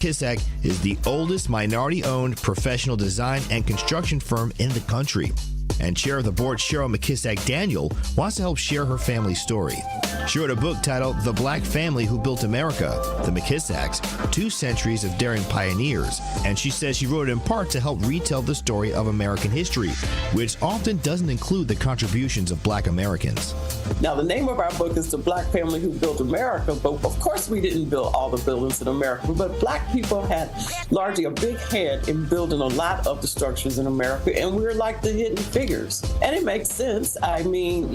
McKisac is the oldest minority-owned professional design and construction firm in the country. And chair of the board, Cheryl McKisac Daniel, wants to help share her family's story. She wrote a book titled The Black Family Who Built America, The McKisacs, 2 centuries of daring pioneers. And she says she wrote it in part to help retell the story of American history, which often doesn't include the contributions of Black Americans. Now, the name of our book is The Black Family Who Built America, but of course we didn't build all the buildings in America, but Black people had largely a big hand in building a lot of the structures in America, and we're like the hidden figures. And it makes sense. I mean,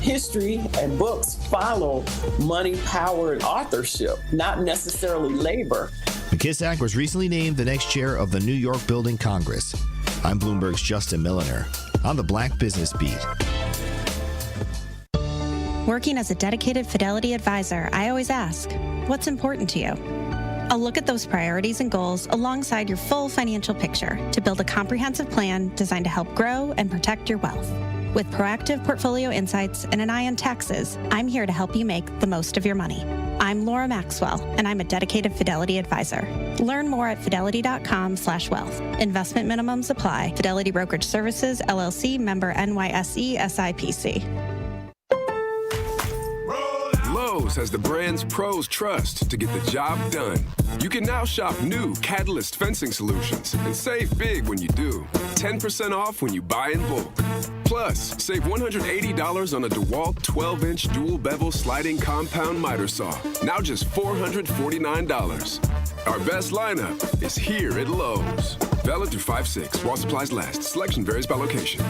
history and books follow money, power, and authorship, not necessarily labor. McKisac was recently named the next chair of the New York Building Congress. I'm Bloomberg's Justin Milliner on the Black Business Beat. Working as a dedicated Fidelity advisor, I always ask, what's important to you? I'll look at those priorities and goals alongside your full financial picture to build a comprehensive plan designed to help grow and protect your wealth. With proactive portfolio insights and an eye on taxes, I'm here to help you make the most of your money. I'm Laura Maxwell, and I'm a dedicated Fidelity advisor. Learn more at fidelity.com/wealth. Investment minimums apply. Fidelity Brokerage Services, LLC, member NYSE, SIPC. Lowe's has the brands pros trust to get the job done. You can now shop new Catalyst fencing solutions and save big when you do. 10% off when you buy in bulk. Plus, save $180 on a DeWalt 12-inch dual bevel sliding compound miter saw. Now just $449. Our best lineup is here at Lowe's. Valid through 5/6 while supplies last. Selection varies by location.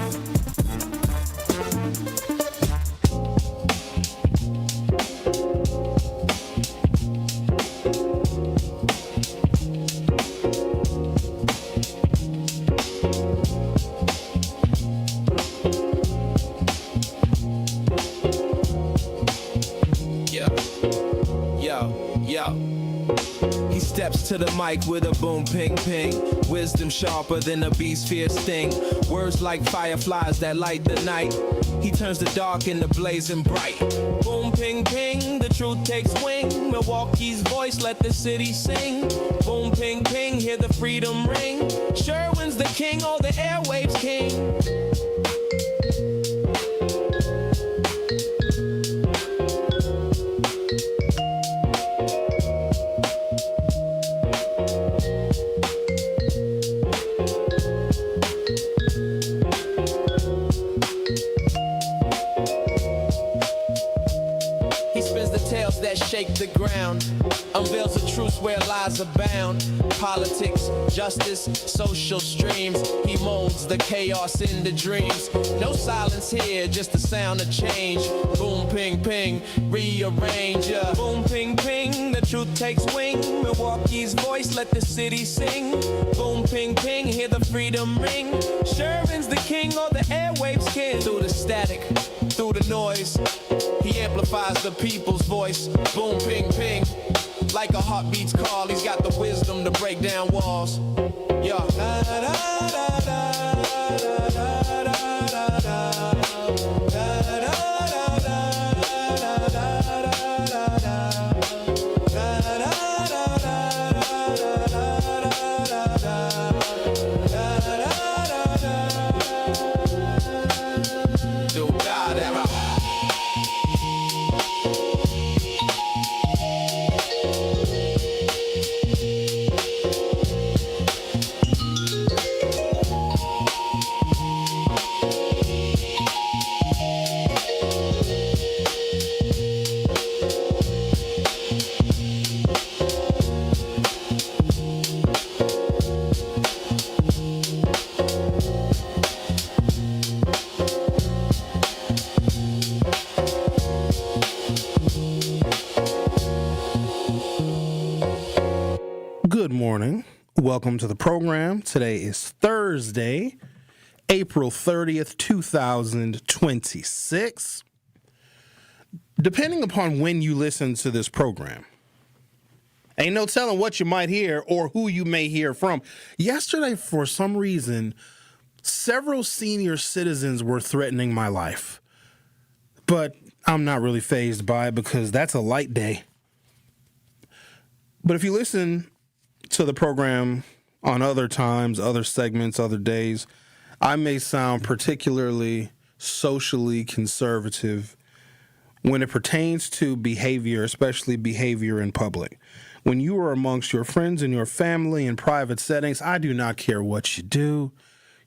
He steps to the mic with a boom, ping, ping. Wisdom sharper than a beast's fierce sting. Words like fireflies that light the night. He turns the dark into blazing bright. Boom, ping, ping, the truth takes wing. Milwaukee's voice, let the city sing. Boom, ping, ping, hear the freedom ring. Sherwin's the king, all the airwaves king. Shake the ground, unveils the truth where lies abound. Politics, justice, social streams. He molds the chaos into dreams. No silence here, just the sound of change. Boom, ping, ping, rearrange. Boom, ping, ping, the truth takes wing. Milwaukee's voice, let the city sing. Boom, ping, ping, hear the freedom ring. Sherwin's the king, all the airwaves king. Through the static, through the noise, he amplifies the people's voice. Boom, ping, ping, like a heartbeat's call. He's got the wisdom to break down walls. Yeah. Da, da, da, da, da, da, da, da, da. Good morning. Welcome to the program. Today is Thursday, April 30th, 2026. Depending upon when you listen to this program, ain't no telling what you might hear or who you may hear from. Yesterday, for some reason, several senior citizens were threatening my life. But I'm not really fazed by it because that's a light day. But if you listen to the program on other times, other segments, other days, I may sound particularly socially conservative when it pertains to behavior, especially behavior in public. When you are amongst your friends and your family in private settings, I do not care what you do.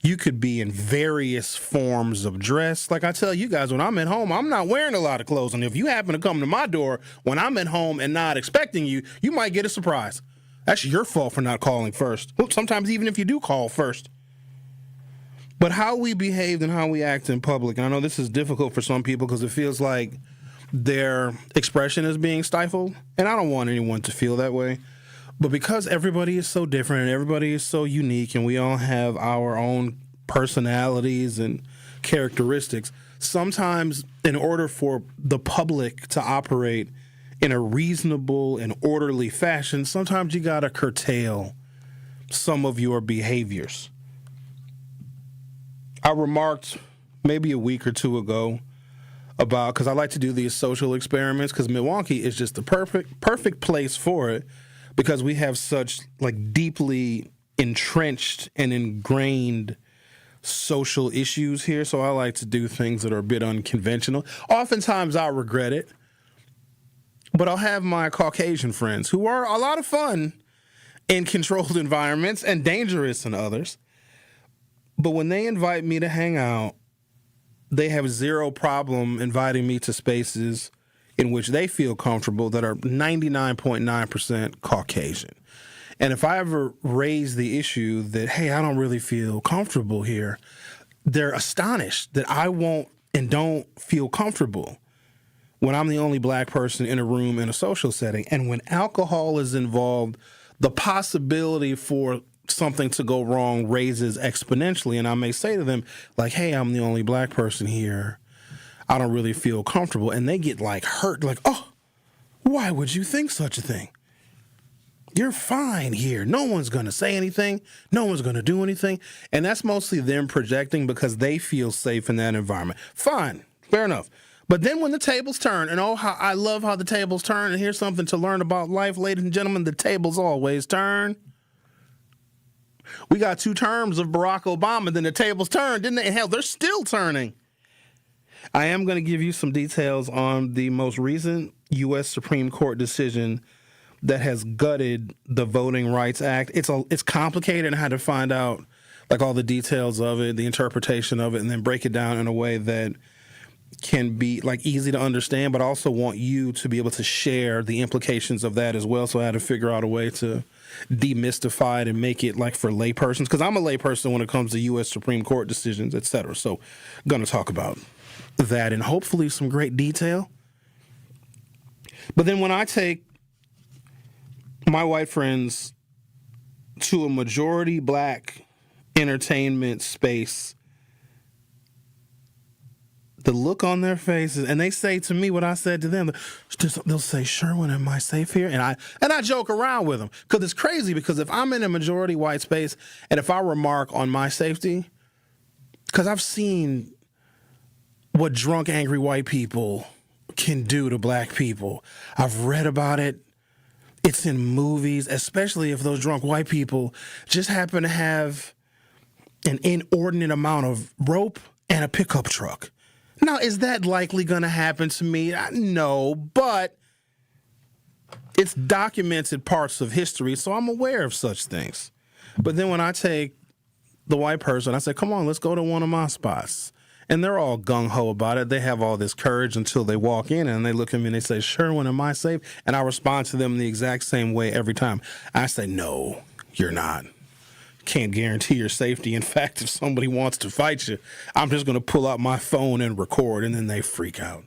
You could be in various forms of dress. Like I tell you guys, when I'm at home, I'm not wearing a lot of clothes. And if you happen to come to my door when I'm at home and not expecting you, you might get a surprise. That's your fault for not calling first. Well, sometimes even if you do call first. But how we behave and how we act in public, and I know this is difficult for some people because it feels like their expression is being stifled. And I don't want anyone to feel that way. But because everybody is so different and everybody is so unique and we all have our own personalities and characteristics, sometimes in order for the public to operate in a reasonable and orderly fashion, sometimes you got to curtail some of your behaviors. I remarked maybe a week or two ago about, because I like to do these social experiments, because Milwaukee is just the perfect place for it, because we have such like deeply entrenched and ingrained social issues here. So I like to do things that are a bit unconventional. Oftentimes I regret it, but I'll have my Caucasian friends who are a lot of fun in controlled environments and dangerous in others. But when they invite me to hang out, they have zero problem inviting me to spaces in which they feel comfortable that are 99.9% Caucasian. And if I ever raise the issue that, hey, I don't really feel comfortable here, they're astonished that I won't and don't feel comfortable when I'm the only black person in a room in a social setting. And when alcohol is involved, the possibility for something to go wrong raises exponentially. And I may say to them, like, hey, I'm the only black person here. I don't really feel comfortable. And they get like hurt, like, oh, why would you think such a thing? You're fine here. No one's going to say anything. No one's going to do anything. And that's mostly them projecting because they feel safe in that environment. Fine. Fair enough. But then when the tables turn, and oh, how I love how the tables turn, and here's something to learn about life, ladies and gentlemen, the tables always turn. We got 2 terms of Barack Obama, then the tables turned, didn't they? And hell, they're still turning. I am going to give you some details on the most recent U.S. Supreme Court decision that has gutted the Voting Rights Act. It's complicated, and I had to find out like all the details of it, the interpretation of it, and then break it down in a way that can be like easy to understand, but I also want you to be able to share the implications of that as well. So I had to figure out a way to demystify it and make it like for laypersons, because I'm a layperson when it comes to U.S. Supreme Court decisions, et cetera. So I'm going to talk about that in hopefully some great detail. But then when I take my white friends to a majority black entertainment space, the look on their faces, and they say to me what I said to them, they'll say, Sherwin, am I safe here? And I joke around with them, because it's crazy, because if I'm in a majority white space and if I remark on my safety, because I've seen what drunk, angry white people can do to black people. I've read about it. It's in movies, especially if those drunk white people just happen to have an inordinate amount of rope and a pickup truck. Now, is that likely going to happen to me? No, but it's documented parts of history, so I'm aware of such things. But then when I take the white person, I say, come on, let's go to one of my spots. And they're all gung-ho about it. They have all this courage until they walk in and they look at me and they say, Sherwin, am I safe? And I respond to them the exact same way every time. I say, no, you're not. Can't guarantee your safety. In fact, if somebody wants to fight you, I'm just going to pull out my phone and record, and then they freak out.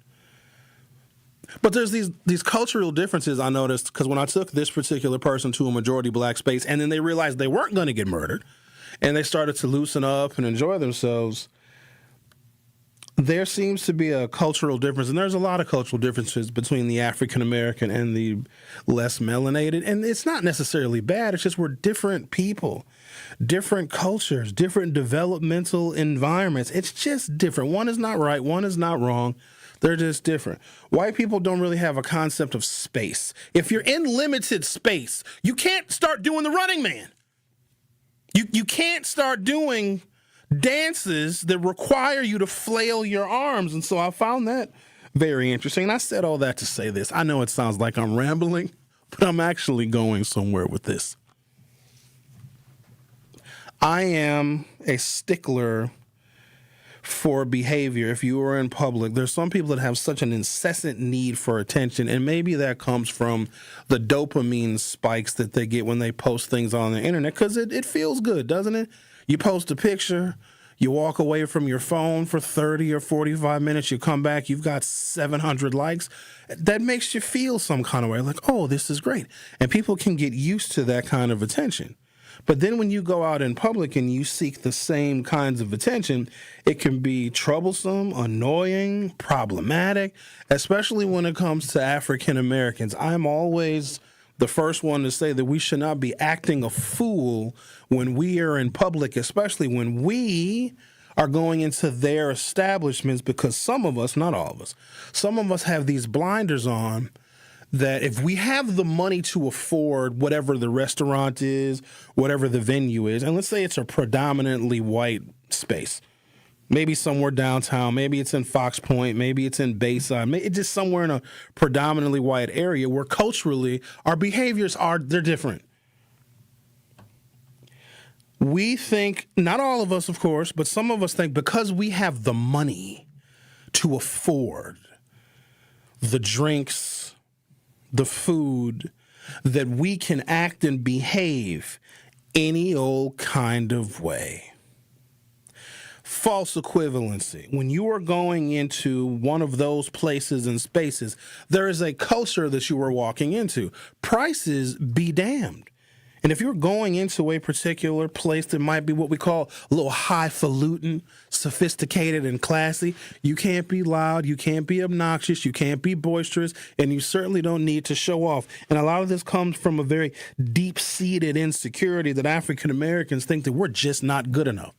But there's these cultural differences I noticed, because when I took this particular person to a majority black space and then they realized they weren't going to get murdered and they started to loosen up and enjoy themselves, there seems to be a cultural difference, and there's a lot of cultural differences between the African American and the less melanated. And it's not necessarily bad. It's just we're different people, different cultures, different developmental environments. It's just different. One is not right. One is not wrong. They're just different. White people don't really have a concept of space. If you're in limited space, you can't start doing the Running Man. You can't start doing dances that require you to flail your arms. And so I found that very interesting. And I said all that to say this. I know it sounds like I'm rambling, but I'm actually going somewhere with this. I am a stickler for behavior. If you are in public, there's some people that have such an incessant need for attention, and maybe that comes from the dopamine spikes that they get when they post things on the internet, because it feels good, doesn't it? You post a picture, you walk away from your phone for 30 or 45 minutes, you come back, you've got 700 likes. That makes you feel some kind of way, like, oh, this is great. And people can get used to that kind of attention. But then when you go out in public and you seek the same kinds of attention, it can be troublesome, annoying, problematic, especially when it comes to African Americans. I'm always the first one to say that we should not be acting a fool when we are in public, especially when we are going into their establishments, because some of us, not all of us, some of us have these blinders on that if we have the money to afford whatever the restaurant is, whatever the venue is, and let's say it's a predominantly white space, maybe somewhere downtown, maybe it's in Fox Point, maybe it's in Bayside, maybe it's just somewhere in a predominantly white area where culturally our behaviors they're different. We think, not all of us, of course, but some of us think because we have the money to afford the drinks, the food, that we can act and behave any old kind of way. False equivalency. When you are going into one of those places and spaces, there is a culture that you are walking into. Prices be damned. And if you're going into a particular place that might be what we call a little highfalutin, sophisticated and classy, you can't be loud, you can't be obnoxious, you can't be boisterous, and you certainly don't need to show off. And a lot of this comes from a very deep-seated insecurity that African Americans think that we're just not good enough.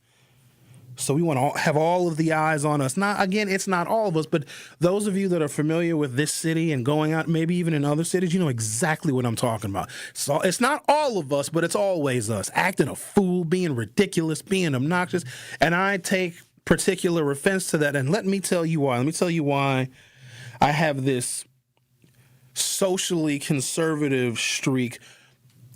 So we want to have all of the eyes on us. Not, again, it's not all of us, but those of you that are familiar with this city and going out, maybe even in other cities, you know exactly what I'm talking about. So it's not all of us, but it's always us. Acting a fool, being ridiculous, being obnoxious. And I take particular offense to that. And let me tell you why. Let me tell you why I have this socially conservative streak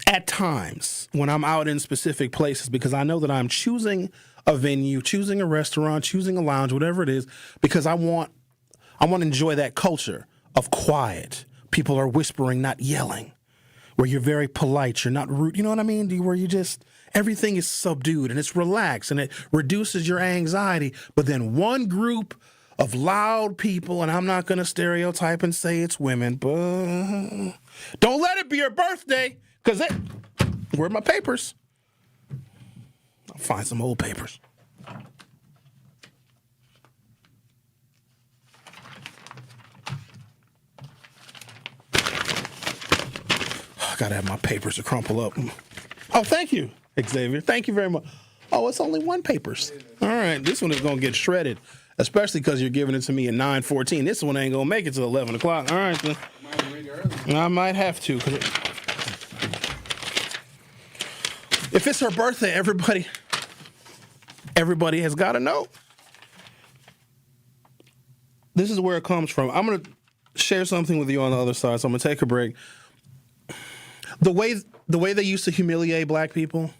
at times when I'm out in specific places, because I know that I'm choosing a venue, choosing a restaurant, choosing a lounge, whatever it is, because I want to enjoy that culture of quiet. People are whispering, not yelling, where you're very polite, you're not rude. You know what I mean? Where you just, everything is subdued and it's relaxed and it reduces your anxiety. But then one group of loud people, and I'm not going to stereotype and say it's women, but don't let it be your birthday, because where are my papers? I'll find some old papers. I gotta have my papers to crumple up. Oh, thank you, Xavier. Thank you very much. Oh, it's only one papers. All right, this one is gonna get shredded, especially because you're giving it to me at 9:14. This one ain't gonna make it till 11 o'clock. All right, then. I might have to. If it's her birthday, everybody has got to know. This is where it comes from. I'm going to share something with you on the other side, so I'm going to take a break. The way they used to humiliate black people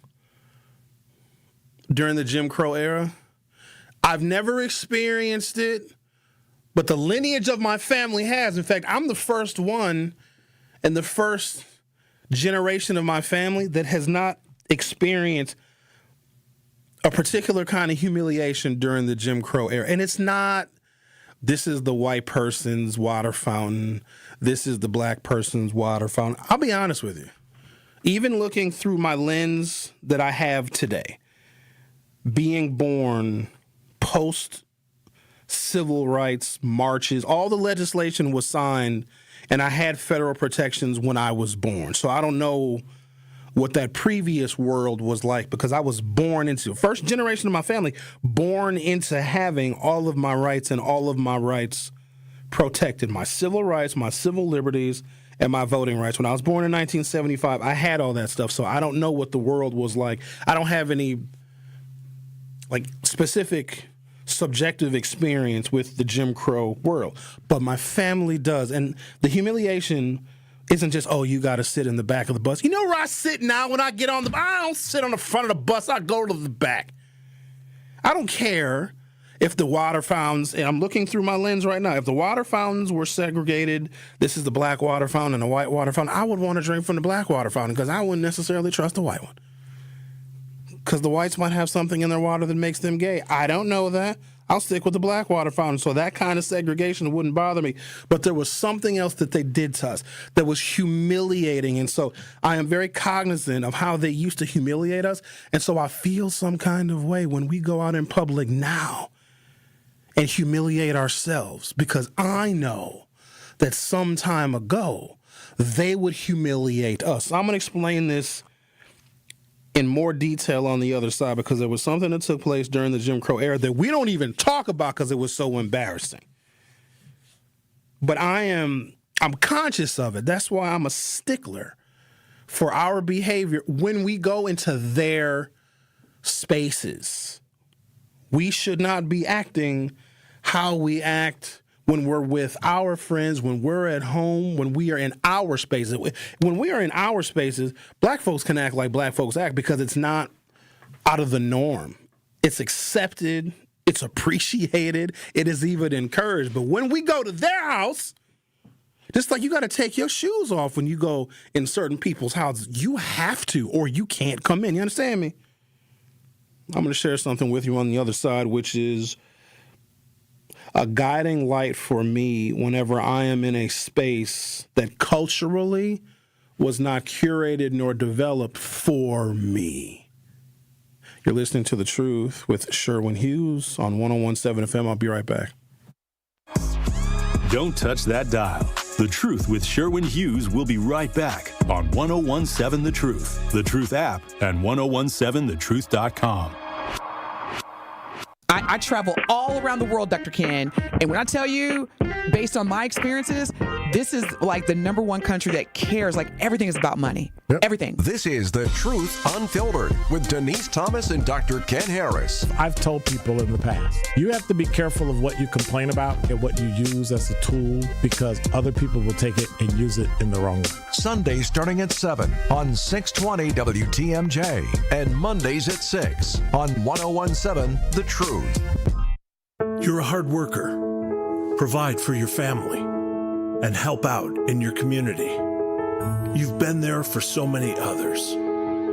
during the Jim Crow era, I've never experienced it, but the lineage of my family has. In fact, I'm the first one in the first generation of my family that has not experienced a particular kind of humiliation during the Jim Crow era. And it's not, this is the white person's water fountain, this is the black person's water fountain. I'll be honest with you. Even looking through my lens that I have today, being born post-civil rights marches, all the legislation was signed, and I had federal protections when I was born. So I don't know what that previous world was like, because I was born into, first generation of my family, born into having all of my rights and all of my rights protected my civil rights, my civil liberties, and my voting rights. When I was born in 1975, I had all that stuff, so I don't know what the world was like. I don't have any specific subjective experience with the Jim Crow world, but my family does. And the humiliation isn't just, oh, you got to sit in the back of the bus. You know where I sit now when I get on I don't sit on the front of the bus. I go to the back. I don't care if the water fountains, and I'm looking through my lens right now, if the water fountains were segregated, this is the black water fountain and the white water fountain, I would want to drink from the black water fountain because I wouldn't necessarily trust the white one. Because the whites might have something in their water that makes them gay. I don't know that. I'll stick with the black water fountain. So that kind of segregation wouldn't bother me. But there was something else that they did to us that was humiliating. And so I am very cognizant of how they used to humiliate us. And so I feel some kind of way when we go out in public now and humiliate ourselves, because I know that some time ago they would humiliate us. I'm going to explain this in more detail on the other side, because there was something that took place during the Jim Crow era that we don't even talk about because it was so embarrassing. But I'm conscious of it. That's why I'm a stickler for our behavior when we go into their spaces. We should not be acting how we act when we're with our friends, when we're at home, when we are in our spaces. When we are in our spaces, black folks can act like black folks act because it's not out of the norm. It's accepted. It's appreciated. It is even encouraged. But when we go to their house, just like you got to take your shoes off when you go in certain people's houses. You have to, or you can't come in. You understand me? I'm going to share something with you on the other side, which is a guiding light for me whenever I am in a space that culturally was not curated nor developed for me. You're listening to The Truth with Sherwin Hughes on 101.7 FM. I'll be right back. Don't touch that dial. The Truth with Sherwin Hughes will be right back on 101.7 The Truth, The Truth app, and 101.7thetruth.com. I travel all around the world, Dr. Ken, and when I tell you, based on my experiences, this is like the number one country that cares. Like, everything is about money. Yep. Everything. This is The Truth Unfiltered with Denise Thomas and Dr. Ken Harris. I've told people in the past, you have to be careful of what you complain about and what you use as a tool, because other people will take it and use it in the wrong way. Sundays starting at 7 on 620 WTMJ and Mondays at 6 on 101.7 The Truth. You're a hard worker. Provide for your family and help out in your community. You've been there for so many others.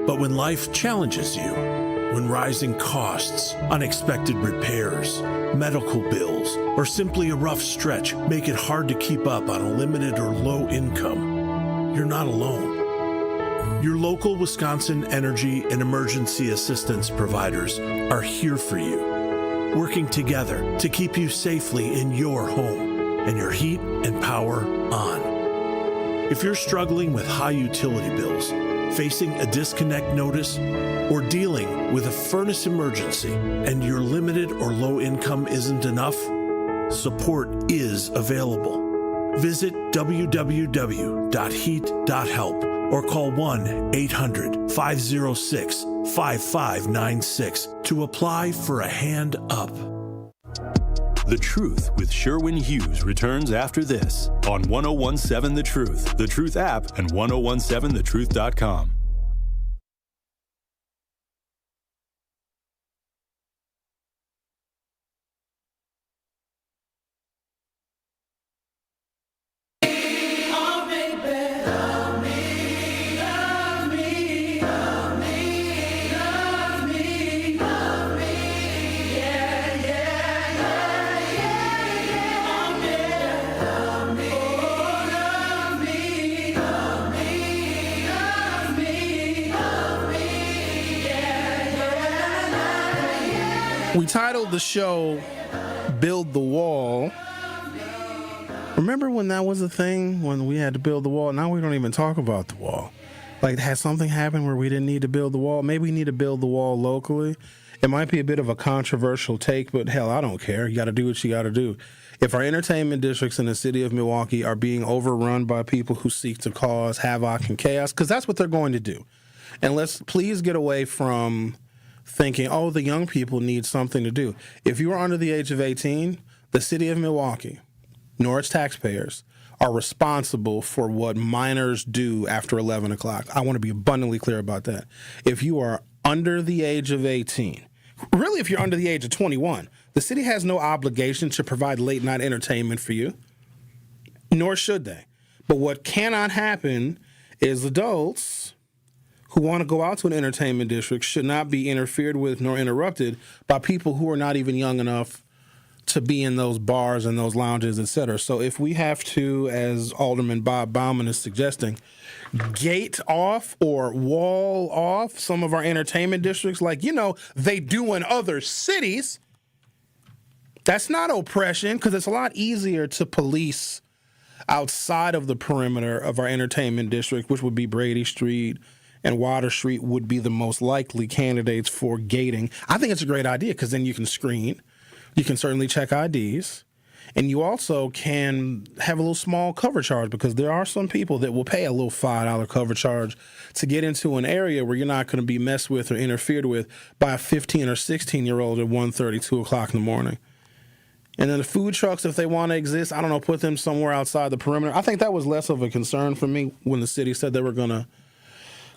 But when life challenges you, when rising costs, unexpected repairs, medical bills, or simply a rough stretch make it hard to keep up on a limited or low income, you're not alone. Your local Wisconsin energy and emergency assistance providers are here for you, working together to keep you safely in your home and your heat and power on. If you're struggling with high utility bills, facing a disconnect notice, or dealing with a furnace emergency and your limited or low income isn't enough, support is available. Visit www.heat.help or call 1-800-506-5596 to apply for a hand up. The Truth with Sherwin Hughes returns after this on 101.7 The Truth, The Truth app, and 101.7thetruth.com. We titled the show Build the Wall. Remember when that was a thing, when we had to build the wall? Now we don't even talk about the wall. Like, has something happened where we didn't need to build the wall? Maybe we need to build the wall locally. It might be a bit of a controversial take, but hell, I don't care. You got to do what you got to do. If our entertainment districts in the city of Milwaukee are being overrun by people who seek to cause havoc and chaos, because that's what they're going to do. And let's please get away from thinking, oh, the young people need something to do. If you are under the age of 18, the city of Milwaukee, nor its taxpayers, are responsible for what minors do after 11 o'clock. I want to be abundantly clear about that. If you are under the age of 18, really if you're under the age of 21, the city has no obligation to provide late-night entertainment for you, nor should they. But what cannot happen is adults who want to go out to an entertainment district should not be interfered with nor interrupted by people who are not even young enough to be in those bars and those lounges, et cetera. So if we have to, as Alderman Bob Bauman is suggesting, gate off or wall off some of our entertainment districts like, they do in other cities, that's not oppression, because it's a lot easier to police outside of the perimeter of our entertainment district, which would be Brady Street and Water Street would be the most likely candidates for gating. I think it's a great idea because then you can screen. You can certainly check IDs, and you also can have a little small cover charge because there are some people that will pay a little $5 cover charge to get into an area where you're not going to be messed with or interfered with by a 15 or 16-year-old at 1:30, 2 o'clock in the morning. And then the food trucks, if they want to exist, I don't know, put them somewhere outside the perimeter. I think that was less of a concern for me when the city said they were going to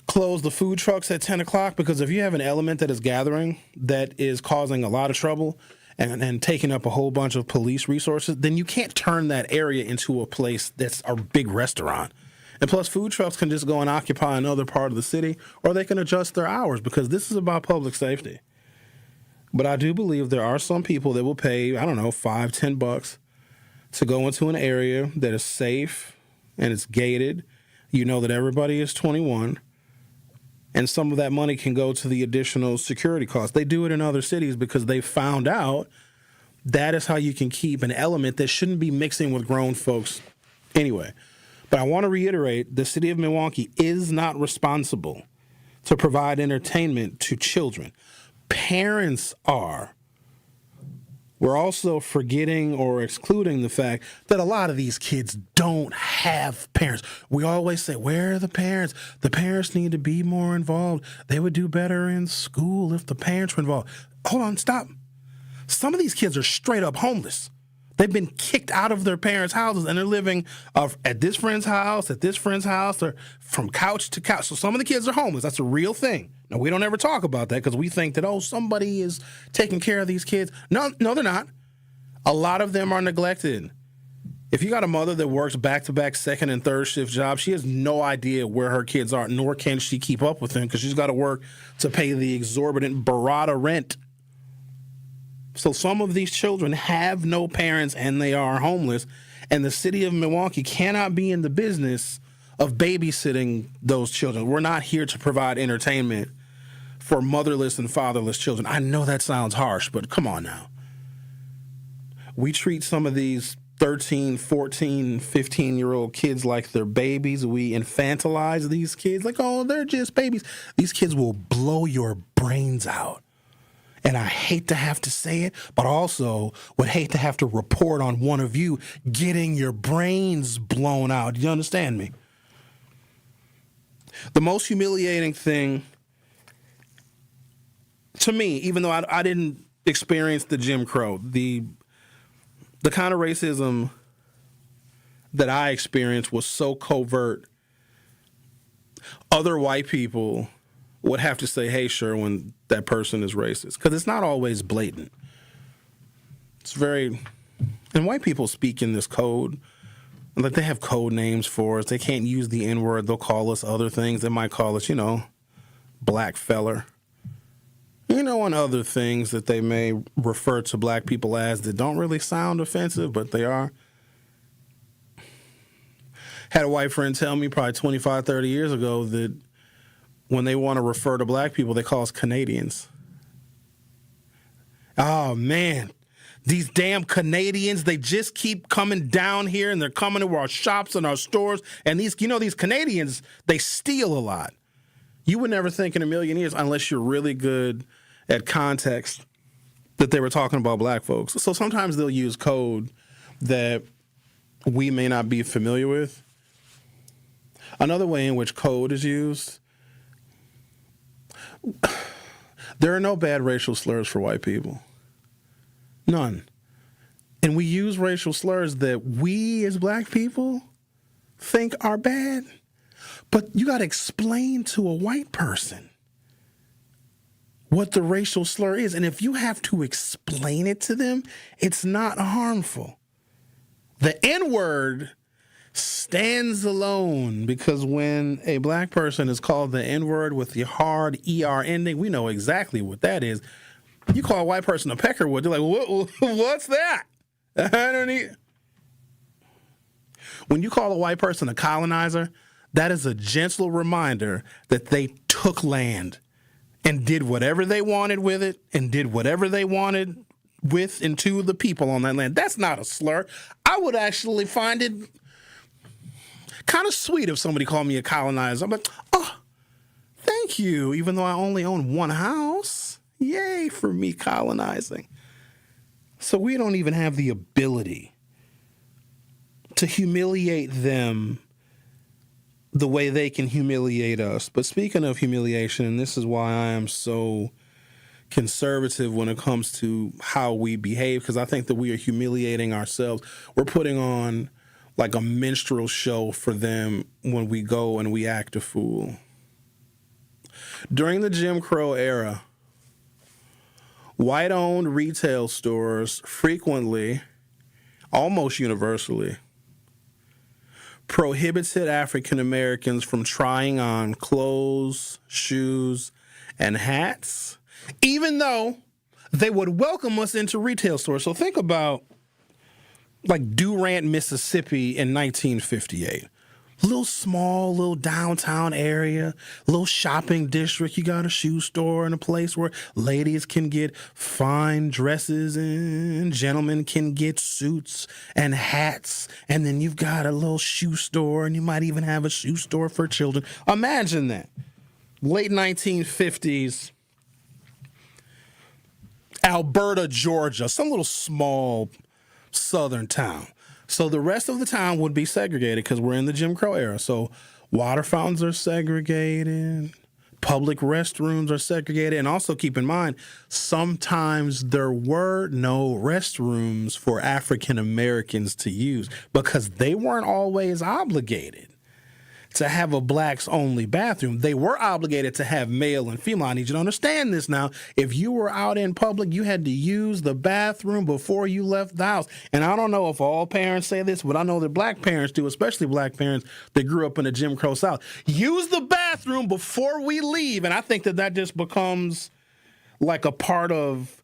close the food trucks at 10 o'clock, because if you have an element that is gathering that is causing a lot of trouble and taking up a whole bunch of police resources, then you can't turn that area into a place that's a big restaurant. And plus, food trucks can just go and occupy another part of the city, or they can adjust their hours, because this is about public safety. But I do believe there are some people that will pay, I don't know, $5-10 to go into an area that is safe and it's gated. You know that everybody is 21. And some of that money can go to the additional security costs. They do it in other cities because they found out that is how you can keep an element that shouldn't be mixing with grown folks anyway. But I want to reiterate, the city of Milwaukee is not responsible to provide entertainment to children. Parents are. We're also forgetting or excluding the fact that a lot of these kids don't have parents. We always say, where are the parents? The parents need to be more involved. They would do better in school if the parents were involved. Hold on, stop. Some of these kids are straight up homeless. They've been kicked out of their parents' houses, and they're living at this friend's house, or from couch to couch. So some of the kids are homeless. That's a real thing. Now, we don't ever talk about that because we think that, somebody is taking care of these kids. No, they're not. A lot of them are neglected. If you got a mother that works back-to-back second and third shift jobs, she has no idea where her kids are, nor can she keep up with them because she's got to work to pay the exorbitant barada rent. So some of these children have no parents and they are homeless, and the city of Milwaukee cannot be in the business of babysitting those children. We're not here to provide entertainment for motherless and fatherless children. I know that sounds harsh, but come on now. We treat some of these 13, 14, 15-year-old kids like they're babies. We infantilize these kids like, they're just babies. These kids will blow your brains out. And I hate to have to say it, but also would hate to have to report on one of you getting your brains blown out. Do you understand me? The most humiliating thing to me, even though I didn't experience the Jim Crow, the kind of racism that I experienced was so covert, other white people would have to say, hey, Sherwin, that person is racist. Because it's not always blatant. It's very... And white people speak in this code. Like, they have code names for us. They can't use the N-word. They'll call us other things. They might call us, black feller. And other things that they may refer to black people as that don't really sound offensive, but they are. Had a white friend tell me probably 25, 30 years ago that when they want to refer to black people, they call us Canadians. Oh, man. These damn Canadians, they just keep coming down here and they're coming to our shops and our stores. And these Canadians, they steal a lot. You would never think in a million years, unless you're really good at context, that they were talking about black folks. So sometimes they'll use code that we may not be familiar with. Another way in which code is used, there are no bad racial slurs for white people. None. And we use racial slurs that we as black people think are bad. But you got to explain to a white person what the racial slur is. And if you have to explain it to them, it's not harmful. The N-word stands alone because when a black person is called the N-word with the hard ER ending, we know exactly what that is. You call a white person a peckerwood, they're like, what's that? I don't need. When you call a white person a colonizer, that is a gentle reminder that they took land and did whatever they wanted with it and did whatever they wanted with and to the people on that land. That's not a slur. I would actually find it kind of sweet if somebody called me a colonizer. I'm like, oh, thank you, even though I only own one house. Yay for me colonizing. So we don't even have the ability to humiliate them the way they can humiliate us. But speaking of humiliation, and this is why I am so conservative when it comes to how we behave, because I think that we are humiliating ourselves. We're putting on like a minstrel show for them when we go and we act a fool. During the Jim Crow era, white-owned retail stores frequently, almost universally, prohibited African Americans from trying on clothes, shoes, and hats, even though they would welcome us into retail stores. So think about like Durant, Mississippi in 1958. Little small, little downtown area, little shopping district. You got a shoe store and a place where ladies can get fine dresses and gentlemen can get suits and hats. And then you've got a little shoe store and you might even have a shoe store for children. Imagine that. Late 1950s, Alberta, Georgia, some little small southern town. So the rest of the town would be segregated because we're in the Jim Crow era. So water fountains are segregated, public restrooms are segregated, and also keep in mind, sometimes there were no restrooms for African Americans to use because they weren't always obligated to have a blacks-only bathroom. They were obligated to have male and female. I need you to understand this now. If you were out in public, you had to use the bathroom before you left the house. And I don't know if all parents say this, but I know that black parents do, especially black parents that grew up in the Jim Crow South. Use the bathroom before we leave. And I think that that just becomes like a part of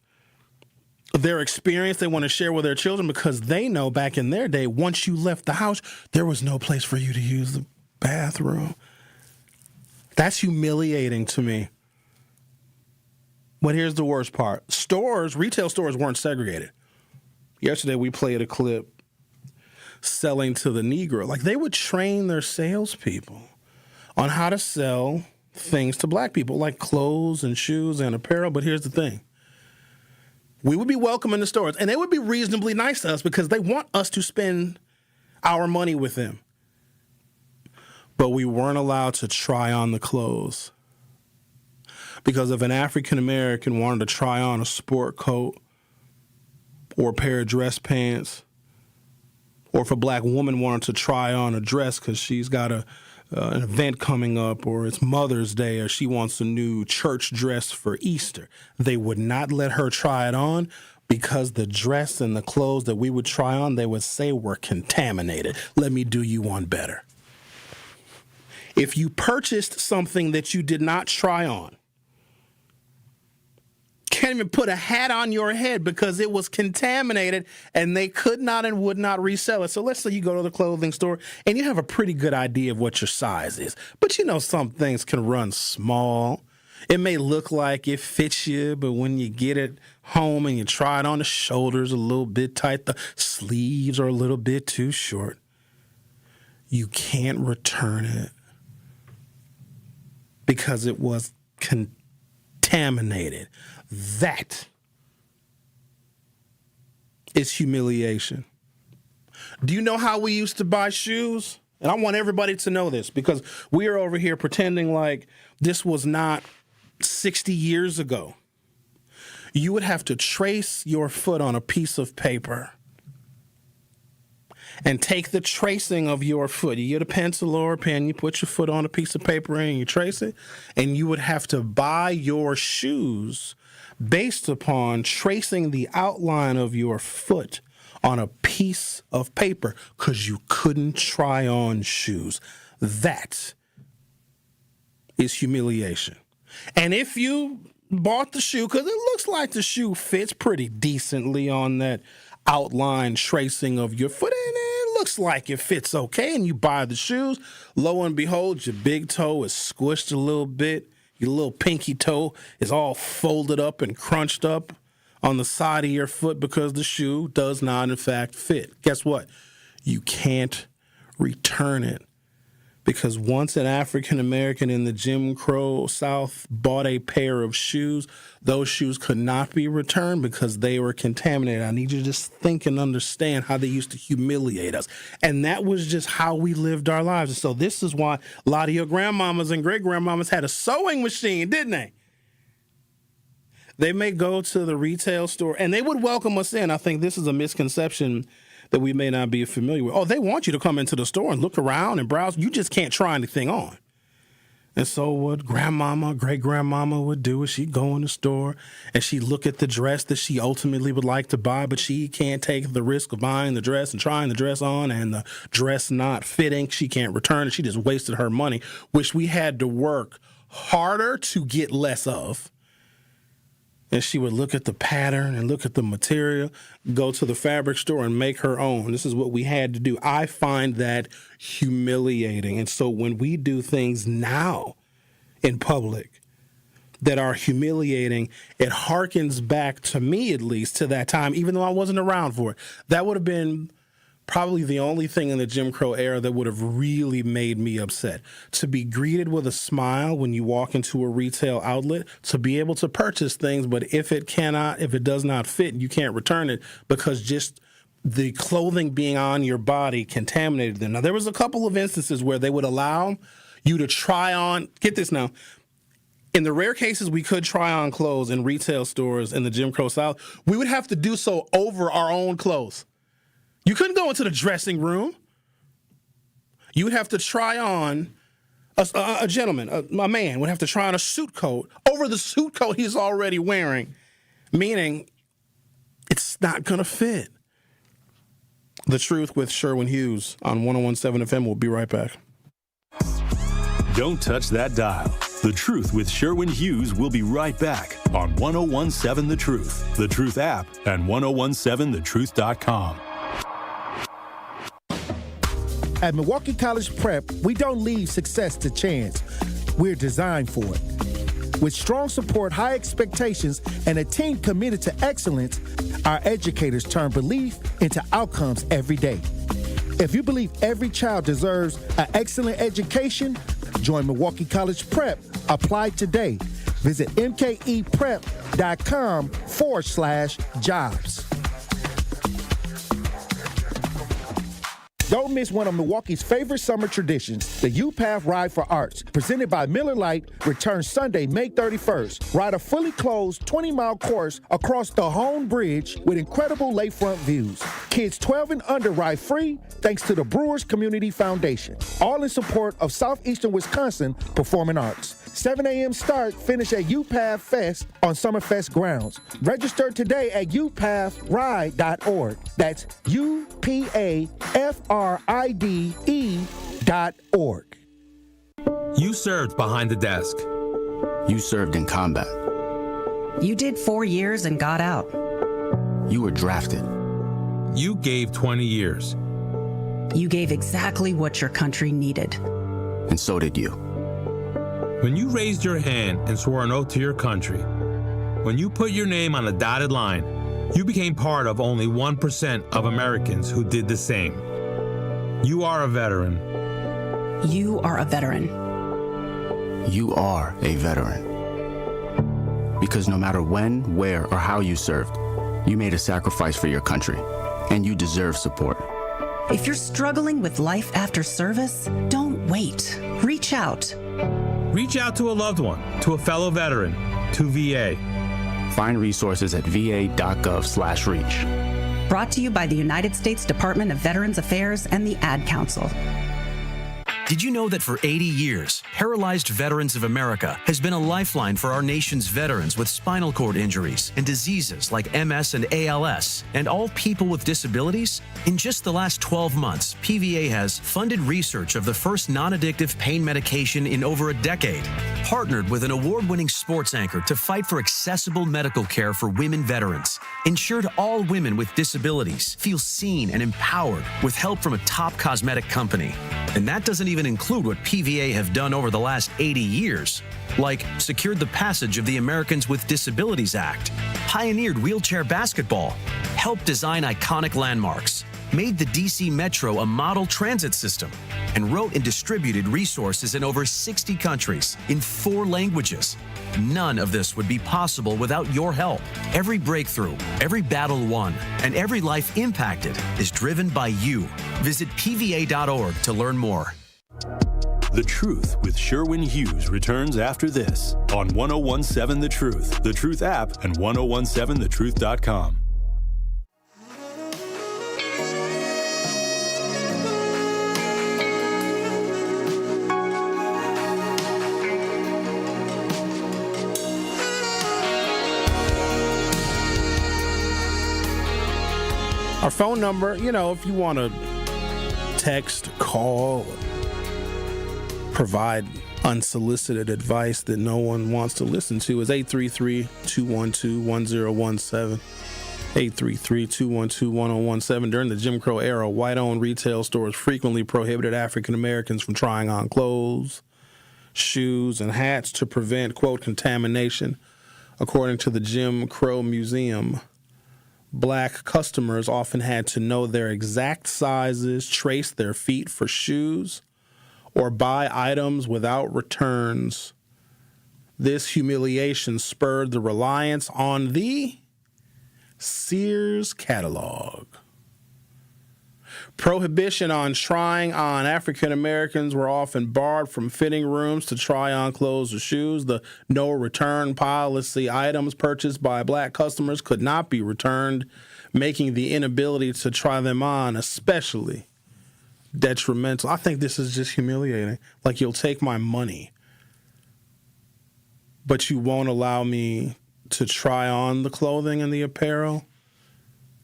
their experience they want to share with their children because they know back in their day, once you left the house, there was no place for you to use the bathroom. That's humiliating to me. But here's the worst part. Retail stores weren't segregated. Yesterday we played a clip selling to the Negro. Like they would train their salespeople on how to sell things to black people, like clothes and shoes and apparel. But here's the thing. We would be welcome in the stores, and they would be reasonably nice to us because they want us to spend our money with them. But we weren't allowed to try on the clothes. Because if an African American wanted to try on a sport coat or a pair of dress pants, or if a black woman wanted to try on a dress because she's got an event coming up, or it's Mother's Day, or she wants a new church dress for Easter, they would not let her try it on because the dress and the clothes that we would try on, they would say were contaminated. Let me do you one better. If you purchased something that you did not try on, can't even put a hat on your head because it was contaminated and they could not and would not resell it. So let's say you go to the clothing store and you have a pretty good idea of what your size is. But you know some things can run small. It may look like it fits you, but when you get it home and you try it on the shoulders a little bit tight, the sleeves are a little bit too short, you can't return it because it was contaminated. That is humiliation. Do you know how we used to buy shoes? And I want everybody to know this because we are over here pretending like this was not 60 years ago. You would have to trace your foot on a piece of paper and take the tracing of your foot. You get a pencil or a pen, you put your foot on a piece of paper and you trace it, and you would have to buy your shoes based upon tracing the outline of your foot on a piece of paper because you couldn't try on shoes. That is humiliation. And if you bought the shoe, because it looks like the shoe fits pretty decently on that outline tracing of your foot, and it looks like it fits okay, and you buy the shoes, lo and behold, your big toe is squished a little bit, your little pinky toe is all folded up and crunched up on the side of your foot because the shoe does not, in fact, fit. Guess what? You can't return it because once an African American in the Jim Crow South bought a pair of shoes, those shoes could not be returned because they were contaminated. I need you to just think and understand how they used to humiliate us. And that was just how we lived our lives. And so this is why a lot of your grandmamas and great-grandmamas had a sewing machine, didn't they? They may go to the retail store, and they would welcome us in. I think this is a misconception that we may not be familiar with. Oh, they want you to come into the store and look around and browse. You just can't try anything on. And so what grandmama, great-grandmama would do is she'd go in the store, and she'd look at the dress that she ultimately would like to buy, but she can't take the risk of buying the dress and trying the dress on and the dress not fitting. She can't return it. She just wasted her money, which we had to work harder to get less of. And she would look at the pattern and look at the material, go to the fabric store and make her own. This is what we had to do. I find that humiliating. And so when we do things now in public that are humiliating, it harkens back, to me at least, to that time, even though I wasn't around for it. That would have been probably the only thing in the Jim Crow era that would have really made me upset. To be greeted with a smile when you walk into a retail outlet, to be able to purchase things, but if it does not fit, you can't return it because just the clothing being on your body contaminated them. Now, there was a couple of instances where they would allow you to try on, get this now, in the rare cases we could try on clothes in retail stores in the Jim Crow South, we would have to do so over our own clothes. You couldn't go into the dressing room. You would have to try on, a gentleman, a man would have to try on a suit coat over the suit coat he's already wearing, meaning it's not going to fit. The Truth with Sherwin Hughes on 101.7 FM. We'll be right back. Don't touch that dial. The Truth with Sherwin Hughes will be right back on 101.7 The Truth, The Truth app, and 101.7thetruth.com. At Milwaukee College Prep, we don't leave success to chance. We're designed for it. With strong support, high expectations, and a team committed to excellence, our educators turn belief into outcomes every day. If you believe every child deserves an excellent education, join Milwaukee College Prep. Apply today. Visit mkeprep.com/jobs. Don't miss one of Milwaukee's favorite summer traditions, the U-Path Ride for Arts, presented by Miller Lite, returns Sunday, May 31st. Ride a fully closed 20-mile course across the Hone Bridge with incredible lakefront views. Kids 12 and under ride free thanks to the Brewers Community Foundation. All in support of Southeastern Wisconsin Performing Arts. 7 a.m. start, finish at U-Path Fest on Summerfest grounds. Register today at upathride.org. That's UPAFRIDE.org. You served behind the desk. You served in combat. You did 4 years and got out. You were drafted. You gave 20 years. You gave exactly what your country needed. And so did you. When you raised your hand and swore an oath to your country, when you put your name on a dotted line, you became part of only 1% of Americans who did the same. You are a veteran. You are a veteran. You are a veteran. Because no matter when, where, or how you served, you made a sacrifice for your country, and you deserve support. If you're struggling with life after service, don't wait. Reach out. Reach out to a loved one, to a fellow veteran, to VA. Find resources at va.gov/reach. Brought to you by the United States Department of Veterans Affairs and the Ad Council. Did you know that for 80 years, Paralyzed Veterans of America has been a lifeline for our nation's veterans with spinal cord injuries and diseases like MS and ALS, and all people with disabilities? In just the last 12 months, PVA has funded research of the first non-addictive pain medication in over a decade, partnered with an award-winning sports anchor to fight for accessible medical care for women veterans, ensured all women with disabilities feel seen and empowered with help from a top cosmetic company. And that doesn't even include what PVA have done over the last 80 years, like secured the passage of the Americans with Disabilities Act, pioneered wheelchair basketball, helped design iconic landmarks, made the DC Metro a model transit system, and wrote and distributed resources in over 60 countries in 4 languages. None of this would be possible without your help. Every breakthrough, every battle won, and every life impacted is driven by you. Visit PVA.org to learn more. The Truth with Sherwin Hughes returns after this on 1017 The Truth, The Truth app, and 1017thetruth.com. Our phone number, if you want to text, call, provide unsolicited advice that no one wants to listen to, is 833-212-1017. 833-212-1017. During the Jim Crow era, white-owned retail stores frequently prohibited African Americans from trying on clothes, shoes, and hats to prevent, quote, contamination. According to the Jim Crow Museum, Black customers often had to know their exact sizes, trace their feet for shoes, or buy items without returns. This humiliation spurred the reliance on the Sears catalog. Prohibition on trying on African Americans were often barred from fitting rooms to try on clothes or shoes. The no return policy, items purchased by Black customers could not be returned, making the inability to try them on especially detrimental. I think this is just humiliating. Like, you'll take my money, but you won't allow me to try on the clothing and the apparel.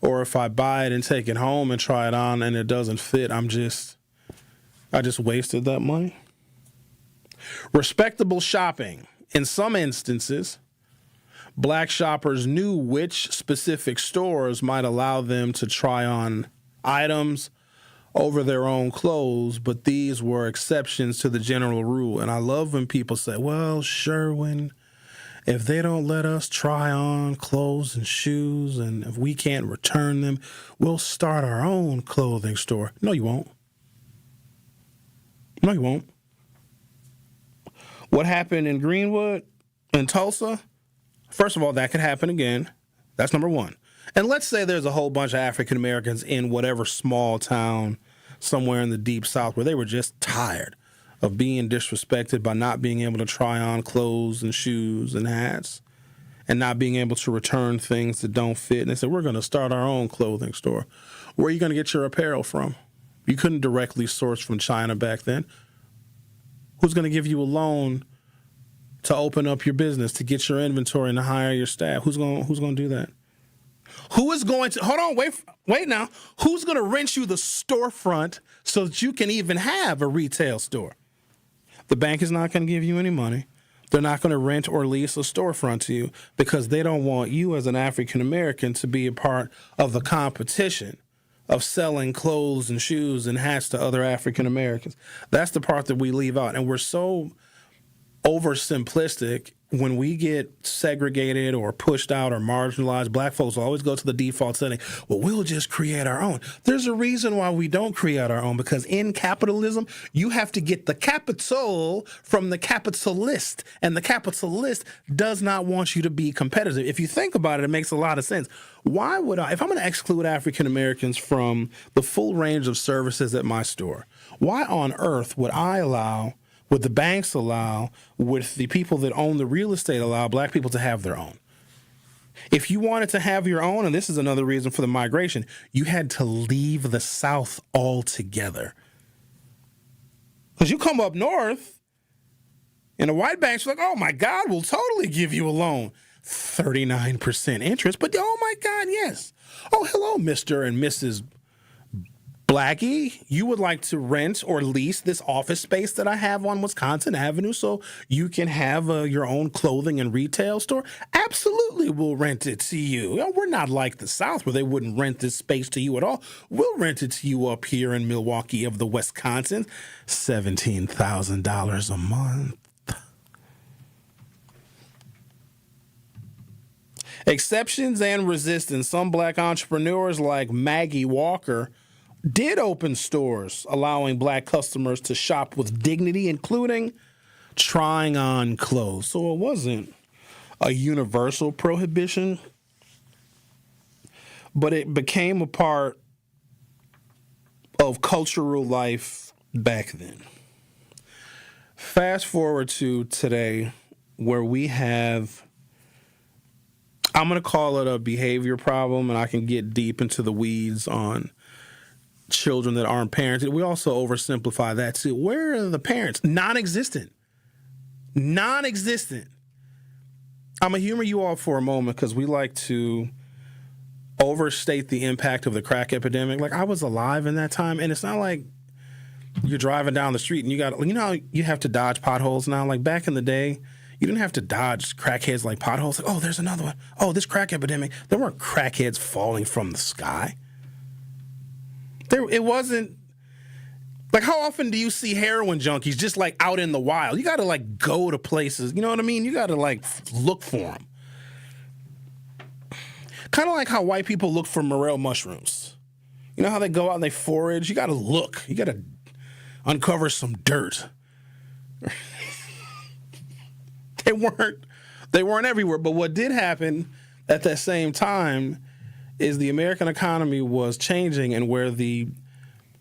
Or if I buy it and take it home and try it on and it doesn't fit, I just wasted that money. Respectable shopping. In some instances, Black shoppers knew which specific stores might allow them to try on items over their own clothes, but these were exceptions to the general rule. And I love when people say, well, Sherwin, if they don't let us try on clothes and shoes, and if we can't return them, we'll start our own clothing store. No, you won't. No, you won't. What happened in Greenwood and Tulsa? First of all, that could happen again. That's number one. And let's say there's a whole bunch of African Americans in whatever small town somewhere in the deep South where they were just tired of being disrespected by not being able to try on clothes and shoes and hats and not being able to return things that don't fit. And they said, we're going to start our own clothing store. Where are you going to get your apparel from? You couldn't directly source from China back then. Who's going to give you a loan to open up your business, to get your inventory and to hire your staff? Who's going to do that? Who is going to, hold on, wait now. Who's going to rent you the storefront so that you can even have a retail store? The bank is not going to give you any money. They're not going to rent or lease a storefront to you because they don't want you as an African American to be a part of the competition of selling clothes and shoes and hats to other African Americans. That's the part that we leave out. And we're so oversimplistic. When we get segregated or pushed out or marginalized, black folks always go to the default setting. Well, we'll just create our own. There's a reason why we don't create our own, because in capitalism, you have to get the capital from the capitalist, and the capitalist does not want you to be competitive. If you think about it, it makes a lot of sense. Why would I, if I'm going to exclude African Americans from the full range of services at my store, why on earth would the banks allow, would the people that own the real estate allow black people to have their own? If you wanted to have your own, and this is another reason for the migration, you had to leave the South altogether. Because you come up north, and the white banks are like, oh my God, we'll totally give you a loan. 39% interest, but oh my God, yes. Oh, hello, Mr. and Mrs. Blackie, you would like to rent or lease this office space that I have on Wisconsin Avenue so you can have your own clothing and retail store? Absolutely, we'll rent it to you. We're not like the South where they wouldn't rent this space to you at all. We'll rent it to you up here in Milwaukee of the Wisconsin. $17,000 a month. Exceptions and resistance. Some black entrepreneurs like Maggie Walker did open stores, allowing black customers to shop with dignity, including trying on clothes. So it wasn't a universal prohibition, but it became a part of cultural life back then. Fast forward to today, where we have, I'm going to call it a behavior problem, and I can get deep into the weeds on children that aren't parented. We also oversimplify that too. Where are the parents? Non-existent. Non-existent. I'm going to humor you all for a moment because we like to overstate the impact of the crack epidemic. Like, I was alive in that time, and it's not like you're driving down the street and you know how you have to dodge potholes now? Like, back in the day, you didn't have to dodge crackheads like potholes. Like, oh, there's another one. Oh, this crack epidemic. There weren't crackheads falling from the sky. It wasn't, like, how often do you see heroin junkies just, like, out in the wild? You got to, like, go to places. You know what I mean? You got to, like, look for them. Kind of like how white people look for morel mushrooms. You know how they go out and they forage? You got to look. You got to uncover some dirt. They weren't everywhere. But what did happen at that same time is the American economy was changing, and where the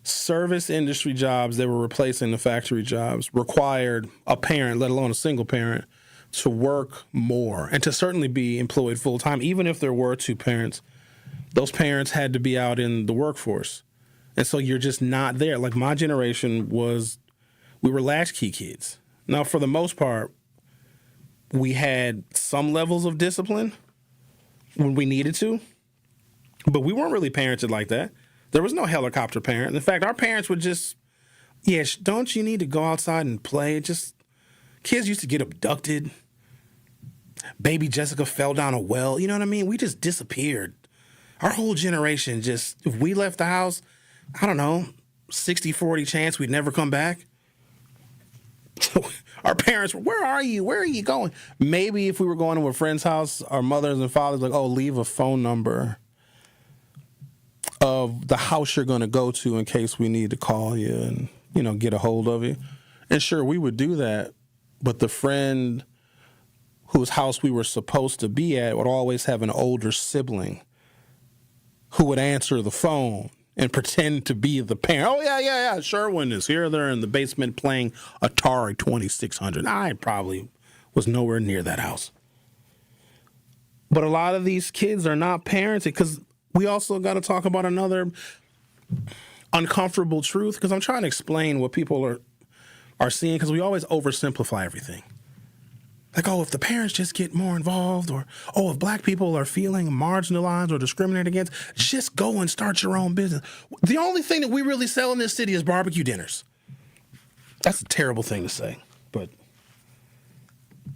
service industry jobs that were replacing the factory jobs required a parent, let alone a single parent, to work more and to certainly be employed full-time. Even if there were two parents, those parents had to be out in the workforce. And so you're just not there. Like, my generation we were latchkey kids. Now, for the most part, we had some levels of discipline when we needed to, but we weren't really parented like that. There was no helicopter parent. In fact, our parents would just, don't you need to go outside and play? Kids used to get abducted. Baby Jessica fell down a well. You know what I mean? We just disappeared. Our whole generation if we left the house, I don't know, 60-40 chance we'd never come back. Our parents were, where are you? Where are you going? Maybe if we were going to a friend's house, our mothers and fathers were like, leave a phone number of the house you're going to go to in case we need to call you and, get a hold of you. And sure, we would do that. But the friend whose house we were supposed to be at would always have an older sibling who would answer the phone and pretend to be the parent. Oh, yeah. Sherwin is here. They're in the basement playing Atari 2600. I probably was nowhere near that house. But a lot of these kids are not parented, because we also got to talk about another uncomfortable truth, because I'm trying to explain what people are seeing, because we always oversimplify everything. Like, if the parents just get more involved, or, if black people are feeling marginalized or discriminated against, just go and start your own business. The only thing that we really sell in this city is barbecue dinners. That's a terrible thing to say, but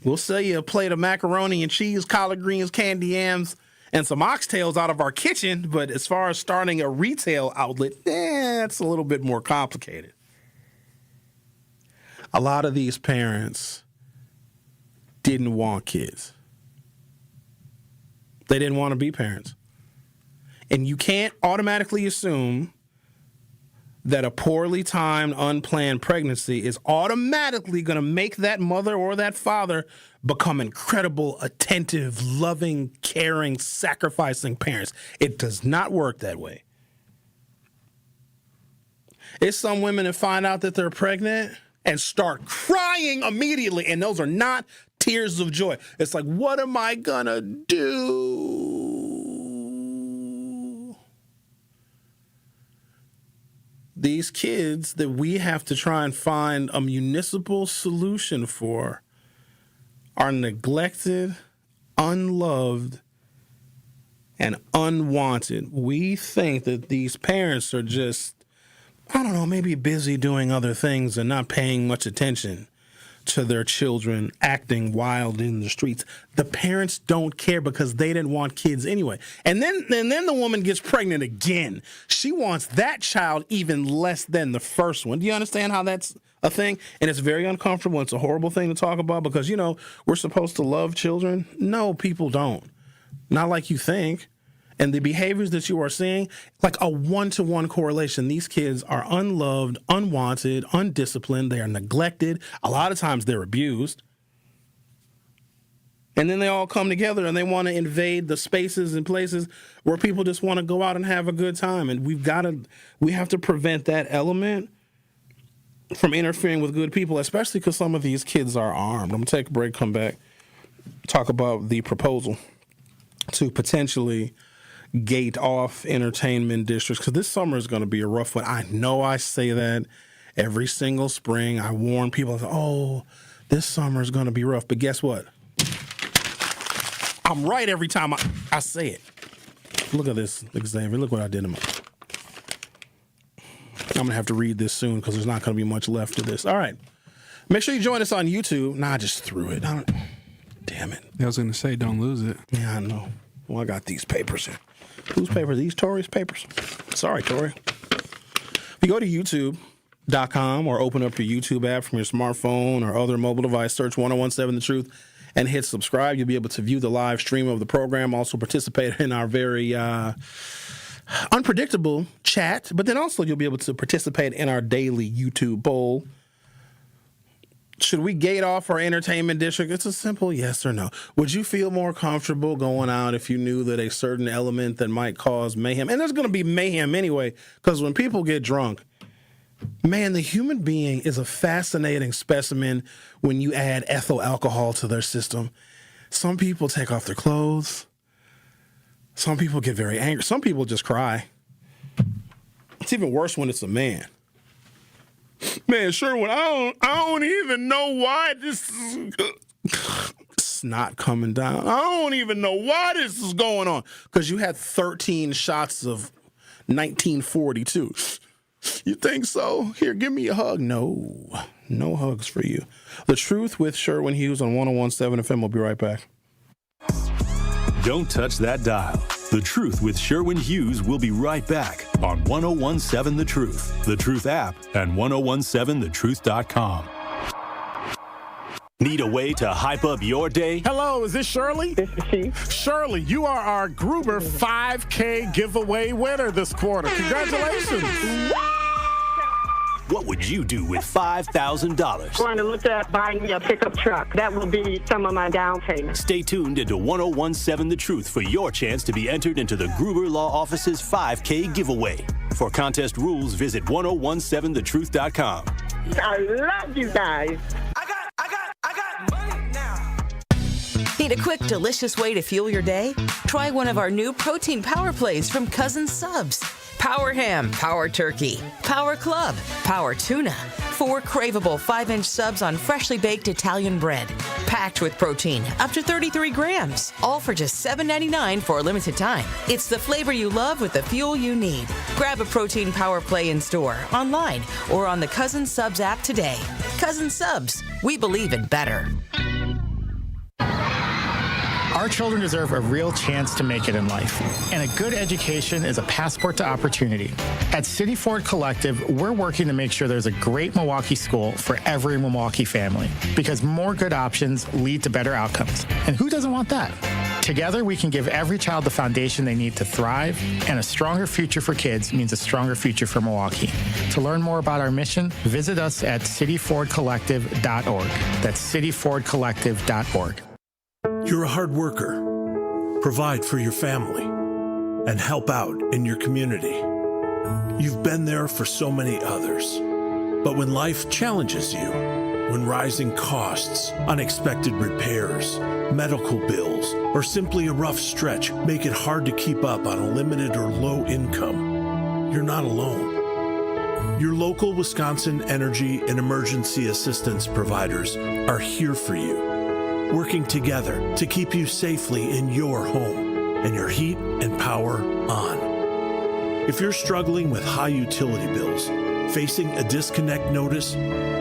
we'll sell you a plate of macaroni and cheese, collard greens, candy yams, and some oxtails out of our kitchen. But as far as starting a retail outlet, that's a little bit more complicated. A lot of these parents didn't want kids. They didn't want to be parents. And you can't automatically assume that a poorly timed, unplanned pregnancy is automatically going to make that mother or that father become incredible, attentive, loving, caring, sacrificing parents. It does not work that way. It's some women that find out that they're pregnant and start crying immediately, and those are not tears of joy. It's like, what am I going to do? These kids that we have to try and find a municipal solution for are neglected, unloved, and unwanted. We think that these parents are just, I don't know, maybe busy doing other things and not paying much attention to their children acting wild in the streets. The parents don't care because they didn't want kids anyway. And then the woman gets pregnant again. She wants that child even less than the first one. Do you understand how that's a thing? And it's very uncomfortable. It's a horrible thing to talk about because, you know, we're supposed to love children. No, people don't. Not like you think. And the behaviors that you are seeing, like a one-to-one correlation. These kids are unloved, unwanted, undisciplined. They are neglected. A lot of times they're abused. And then they all come together and they want to invade the spaces and places where people just want to go out and have a good time. And we have to prevent that element from interfering with good people, especially because some of these kids are armed. I'm going to take a break, come back, talk about the proposal to potentially gate off entertainment districts, because this summer is going to be a rough one. I know I say that every single spring. I warn people, oh, this summer is going to be rough. But guess what? I'm right every time I say it. Look at this, Xavier. Look what I did to my... I'm going to have to read this soon because there's not going to be much left of this. All right. Make sure you join us on YouTube. Nah, I just threw it. Damn it. I was going to say, don't lose it. Yeah, I know. Well, I got these papers here. Whose papers? These Tori's papers. Sorry, Tori. If you go to YouTube.com or open up your YouTube app from your smartphone or other mobile device, search 1017 The Truth and hit subscribe. You'll be able to view the live stream of the program, also participate in our very unpredictable chat, but then also you'll be able to participate in our daily YouTube poll. Should we gate off our entertainment district? It's a simple yes or no. Would you feel more comfortable going out if you knew that a certain element that might cause mayhem, and there's going to be mayhem anyway, because when people get drunk, man, the human being is a fascinating specimen when you add ethyl alcohol to their system. Some people take off their clothes. Some people get very angry. Some people just cry. It's even worse when it's a man. Man, Sherwin, I don't even know why this is... It's not coming down. I don't even know why this is going on. Because you had 13 shots of 1942. You think so? Here, give me a hug. No hugs for you. The Truth with Sherwin Hughes on 1017 FM. We'll be right back. Don't touch that dial. The Truth with Sherwin Hughes will be right back on 1017 The Truth, The Truth app, and 1017thetruth.com. Need a way to hype up your day? Hello, is this Shirley? This is she. Shirley, you are our Gruber 5K giveaway winner this quarter. Congratulations. What would you do with $5,000? Going to look at buying me a pickup truck. That will be some of my down payment. Stay tuned into 1017 The Truth for your chance to be entered into the Gruber Law Office's 5K giveaway. For contest rules, visit 1017thetruth.com. I love you guys. I got money now. Need a quick, delicious way to fuel your day? Try one of our new protein power plays from Cousin Subs. Power ham, power turkey, power club, power tuna. 4 craveable 5-inch subs on freshly baked Italian bread. Packed with protein, up to 33 grams. All for just $7.99 for a limited time. It's the flavor you love with the fuel you need. Grab a protein power play in store, online, or on the Cousin Subs app today. Cousin Subs, we believe in better. Our children deserve a real chance to make it in life, and a good education is a passport to opportunity. At City Ford Collective, we're working to make sure there's a great Milwaukee school for every Milwaukee family, because more good options lead to better outcomes. And who doesn't want that? Together, we can give every child the foundation they need to thrive, and a stronger future for kids means a stronger future for Milwaukee. To learn more about our mission, visit us at cityfordcollective.org. That's cityfordcollective.org. You're a hard worker. Provide for your family and help out in your community. You've been there for so many others. But when life challenges you, when rising costs, unexpected repairs, medical bills, or simply a rough stretch make it hard to keep up on a limited or low income, you're not alone. Your local Wisconsin energy and emergency assistance providers are here for you, working together to keep you safely in your home and your heat and power on. If you're struggling with high utility bills, facing a disconnect notice,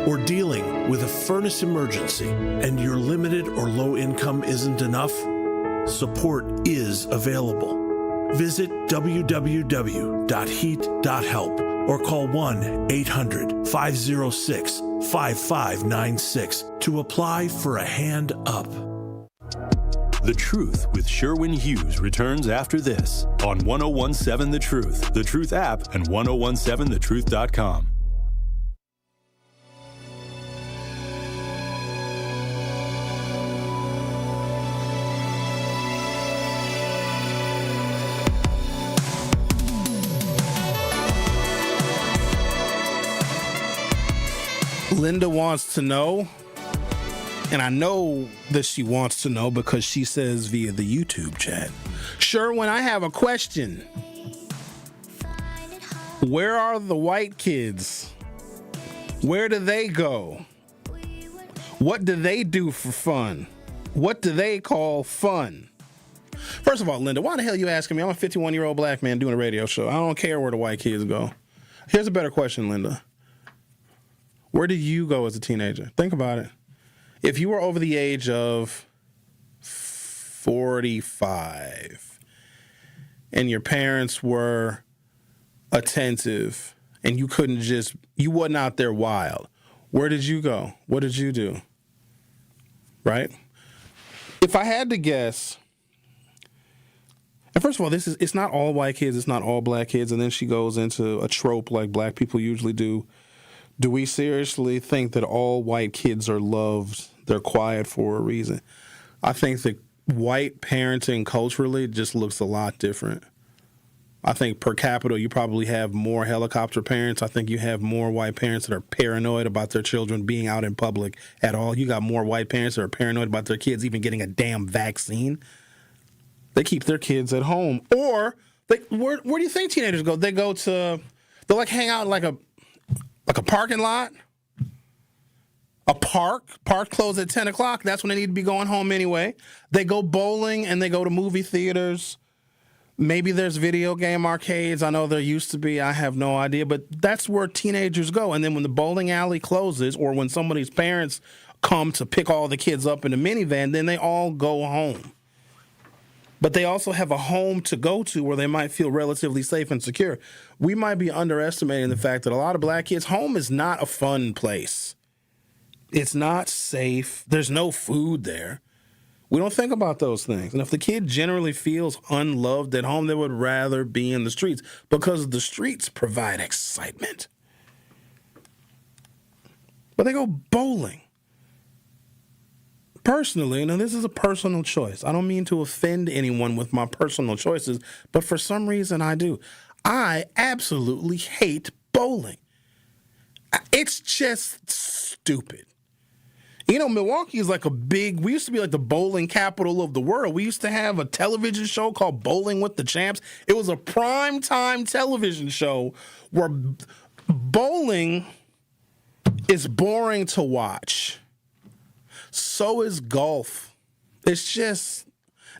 or dealing with a furnace emergency and your limited or low income isn't enough, support is available. Visit www.heat.help or call 1-800-506-5596 to apply for a hand up. The Truth with Sherwin Hughes returns after this on 1017 The Truth, The Truth app, and 1017thetruth.com. Linda wants to know, and I know that she wants to know because she says via the YouTube chat, Sherwin, I have a question. Where are the white kids? Where do they go? What do they do for fun? What do they call fun? First of all, Linda, why the hell are you asking me? I'm a 51-year-old black man doing a radio show. I don't care where the white kids go. Here's a better question, Linda. Where did you go as a teenager? Think about it. If you were over the age of 45 and your parents were attentive and you wasn't out there wild, where did you go? What did you do? Right? If I had to guess, and first of all, it's not all white kids, it's not all black kids, and then she goes into a trope like black people usually do. Do we seriously think that all white kids are loved? They're quiet for a reason. I think that white parenting culturally just looks a lot different. I think per capita, you probably have more helicopter parents. I think you have more white parents that are paranoid about their children being out in public at all. You got more white parents that are paranoid about their kids even getting a damn vaccine. They keep their kids at home. Or, where do you think teenagers go? They like hang out in like a parking lot, a park closed at 10 o'clock. That's when they need to be going home anyway. They go bowling and they go to movie theaters. Maybe there's video game arcades. I know there used to be. I have no idea. But that's where teenagers go. And then when the bowling alley closes or when somebody's parents come to pick all the kids up in a minivan, then they all go home. But they also have a home to go to where they might feel relatively safe and secure. We might be underestimating the fact that a lot of black kids' home is not a fun place. It's not safe. There's no food there. We don't think about those things. And if the kid generally feels unloved at home, they would rather be in the streets because the streets provide excitement. But they go bowling. Personally, and this is a personal choice. I don't mean to offend anyone with my personal choices, but for some reason I do. I absolutely hate bowling. It's just stupid. You know, Milwaukee is like we used to be like the bowling capital of the world. We used to have a television show called Bowling with the Champs. It was a primetime television show where bowling is boring to watch. So is golf. It's just,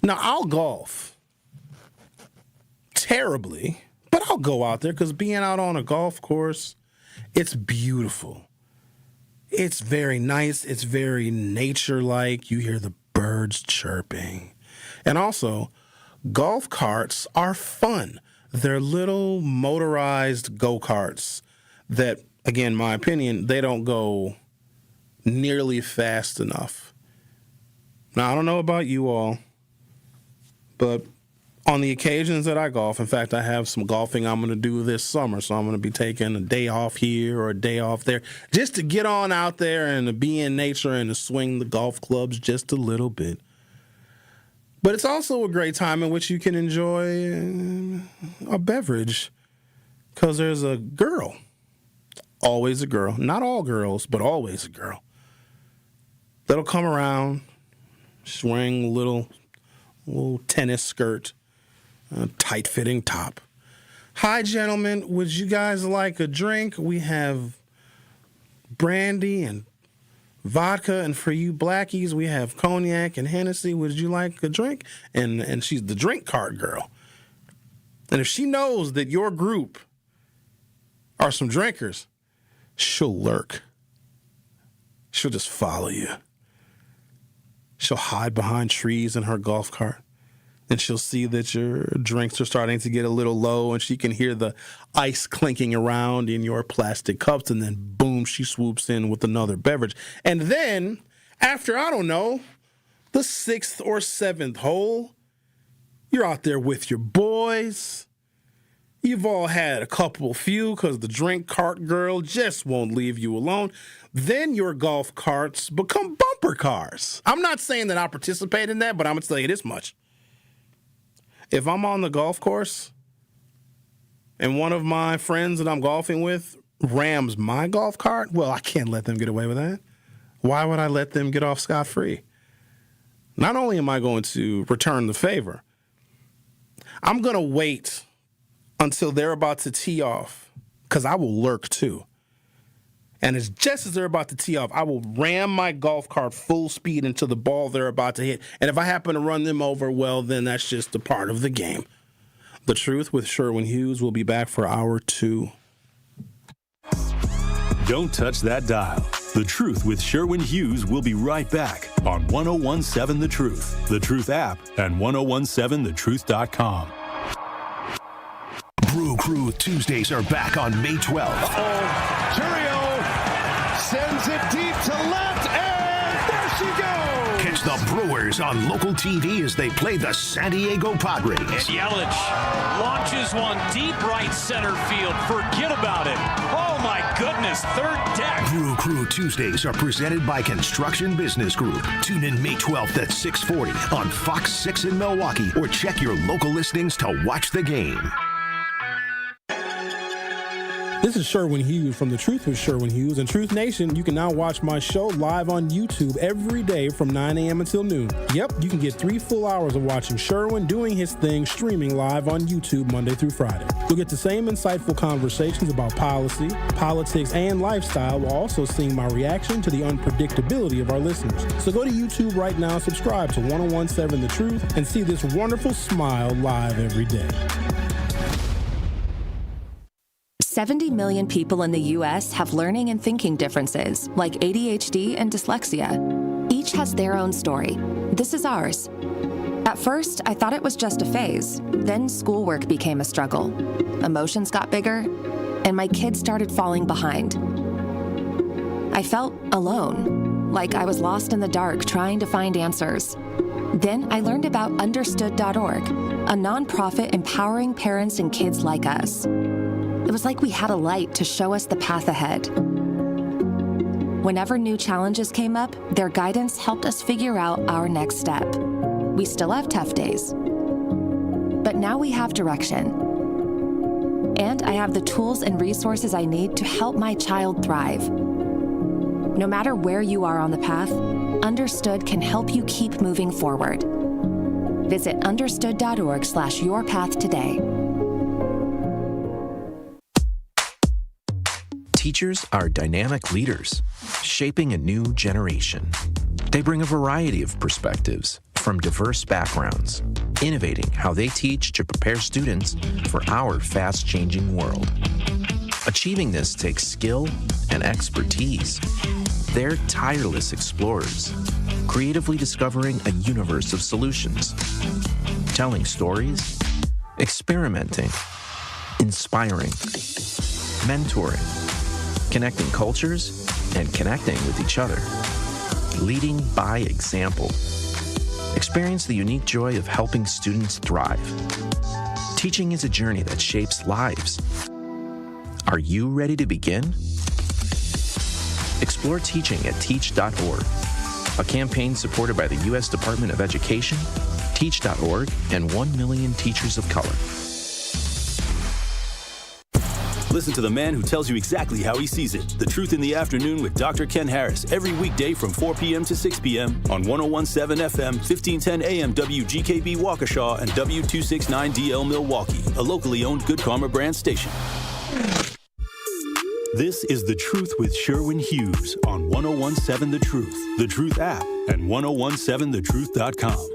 now I'll golf terribly, but I'll go out there because being out on a golf course, it's beautiful. It's very nice. It's very nature-like. You hear the birds chirping. And also, golf carts are fun. They're little motorized go-karts that, again, my opinion, they don't go nearly fast enough. Now, I don't know about you all, but on the occasions that I golf, in fact, I have some golfing I'm going to do this summer, so I'm going to be taking a day off here or a day off there just to get on out there and to be in nature and to swing the golf clubs just a little bit. But it's also a great time in which you can enjoy a beverage because there's a girl, always a girl, not all girls, but always a girl, that'll come around, she's wearing a little tennis skirt, a tight-fitting top. Hi, gentlemen. Would you guys like a drink? We have brandy and vodka, and for you blackies, we have cognac and Hennessy. Would you like a drink? And she's the drink cart girl. And if she knows that your group are some drinkers, she'll lurk. She'll just follow you. She'll hide behind trees in her golf cart. And she'll see that your drinks are starting to get a little low, and she can hear the ice clinking around in your plastic cups, and then boom, she swoops in with another beverage. And then, after, I don't know, the 6th or 7th hole, you're out there with your boys. You've all had a few because the drink cart girl just won't leave you alone. Then your golf carts become bumper cars. I'm not saying that I participate in that, but I'm going to tell you this much. If I'm on the golf course and one of my friends that I'm golfing with rams my golf cart, well, I can't let them get away with that. Why would I let them get off scot-free? Not only am I going to return the favor, I'm going to wait until they're about to tee off, because I will lurk too. And it's just as they're about to tee off, I will ram my golf cart full speed into the ball they're about to hit. And if I happen to run them over, well, then that's just a part of the game. The Truth with Sherwin Hughes will be back for hour 2. Don't touch that dial. The Truth with Sherwin Hughes will be right back on 1017 The Truth, The Truth app, and 1017thetruth.com. Brew Crew Tuesdays are back on May 12th. Curio sends it deep to left, and there she goes. Catch the Brewers on local TV as they play the San Diego Padres. And Yelich launches one deep right center field. Forget about it. Oh, my goodness. Third deck. Brew Crew Tuesdays are presented by Construction Business Group. Tune in May 12th at 6:40 on Fox 6 in Milwaukee, or check your local listings to watch the game. This is Sherwin Hughes from The Truth with Sherwin Hughes. And Truth Nation, you can now watch my show live on YouTube every day from 9 a.m. until noon. Yep, you can get 3 full hours of watching Sherwin doing his thing, streaming live on YouTube Monday through Friday. You'll get the same insightful conversations about policy, politics, and lifestyle, while also seeing my reaction to the unpredictability of our listeners. So go to YouTube right now, subscribe to 1017 The Truth, and see this wonderful smile live every day. 70 million people in the U.S. have learning and thinking differences, like ADHD and dyslexia. Each has their own story. This is ours. At first, I thought it was just a phase. Then schoolwork became a struggle. Emotions got bigger, and my kids started falling behind. I felt alone, like I was lost in the dark trying to find answers. Then I learned about Understood.org, a nonprofit empowering parents and kids like us. It was like we had a light to show us the path ahead. Whenever new challenges came up, their guidance helped us figure out our next step. We still have tough days, but now we have direction. And I have the tools and resources I need to help my child thrive. No matter where you are on the path, Understood can help you keep moving forward. Visit understood.org/yourpath today. Teachers are dynamic leaders, shaping a new generation. They bring a variety of perspectives from diverse backgrounds, innovating how they teach to prepare students for our fast-changing world. Achieving this takes skill and expertise. They're tireless explorers, creatively discovering a universe of solutions, telling stories, experimenting, inspiring, mentoring, connecting cultures, and connecting with each other, leading by example. Experience the unique joy of helping students thrive. Teaching is a journey that shapes lives. Are you ready to begin? Explore teaching at teach.org, a campaign supported by the U.S. Department of Education, Teach.org, and 1 million teachers of color. Listen to the man who tells you exactly how he sees it. The Truth in the Afternoon with Dr. Ken Harris every weekday from 4 p.m. to 6 p.m. on 101.7 FM, 1510 AM WGKB Waukesha and W269DL Milwaukee, a locally owned Good Karma brand station. This is The Truth with Sherwin Hughes on 101.7 The Truth, The Truth app, and 1017thetruth.com.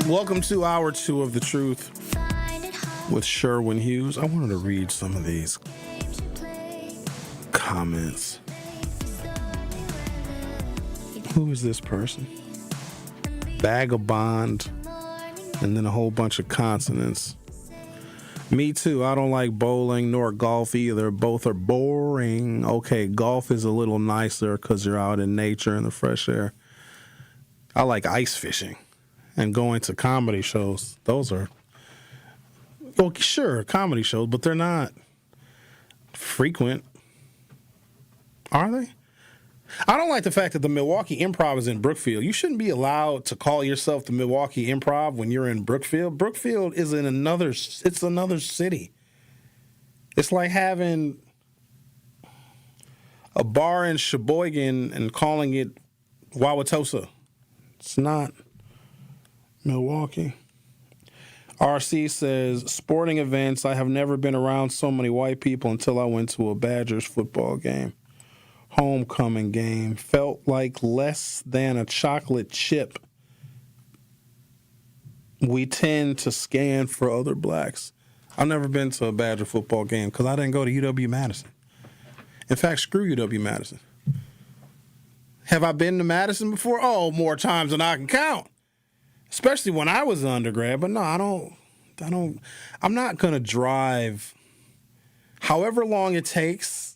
Welcome to hour 2 of The Truth with Sherwin Hughes. I wanted to read some of these comments. Who is this person? Vagabond, and then a whole bunch of consonants. Me too. I don't like bowling nor golf either. Both are boring. Okay, golf is a little nicer because you're out in nature in the fresh air. I like ice fishing. And going to comedy shows. Those are, well, sure, comedy shows, but they're not frequent. Are they? I don't like the fact that the Milwaukee Improv is in Brookfield. You shouldn't be allowed to call yourself the Milwaukee Improv when you're in Brookfield. Brookfield is in another city. It's like having a bar in Sheboygan and calling it Wauwatosa. It's not Milwaukee. RC says, sporting events, I have never been around so many white people until I went to a Badgers football game. Homecoming game. Felt like less than a chocolate chip. We tend to scan for other blacks. I've never been to a Badger football game because I didn't go to UW-Madison. In fact, screw UW-Madison. Have I been to Madison before? Oh, more times than I can count. Especially when I was an undergrad, but no, I'm not going to drive however long it takes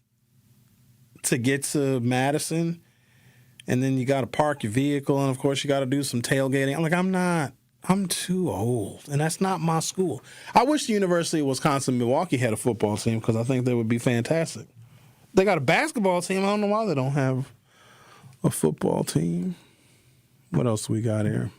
to get to Madison, and then you got to park your vehicle, and of course you got to do some tailgating. I'm too old, and that's not my school. I wish the University of Wisconsin-Milwaukee had a football team because I think they would be fantastic. They got a basketball team. I don't know why they don't have a football team. What else we got here?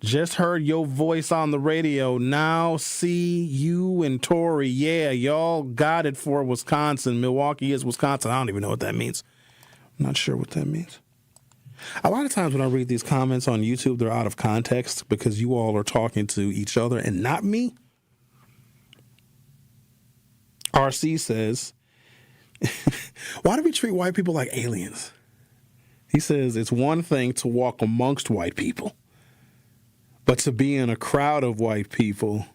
Just heard your voice on the radio. Now see you and Tori. Yeah, y'all got it for Wisconsin. Milwaukee is Wisconsin. I don't even know what that means. I'm not sure what that means. A lot of times when I read these comments on YouTube, they're out of context because you all are talking to each other and not me. RC says, why do we treat white people like aliens? He says, it's one thing to walk amongst white people, but to be in a crowd of white people,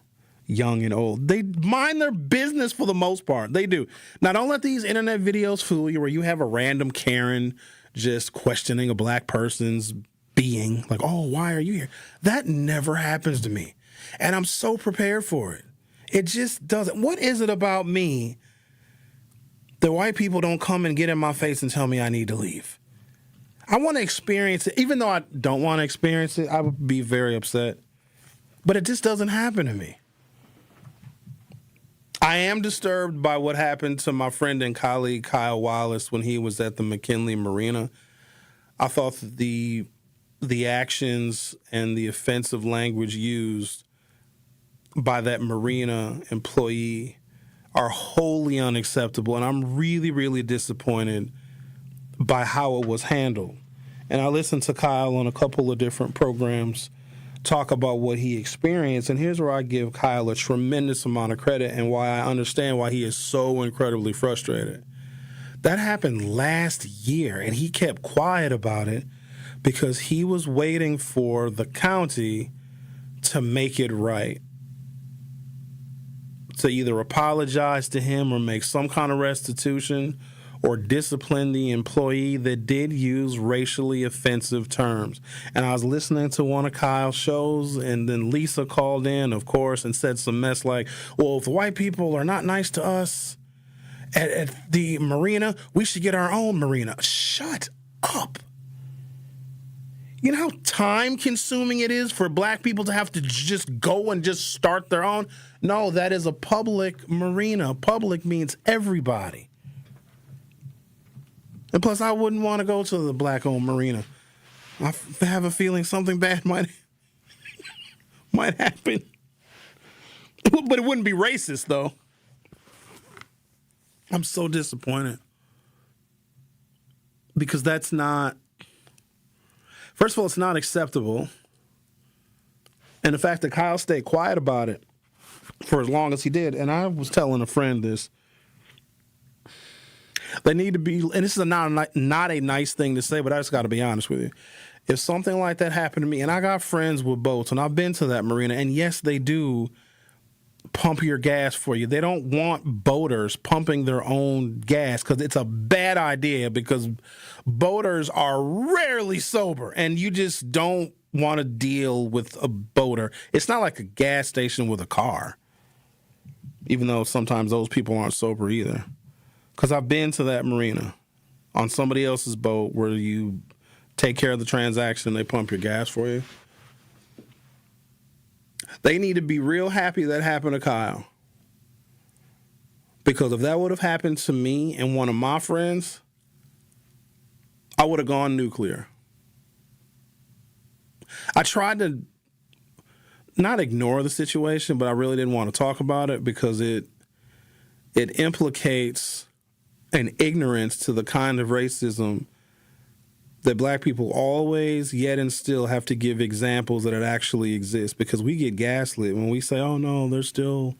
young and old, they mind their business for the most part. They do. Now, don't let these internet videos fool you where you have a random Karen just questioning a black person's being. Like, oh, why are you here? That never happens to me. And I'm so prepared for it. It just doesn't. What is it about me that white people don't come and get in my face and tell me I need to leave? I want to experience it. Even though I don't want to experience it, I would be very upset. But it just doesn't happen to me. I am disturbed by what happened to my friend and colleague Kyle Wallace when he was at the McKinley Marina. I thought that the actions and the offensive language used by that marina employee are wholly unacceptable, and I'm really, really disappointed by how it was handled. And I listened to Kyle on a couple of different programs talk about what he experienced. And here's where I give Kyle a tremendous amount of credit and why I understand why he is so incredibly frustrated. That happened last year, and he kept quiet about it because he was waiting for the county to make it right, to either apologize to him or make some kind of restitution or discipline the employee that did use racially offensive terms. And I was listening to one of Kyle's shows, and then Lisa called in, of course, and said some mess like, well, if the white people are not nice to us at the marina, we should get our own marina. Shut up. You know how time-consuming it is for black people to have to just go and just start their own? No, that is a public marina. Public means everybody. And plus, I wouldn't want to go to the black-owned marina. I have a feeling something bad might happen. But it wouldn't be racist, though. I'm so disappointed. Because that's not... First of all, it's not acceptable. And the fact that Kyle stayed quiet about it for as long as he did, and I was telling a friend this, they need to be, and this is not a nice thing to say, but I just got to be honest with you. If something like that happened to me, and I got friends with boats, and I've been to that marina, and yes, they do pump your gas for you. They don't want boaters pumping their own gas because it's a bad idea, because boaters are rarely sober, and you just don't want to deal with a boater. It's not like a gas station with a car, even though sometimes those people aren't sober either. Because I've been to that marina on somebody else's boat where you take care of the transaction, they pump your gas for you. They need to be real happy that happened to Kyle. Because if that would have happened to me and one of my friends, I would have gone nuclear. I tried to not ignore the situation, but I really didn't want to talk about it because it implicates an ignorance to the kind of racism that black people always yet and still have to give examples that it actually exists, because we get gaslit when we say, oh no, there's still,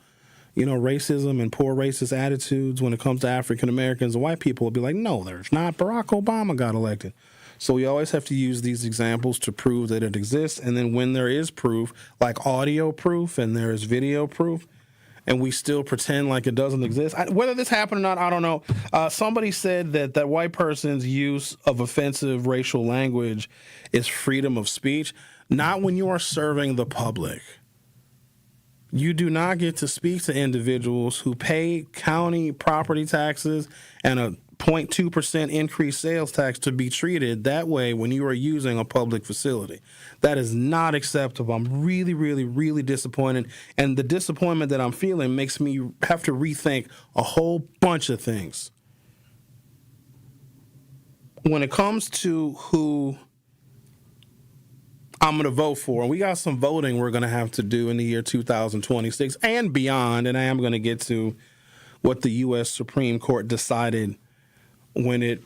racism and poor racist attitudes when it comes to African Americans, and white people will be like, no, there's not. Barack Obama got elected. So we always have to use these examples to prove that it exists. And then when there is proof, like audio proof and there is video proof, and we still pretend like it doesn't exist. Whether this happened or not, I don't know. Somebody said that white person's use of offensive racial language is freedom of speech. Not when you are serving the public. You do not get to speak to individuals who pay county property taxes and a 0.2% increased sales tax to be treated that way when you are using a public facility. That is not acceptable. I'm really, really, really disappointed. And the disappointment that I'm feeling makes me have to rethink a whole bunch of things. When it comes to who I'm going to vote for, and we got some voting we're going to have to do in the year 2026 and beyond, and I am going to get to what the U.S. Supreme Court decided when it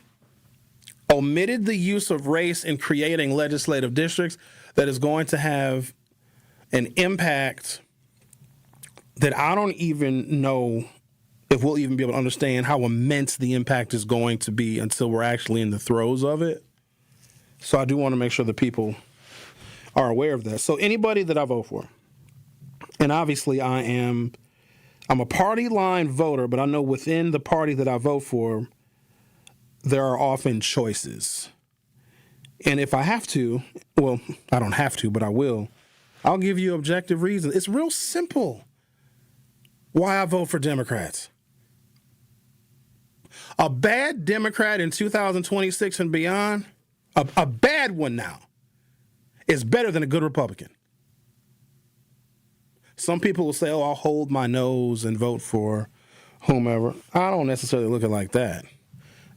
omitted the use of race in creating legislative districts that is going to have an impact that I don't even know if we'll even be able to understand how immense the impact is going to be until we're actually in the throes of it. So I do want to make sure that people are aware of that. So anybody that I vote for, and obviously I'm a party line voter, but I know within the party that I vote for, there are often choices. And if I have to, well, I don't have to, but I will, I'll give you objective reasons. It's real simple why I vote for Democrats. A bad Democrat in 2026 and beyond, a bad one now, is better than a good Republican. Some people will say, oh, I'll hold my nose and vote for whomever. I don't necessarily look at it like that.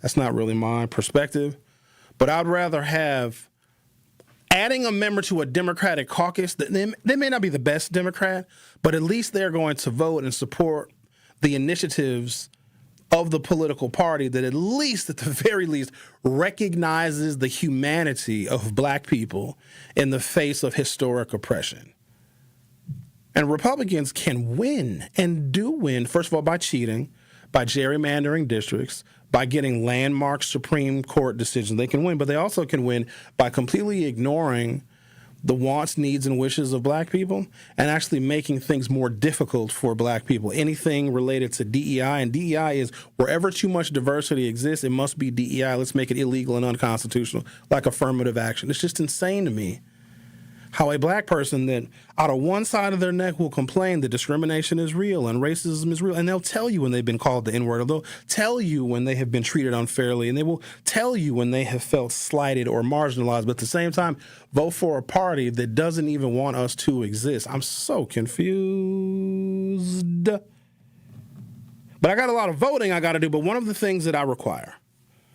That's not really my perspective. But I'd rather have adding a member to a Democratic caucus. They may not be the best Democrat, but at least they're going to vote and support the initiatives of the political party that at the very least, recognizes the humanity of black people in the face of historic oppression. And Republicans can win and do win, first of all, by cheating, by gerrymandering districts, by getting landmark Supreme Court decisions. They can win, but they also can win by completely ignoring the wants, needs, and wishes of black people and actually making things more difficult for black people. Anything related to DEI, and DEI is wherever too much diversity exists, it must be DEI. Let's make it illegal and unconstitutional, like affirmative action. It's just insane to me how a black person that out of one side of their neck will complain that discrimination is real and racism is real, and they'll tell you when they've been called the N-word, or they'll tell you when they have been treated unfairly, and they will tell you when they have felt slighted or marginalized, but at the same time, vote for a party that doesn't even want us to exist. I'm so confused. But I got a lot of voting I got to do, but one of the things that I require,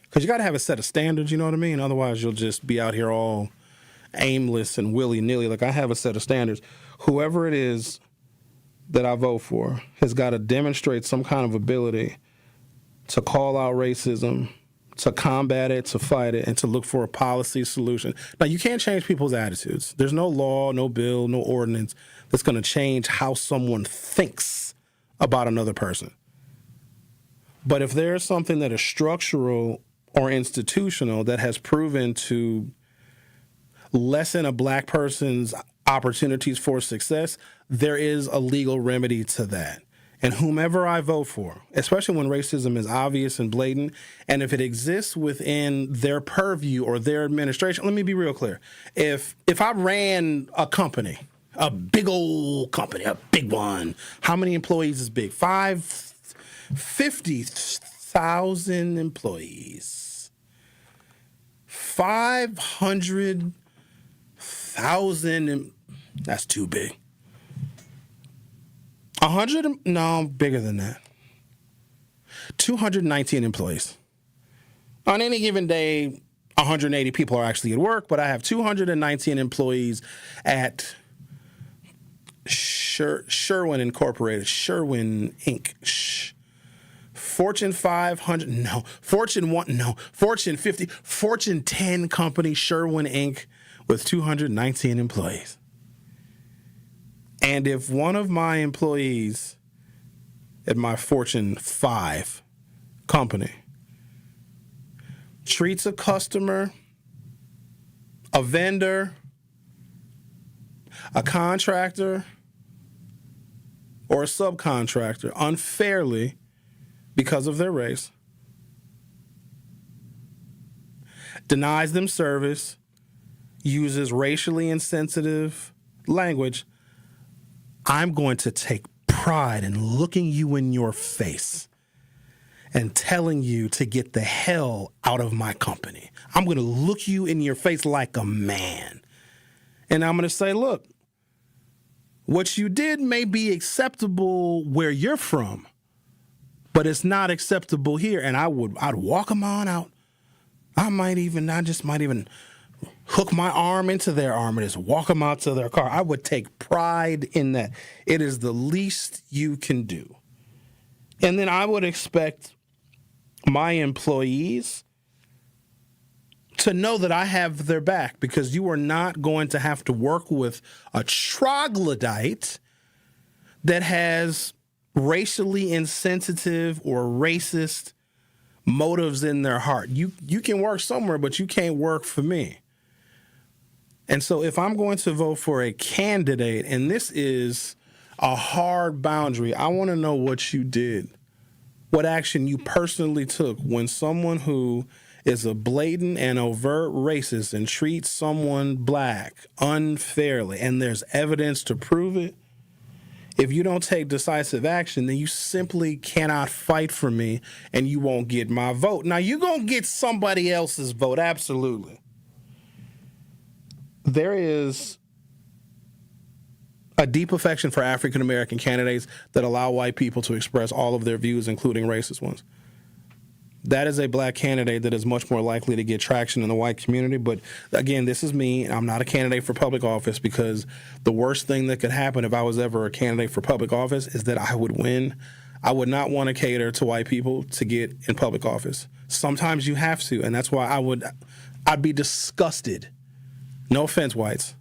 because you got to have a set of standards, you know what I mean? Otherwise, you'll just be out here all aimless and willy-nilly. Like, I have a set of standards. Whoever it is that I vote for has got to demonstrate some kind of ability to call out racism, to combat it, to fight it, and to look for a policy solution. Now, you can't change people's attitudes. There's no law, no bill, no ordinance that's going to change how someone thinks about another person. But if there's something that is structural or institutional that has proven to lessen a black person's opportunities for success, there is a legal remedy to that. And whomever I vote for, especially when racism is obvious and blatant, and if it exists within their purview or their administration, let me be real clear. If I ran a company, a big old company, a big one, how many employees is big? 50,000 employees. 500,000, that's too big. 100, no, bigger than that. 219 employees. On any given day, 180 people are actually at work, but I have 219 employees at Sherwin Incorporated, Sherwin Inc. Fortune 500, no. Fortune 1, no. Fortune 50, Fortune 10 company, Sherwin Inc., with 219 employees. And if one of my employees at my Fortune 5 company treats a customer, a vendor, a contractor, or a subcontractor unfairly because of their race, denies them service, uses racially insensitive language, I'm going to take pride in looking you in your face and telling you to get the hell out of my company. I'm going to look you in your face like a man. And I'm going to say, look, what you did may be acceptable where you're from, but it's not acceptable here. And I'd walk them on out. I just might even hook my arm into their arm and just walk them out to their car. I would take pride in that. It is the least you can do. And then I would expect my employees to know that I have their back, because you are not going to have to work with a troglodyte that has racially insensitive or racist motives in their heart. You can work somewhere, but you can't work for me. And so if I'm going to vote for a candidate, and this is a hard boundary, I want to know what you did, what action you personally took when someone who is a blatant and overt racist and treats someone black unfairly, and there's evidence to prove it. If you don't take decisive action, then you simply cannot fight for me, and you won't get my vote. Now, you're going to get somebody else's vote, absolutely. There is a deep affection for African-American candidates that allow white people to express all of their views, including racist ones. That is a black candidate that is much more likely to get traction in the white community. But again, this is me. I'm not a candidate for public office, because the worst thing that could happen if I was ever a candidate for public office is that I would win. I would not want to cater to white people to get in public office. Sometimes you have to, and that's why I'd be disgusted. No offense, whites.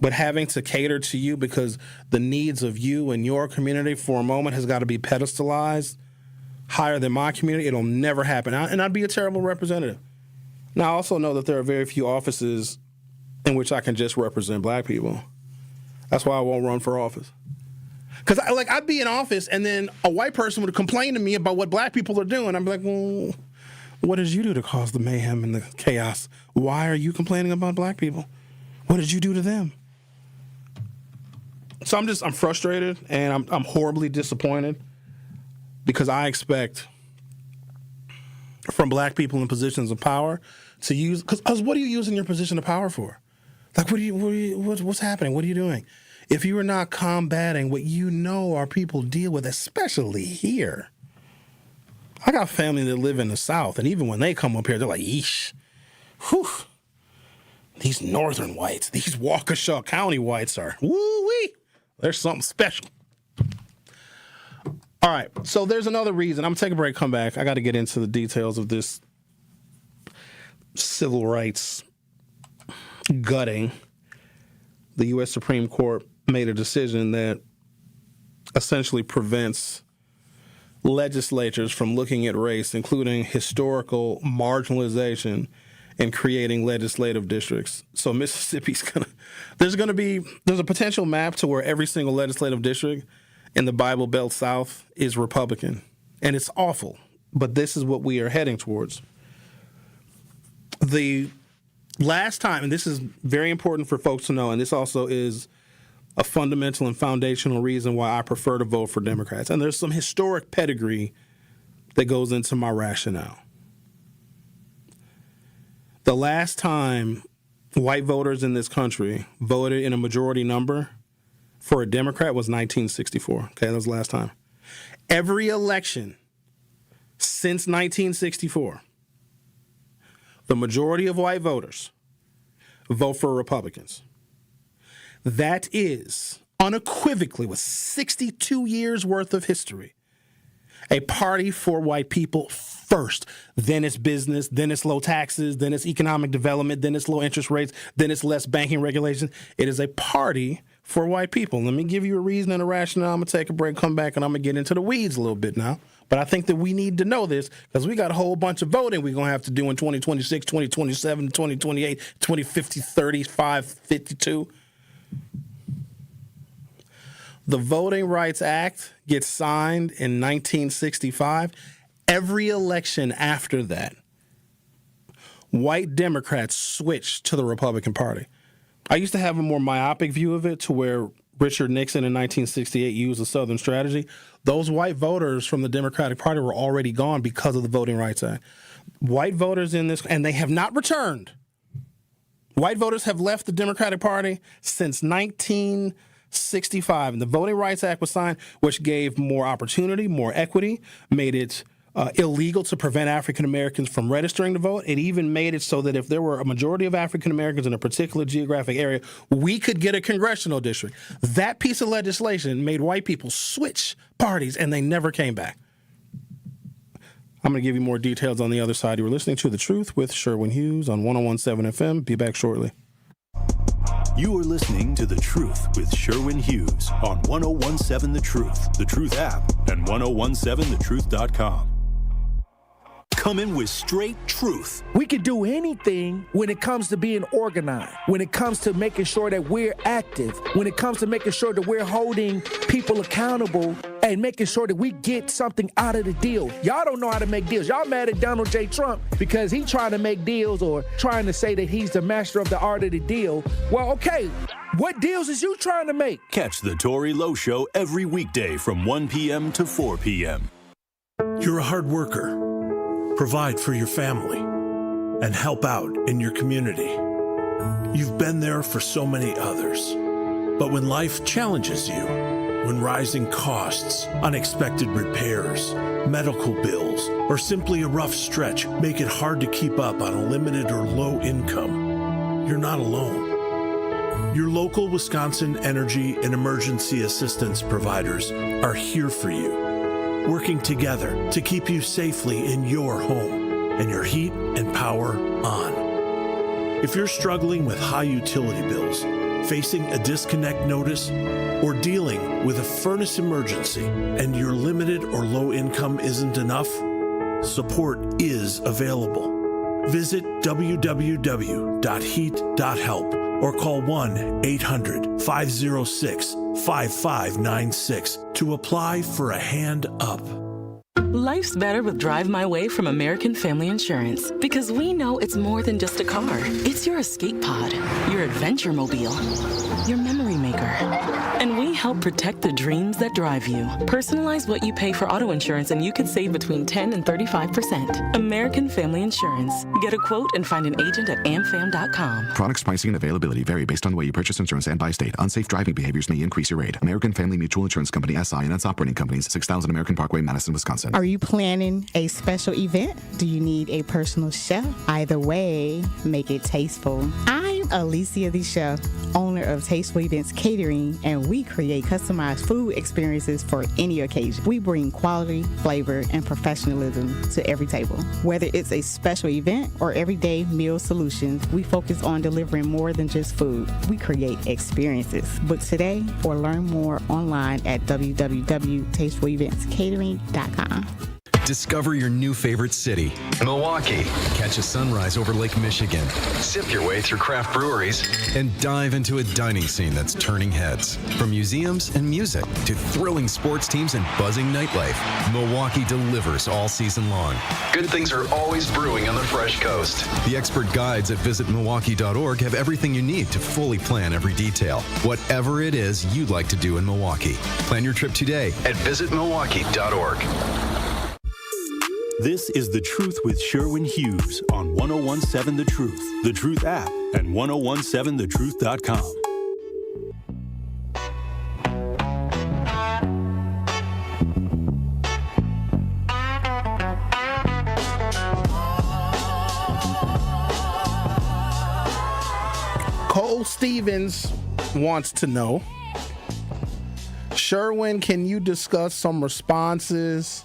But having to cater to you because the needs of you and your community for a moment has got to be pedestalized higher than my community, it'll never happen. And I'd be a terrible representative. Now, I also know that there are very few offices in which I can just represent black people. That's why I won't run for office. Because I'd be in office and then a white person would complain to me about what black people are doing. I'd be like, well, what did you do to cause the mayhem and the chaos? Why are you complaining about black people? What did you do to them? So I'm frustrated and I'm horribly disappointed because I expect from black people in positions of power to use, because what are you using your position of power for? Like, what's happening? What are you doing? If you are not combating what you know our people deal with, especially here. I got family that live in the South, and even when they come up here, they're like, yeesh, whew. These northern whites, these Waukesha County whites are, woo-wee. There's something special. All right, so there's another reason. I'm going to take a break, come back. I got to get into the details of this civil rights gutting. The U.S. Supreme Court made a decision that essentially prevents legislatures from looking at race, including historical marginalization, and creating legislative districts. So Mississippi's there's a potential map to where every single legislative district in the Bible Belt South is Republican. And it's awful, but this is what we are heading towards. The last time, and this is very important for folks to know, and this also is a fundamental and foundational reason why I prefer to vote for Democrats. And there's some historic pedigree that goes into my rationale. The last time white voters in this country voted in a majority number for a Democrat was 1964. Okay, that was the last time. Every election since 1964, the majority of white voters vote for Republicans. That is unequivocally, with 62 years worth of history, a party for white people first. Then it's business, then it's low taxes, then it's economic development, then it's low interest rates, then it's less banking regulations. It is a party for white people. Let me give you a reason and a rationale. I'm going to take a break, come back, and I'm going to get into the weeds a little bit now. But I think that we need to know this because we got a whole bunch of voting we're going to have to do in 2026, 2027, 2028, 2050, 35, 52. The Voting Rights Act gets signed in 1965. Every election after that, white Democrats switched to the Republican Party. I used to have a more myopic view of it to where Richard Nixon in 1968 used a Southern strategy. Those white voters from the Democratic Party were already gone because of the Voting Rights Act. White voters in this, and they have not returned. White voters have left the Democratic Party since 1965. And the Voting Rights Act was signed, which gave more opportunity, more equity, made it illegal to prevent African Americans from registering to vote. It even made it so that if there were a majority of African Americans in a particular geographic area, we could get a congressional district. That piece of legislation made white people switch parties, and they never came back. I'm going to give you more details on the other side. You were listening to The Truth with Sherwin Hughes on 101.7 FM. Be back shortly. You are listening to The Truth with Sherwin Hughes on 101.7 The Truth, The Truth app, and 101.7thetruth.com. Coming with straight truth. We can do anything when it comes to being organized, when it comes to making sure that we're active, when it comes to making sure that we're holding people accountable and making sure that we get something out of the deal. Y'all don't know how to make deals. Y'all mad at Donald J. Trump because he's trying to make deals or trying to say that he's the master of the art of the deal. Well, okay, what deals is you trying to make? Catch the Tory Lowe Show every weekday from 1 p.m. to 4 p.m. You're a hard worker. Provide for your family and help out in your community. You've been there for so many others. But when life challenges you, when rising costs, unexpected repairs, medical bills, or simply a rough stretch make it hard to keep up on a limited or low income, you're not alone. Your local Wisconsin energy and emergency assistance providers are here for you, working together to keep you safely in your home and your heat and power on. If you're struggling with high utility bills, facing a disconnect notice, or dealing with a furnace emergency and your limited or low income isn't enough, support is available. Visit www.heat.help or call 1-800-506-5596 to apply for a hand up. Life's better with Drive My Way from American Family Insurance because we know it's more than just a car. It's your escape pod, your adventure mobile, your memory maker. And we help protect the dreams that drive you. Personalize what you pay for auto insurance and you could save between 10 and 35%. American Family Insurance. Get a quote and find an agent at amfam.com. Products, pricing, and availability vary based on the way you purchase insurance and by state. Unsafe driving behaviors may increase your rate. American Family Mutual Insurance Company, SI, and its operating companies, 6000 American Parkway, Madison, Wisconsin. Are you planning a special event? Do you need a personal chef? Either way, make it tasteful. I'm Alicia the Chef, owner of Tasteful Events Catering, and we create customized food experiences for any occasion. We bring quality, flavor, and professionalism to every table. Whether it's a special event or everyday meal solutions, we focus on delivering more than just food. We create experiences. Book today or learn more online at www.tastefuleventscatering.com. Discover your new favorite city, Milwaukee. Catch a sunrise over Lake Michigan. Sip your way through craft breweries. And dive into a dining scene that's turning heads. From museums and music to thrilling sports teams and buzzing nightlife, Milwaukee delivers all season long. Good things are always brewing on the Fresh Coast. The expert guides at visitmilwaukee.org have everything you need to fully plan every detail. Whatever it is you'd like to do in Milwaukee. Plan your trip today at visitmilwaukee.org. This is The Truth with Sherwin Hughes on 1017 The Truth, The Truth app, and 1017thetruth.com. Cole Stevens wants to know, Sherwin, can you discuss some responses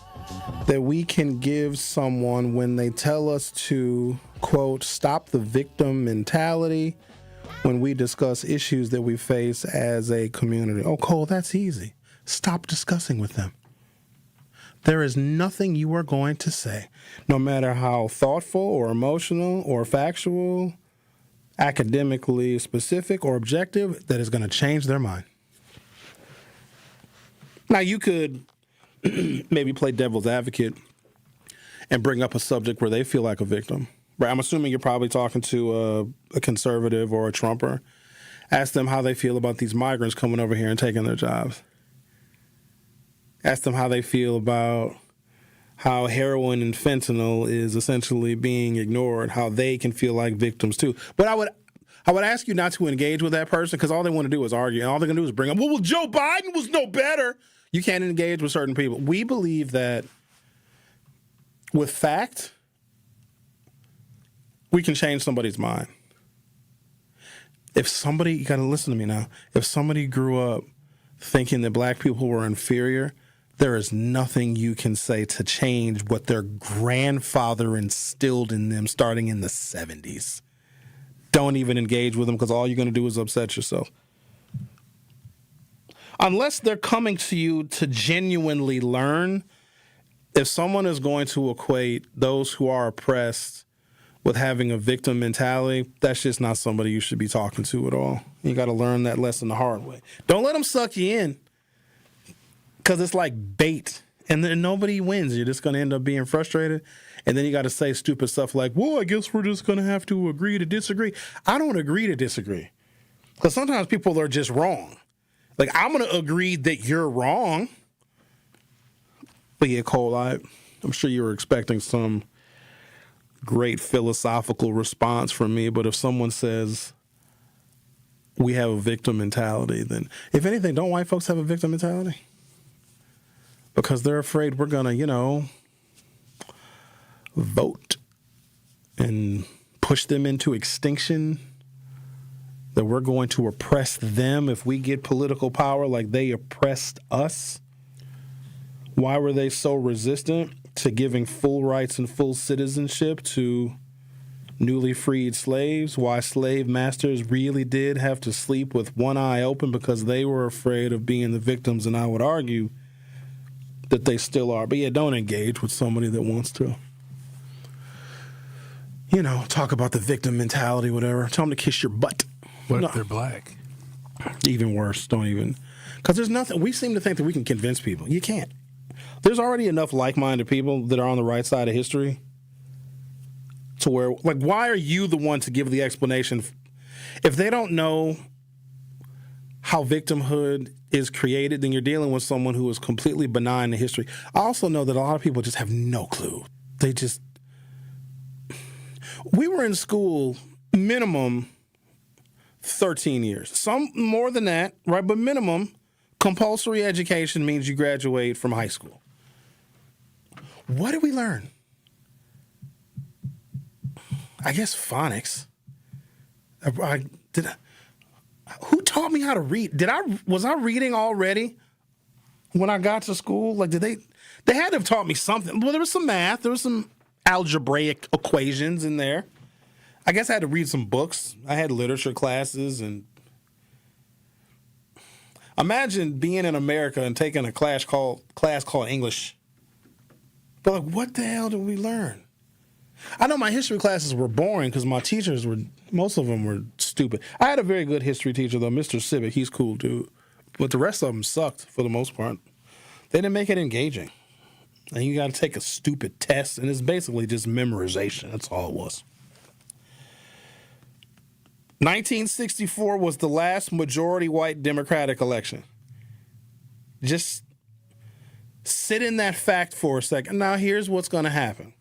that we can give someone when they tell us to, quote, stop the victim mentality when we discuss issues that we face as a community? Oh, Cole, that's easy. Stop discussing with them. There is nothing you are going to say, no matter how thoughtful or emotional or factual, academically specific or objective, that is going to change their mind. Now, you could maybe play devil's advocate and bring up a subject where they feel like a victim. Right? I'm assuming you're probably talking to a conservative or a Trumper. Ask them how they feel about these migrants coming over here and taking their jobs. Ask them how they feel about how heroin and fentanyl is essentially being ignored, how they can feel like victims too. But I would ask you not to engage with that person because all they want to do is argue, and all they're going to do is bring up, well, Joe Biden was no better. You can't engage with certain people. We believe that with fact, we can change somebody's mind. If somebody, you got to listen to me now, if somebody grew up thinking that black people were inferior, there is nothing you can say to change what their grandfather instilled in them starting in the 70s. Don't even engage with them because all you're going to do is upset yourself. Unless they're coming to you to genuinely learn, if someone is going to equate those who are oppressed with having a victim mentality, that's just not somebody you should be talking to at all. You got to learn that lesson the hard way. Don't let them suck you in because it's like bait, and then nobody wins. You're just going to end up being frustrated, and then you got to say stupid stuff like, well, I guess we're just going to have to agree to disagree. I don't agree to disagree because sometimes people are just wrong. Like, I'm going to agree that you're wrong. But yeah, Cole, I'm sure you were expecting some great philosophical response from me. But if someone says we have a victim mentality, then if anything, don't white folks have a victim mentality? Because they're afraid we're going to, vote and push them into extinction. that we're going to oppress them if we get political power like they oppressed us? Why were they so resistant to giving full rights and full citizenship to newly freed slaves? Why slave masters really did have to sleep with one eye open because they were afraid of being the victims, and I would argue that they still are. But yeah, don't engage with somebody that wants to, talk about the victim mentality, whatever. Tell them to kiss your butt. What if they're black? Even worse, don't even. Because there's nothing, we seem to think that we can convince people. You can't. There's already enough like-minded people that are on the right side of history to where, why are you the one to give the explanation? If they don't know how victimhood is created, then you're dealing with someone who is completely benign to history. I also know that a lot of people just have no clue. We were in school minimum 13 years. Some more than that, right? But minimum, compulsory education means you graduate from high school. What did we learn? I guess phonics. Who taught me how to read? Was I reading already when I got to school? They had to have taught me something. Well, there was some math. There was some algebraic equations in there. I guess I had to read some books. I had literature classes, and imagine being in America and taking a class called English. But what the hell did we learn? I know my history classes were boring because my teachers most of them were stupid. I had a very good history teacher, though, Mr. Civic. He's cool, dude. But the rest of them sucked for the most part. They didn't make it engaging. And you got to take a stupid test, and it's basically just memorization. That's all it was. 1964 was the last majority white Democratic election. Just sit in that fact for a second. Now, here's what's going to happen.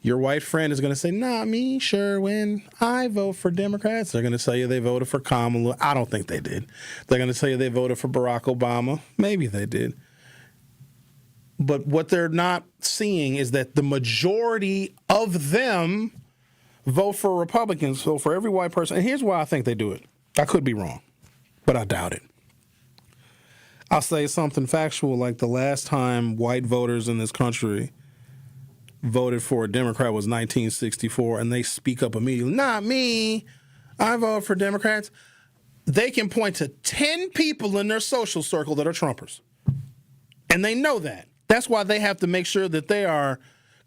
Your white friend is going to say, not me, Sherwin. I vote for Democrats. They're going to tell you they voted for Kamala. I don't think they did. They're going to tell you they voted for Barack Obama. Maybe they did. But what they're not seeing is that the majority of them vote for Republicans, so for every white person. And here's why I think they do it. I could be wrong, but I doubt it. I'll say something factual, like the last time white voters in this country voted for a Democrat was 1964, and they speak up immediately. Not me. I vote for Democrats. They can point to 10 people in their social circle that are Trumpers. And they know that. That's why they have to make sure that they are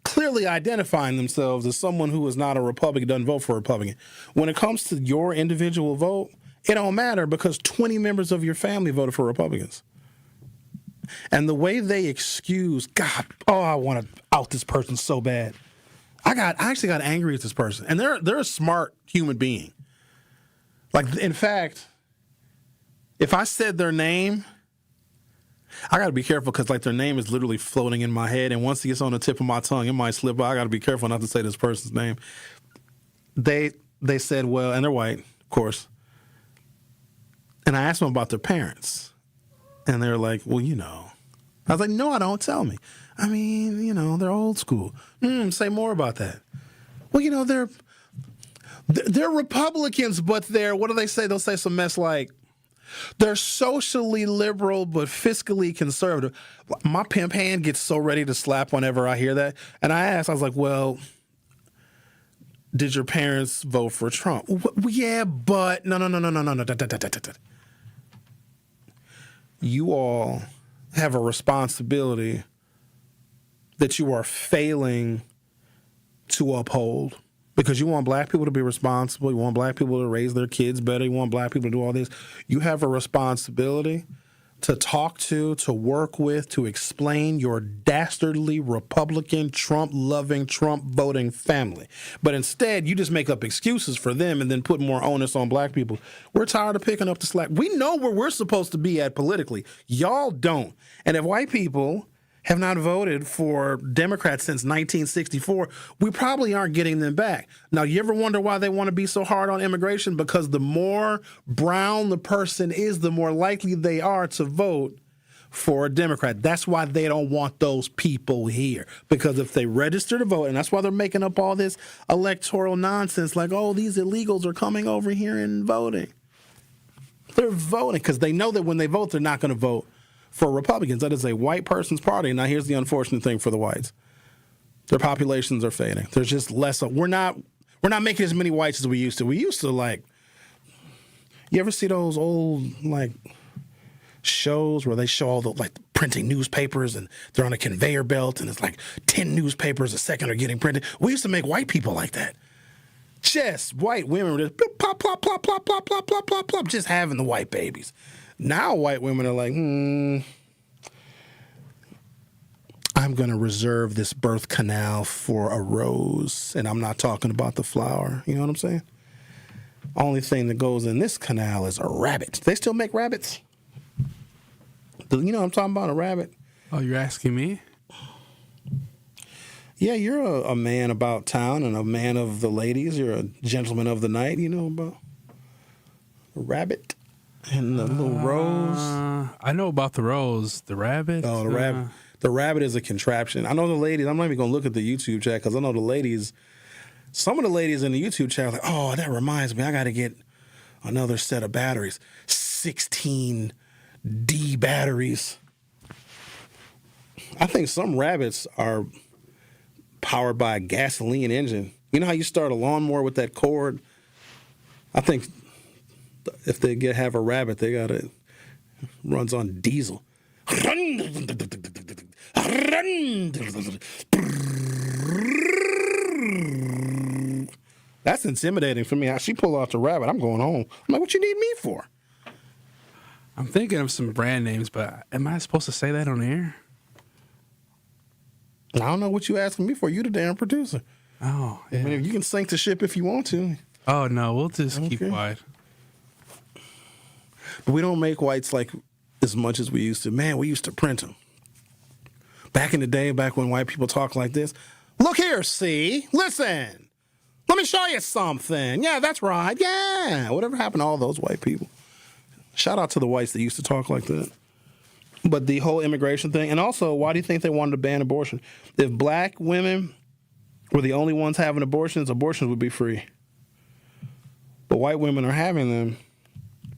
clearly identifying themselves as someone who is not a Republican, doesn't vote for a Republican. When it comes to your individual vote, it don't matter because 20 members of your family voted for Republicans. And the way they excuse, God, I want to out this person so bad. I actually got angry at this person. And they're a smart human being. In fact, if I said their name, I got to be careful because their name is literally floating in my head. And once it gets on the tip of my tongue, it might slip. I got to be careful not to say this person's name. They said, well, and they're white, of course. And I asked them about their parents. And they're like, well, I was like, no, I don't. Tell me. I mean, they're old school. Say more about that. Well, they're Republicans, but what do they say? They'll say some mess like, they're socially liberal but fiscally conservative. My pimp hand gets so ready to slap whenever I hear that. And I was like, well, did your parents vote for Trump? Yeah, but no. You all have a responsibility that you are failing to uphold because you want black people to be responsible. You want black people to raise their kids better. You want black people to do all this. You have a responsibility to talk to work with, to explain your dastardly Republican, Trump-loving, Trump-voting family. But instead, you just make up excuses for them and then put more onus on black people. We're tired of picking up the slack. We know where we're supposed to be at politically. Y'all don't. And if white people have not voted for Democrats since 1964, we probably aren't getting them back. Now, you ever wonder why they want to be so hard on immigration? Because the more brown the person is, the more likely they are to vote for a Democrat. That's why they don't want those people here. Because if they register to vote, and that's why they're making up all this electoral nonsense like, oh, these illegals are coming over here and voting. They're voting because they know that when they vote, they're not going to vote for Republicans. That is a white person's party. Now, here's the unfortunate thing for the whites. Their populations are fading. There's just less. We're not making as many whites as we used to. We used to, like, you ever see those old, like, shows where they show all the, like, printing newspapers and they're on a conveyor belt and it's like 10 newspapers a second are getting printed? We used to make white people like that. Just white women were just plop, plop, plop, plop, plop, plop, plop, plop, plop, just having the white babies. Now white women are like, I'm going to reserve this birth canal for a rose, and I'm not talking about the flower. You know what I'm saying? Only thing that goes in this canal is a rabbit. They still make rabbits? You know what I'm talking about, a rabbit? Oh, you're asking me? Yeah, you're a man about town and a man of the ladies. You're a gentleman of the night. You know about a rabbit and the little rose? I know about the rose. The rabbit? Oh, the rabbit. The rabbit is a contraption. I know the ladies. I'm not even going to look at the YouTube chat because I know the ladies. Some of the ladies in the YouTube chat are like, oh, that reminds me. I got to get another set of batteries. 16 D batteries. I think some rabbits are powered by a gasoline engine. You know how you start a lawnmower with that cord? I think if they have a rabbit, they got it runs on diesel. That's intimidating for me. How she pull out the rabbit, I'm going home. I'm like, what you need me for? I'm thinking of some brand names, but am I supposed to say that on air? I don't know what you asking me for. You the damn producer. Oh, yeah. I mean, you can sink the ship if you want to. Oh, no, we'll just keep quiet. But we don't make whites like as much as we used to. Man, we used to print them. Back in the day, back when white people talk like this. Look here, see? Listen. Let me show you something. Yeah, that's right. Yeah. Whatever happened to all those white people? Shout out to the whites that used to talk like that. But the whole immigration thing, and also, why do you think they wanted to ban abortion? If black women were the only ones having abortions would be free. But white women are having them,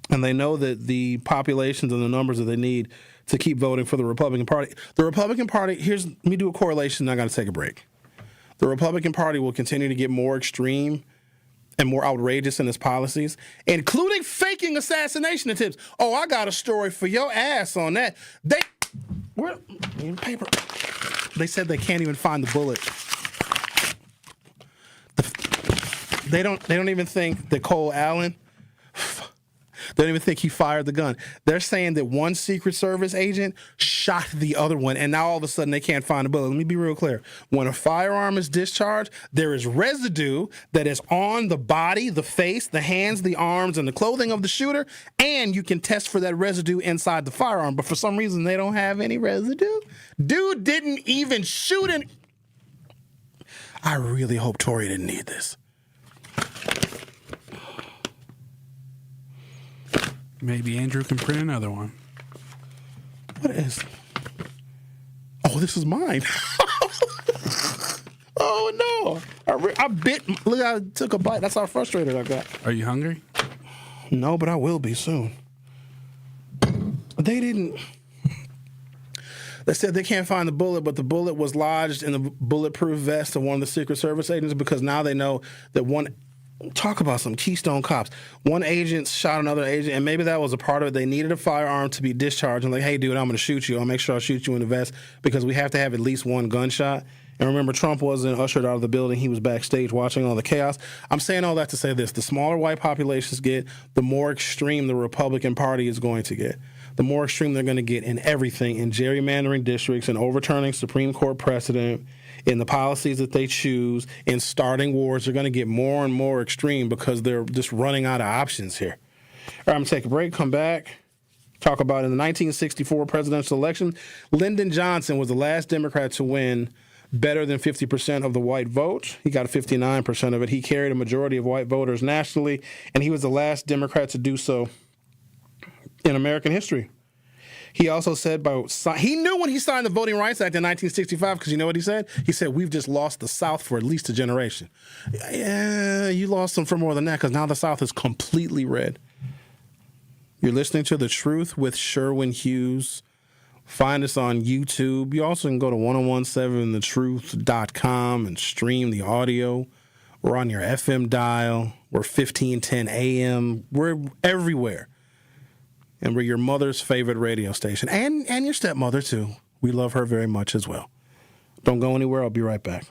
and they know that the populations and the numbers that they need to keep voting for the Republican Party. The Republican Party, let me do a correlation, and I got to take a break. The Republican Party will continue to get more extreme and more outrageous in its policies, including faking assassination attempts. Oh, I got a story for your ass on that. Where in paper? They said they can't even find the bullet. They don't even think that Cole Allen. They don't even think he fired the gun. They're saying that one Secret Service agent shot the other one, and now all of a sudden they can't find a bullet. Let me be real clear. When a firearm is discharged, there is residue that is on the body, the face, the hands, the arms, and the clothing of the shooter, and you can test for that residue inside the firearm. But for some reason, they don't have any residue. Dude didn't even shoot it. I really hope Tory didn't need this. Maybe Andrew can print another one. What is? Oh, this is mine. Oh, no. I bit. Look, I took a bite. That's how frustrated I got. Are you hungry? No, but I will be soon. They didn't. They said they can't find the bullet, but the bullet was lodged in the bulletproof vest of one of the Secret Service agents because now they know that one. Talk about some Keystone Cops. One agent shot another agent, and maybe that was a part of it. They needed a firearm to be discharged. And like, hey, dude, I'm going to shoot you. I'll make sure I shoot you in the vest because we have to have at least one gunshot. And remember, Trump wasn't ushered out of the building. He was backstage watching all the chaos. I'm saying all that to say this. The smaller white populations get, the more extreme the Republican Party is going to get. The more extreme they're going to get in everything, in gerrymandering districts, and overturning Supreme Court precedent, in the policies that they choose, in starting wars. They're going to get more and more extreme because they're just running out of options here. All right, I'm going to take a break, come back, talk about in the 1964 presidential election, Lyndon Johnson was the last Democrat to win better than 50% of the white vote. He got 59% of it. He carried a majority of white voters nationally, and he was the last Democrat to do so in American history. He also said he knew when he signed the Voting Rights Act in 1965, because you know what he said? He said, we've just lost the South for at least a generation. Yeah, you lost them for more than that, because now the South is completely red. You're listening to The Truth with Sherwin Hughes. Find us on YouTube. You also can go to 1017thetruth.com and stream the audio. We're on your FM dial. We're 1510 AM. We're everywhere. And we're your mother's favorite radio station. And your stepmother, too. We love her very much as well. Don't go anywhere. I'll be right back.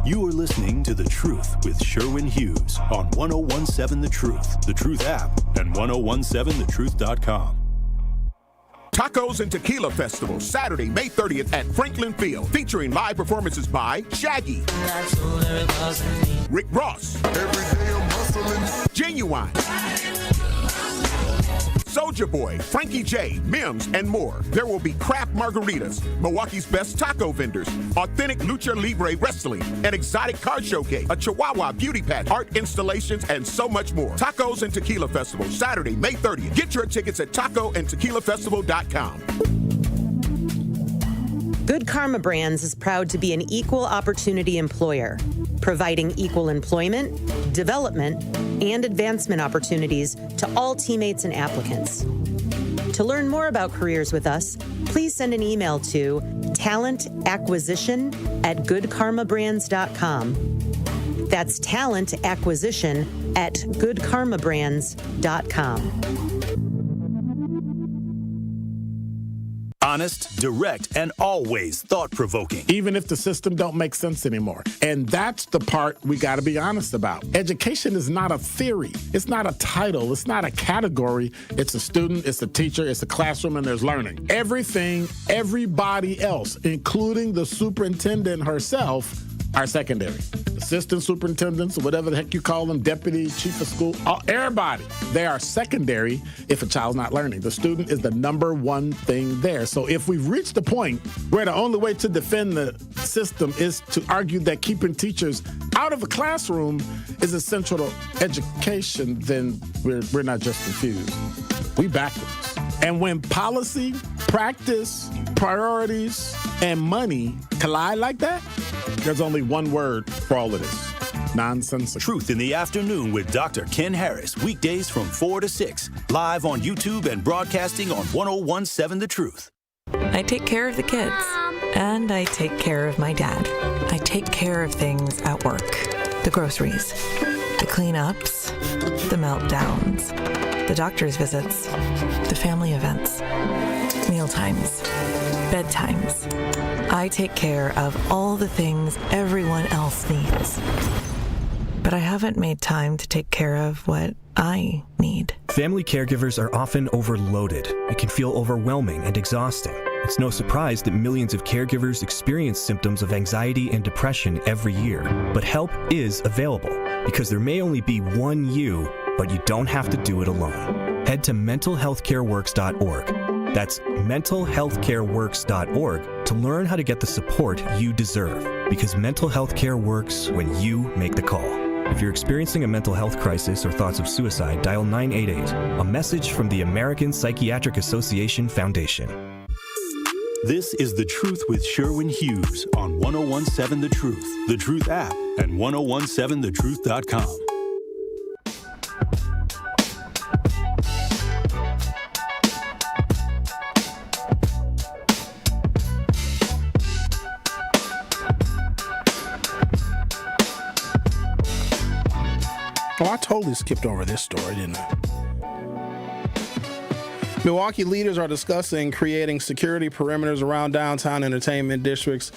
You are listening to The Truth with Sherwin Hughes on 1017 The Truth, The Truth app, and 1017thetruth.com. Tacos and Tequila Festival, Saturday, May 30th at Franklin Field, featuring live performances by Shaggy, Rick Ross, Genuine, Soulja Boy, Frankie J, Mims, and more. There will be craft margaritas, Milwaukee's best taco vendors, authentic lucha libre wrestling, an exotic car showcase, a Chihuahua beauty pageant, art installations, and so much more. Tacos and Tequila Festival, Saturday, May 30th. Get your tickets at tacoandtequilafestival.com. Good Karma Brands is proud to be an equal opportunity employer, providing equal employment, development, and advancement opportunities to all teammates and applicants. To learn more about careers with us, please send an email to talentacquisition@goodkarmabrands.com. That's talentacquisition@goodkarmabrands.com. Honest, direct, and always thought-provoking. Even if the system don't make sense anymore. And that's the part we got to be honest about. Education is not a theory. It's not a title. It's not a category. It's a student, it's a teacher, it's a classroom, and there's learning. Everything, everybody else, including the superintendent herself, are secondary. Assistant superintendents, or whatever the heck you call them, deputy, chief of school, everybody, they are secondary if a child's not learning. The student is the number one thing there. So if we've reached the point where the only way to defend the system is to argue that keeping teachers out of a classroom is essential to education, then we're not just confused. We backwards. And when policy, practice, priorities, and money collide like that, there's only one word for all of this: nonsensical. Truth in the Afternoon with Dr. Ken Harris, weekdays from 4 to 6, live on YouTube and broadcasting on 1017 The Truth. I take care of the kids, and I take care of my dad. I take care of things at work: the groceries, the cleanups, the meltdowns, the doctor's visits, the family events, mealtimes, bedtimes. I take care of all the things everyone else needs. But I haven't made time to take care of what I need. Family caregivers are often overloaded. It can feel overwhelming and exhausting. It's no surprise that millions of caregivers experience symptoms of anxiety and depression every year. But help is available, because there may only be one you, but you don't have to do it alone. Head to mentalhealthcareworks.org. That's mentalhealthcareworks.org to learn how to get the support you deserve, because mental health care works when you make the call. If you're experiencing a mental health crisis or thoughts of suicide, dial 988, a message from the American Psychiatric Association Foundation. This is The Truth with Sherwin Hughes on 1017 The Truth, The Truth app, and 1017thetruth.com. Oh, I totally skipped over this story, didn't I? Milwaukee leaders are discussing creating security perimeters around downtown entertainment districts.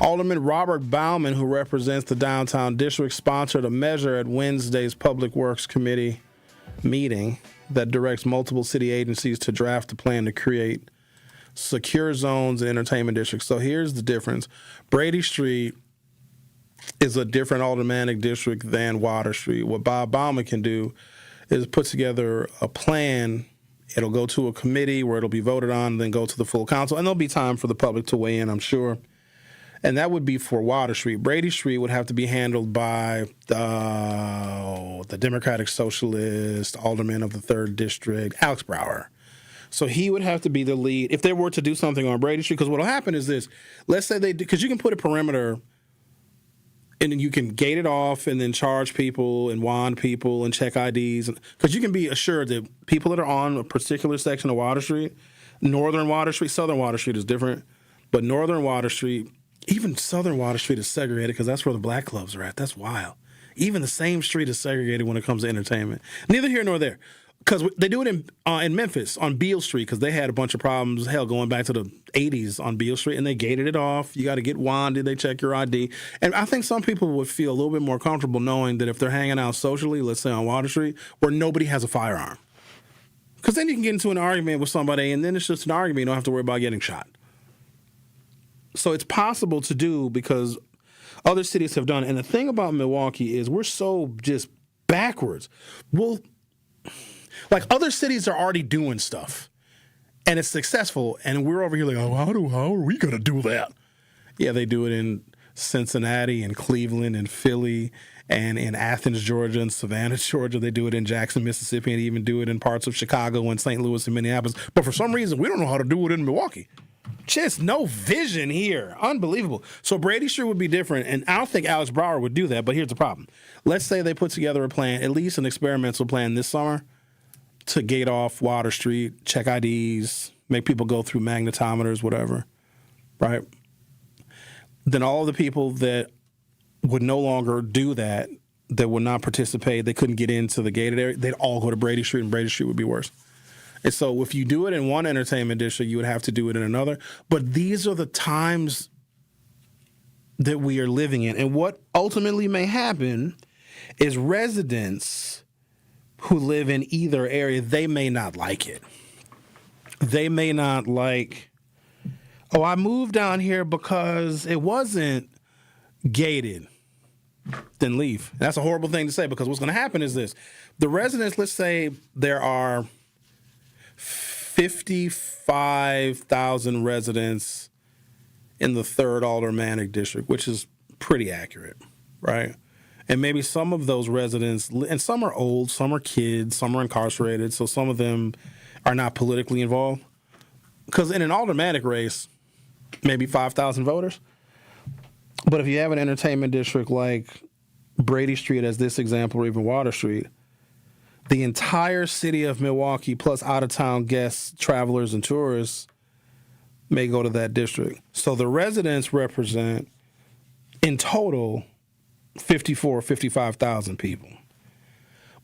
Alderman Robert Bauman, who represents the downtown district, sponsored a measure at Wednesday's Public Works Committee meeting that directs multiple city agencies to draft a plan to create secure zones in entertainment districts. So here's the difference. Brady Street is a different aldermanic district than Water Street. What Bob Bauman can do is put together a plan. It'll go to a committee where it'll be voted on, then go to the full council, and there'll be time for the public to weigh in, I'm sure. And that would be for Water Street. Brady Street would have to be handled by the Democratic Socialist Alderman of the 3rd District, Alex Brower. So he would have to be the lead if they were to do something on Brady Street. Because what will happen is this. Let's say they do, because you can put a perimeter and then you can gate it off and then charge people and wand people and check IDs. Because you can be assured that people that are on a particular section of Water Street, Northern Water Street, Southern Water Street is different. But Northern Water Street, even Southern Water Street is segregated because that's where the black clubs are at. That's wild. Even the same street is segregated when it comes to entertainment. Neither here nor there. Because they do it in Memphis on Beale Street because they had a bunch of problems, hell, going back to the 80s on Beale Street, and they gated it off. You got to get wanded. They check your ID. And I think some people would feel a little bit more comfortable knowing that if they're hanging out socially, let's say on Water Street, where nobody has a firearm. Because then you can get into an argument with somebody, and then it's just an argument. You don't have to worry about getting shot. So it's possible to do because other cities have done it. And the thing about Milwaukee is we're so just backwards. Like other cities are already doing stuff, and it's successful, and we're over here like, oh, how are we going to do that? Yeah, they do it in Cincinnati and Cleveland and Philly and in Athens, Georgia and Savannah, Georgia. They do it in Jackson, Mississippi, and even do it in parts of Chicago and St. Louis and Minneapolis. But for some reason, we don't know how to do it in Milwaukee. Just no vision here. Unbelievable. So Brady Street would be different, and I don't think Alex Brower would do that, but here's the problem. Let's say they put together a plan, at least an experimental plan this summer, to gate off Water Street, check IDs, make people go through magnetometers, whatever, right? Then all of the people that would no longer do that, that would not participate, they couldn't get into the gated area, they'd all go to Brady Street, and Brady Street would be worse. And so if you do it in one entertainment district, you would have to do it in another. But these are the times that we are living in. And what ultimately may happen is residents who live in either area, they may not like it. They may not like, oh, I moved down here because it wasn't gated. Then leave. That's a horrible thing to say because what's going to happen is this. The residents, let's say there are 55,000 residents in the 3rd Aldermanic District, which is pretty accurate, right? And maybe some of those residents, and some are old, some are kids, some are incarcerated, so some of them are not politically involved. Because in an aldermanic race, maybe 5,000 voters. But if you have an entertainment district like Brady Street as this example, or even Water Street, the entire city of Milwaukee plus out-of-town guests, travelers, and tourists may go to that district. So the residents represent, in total, 55,000 people.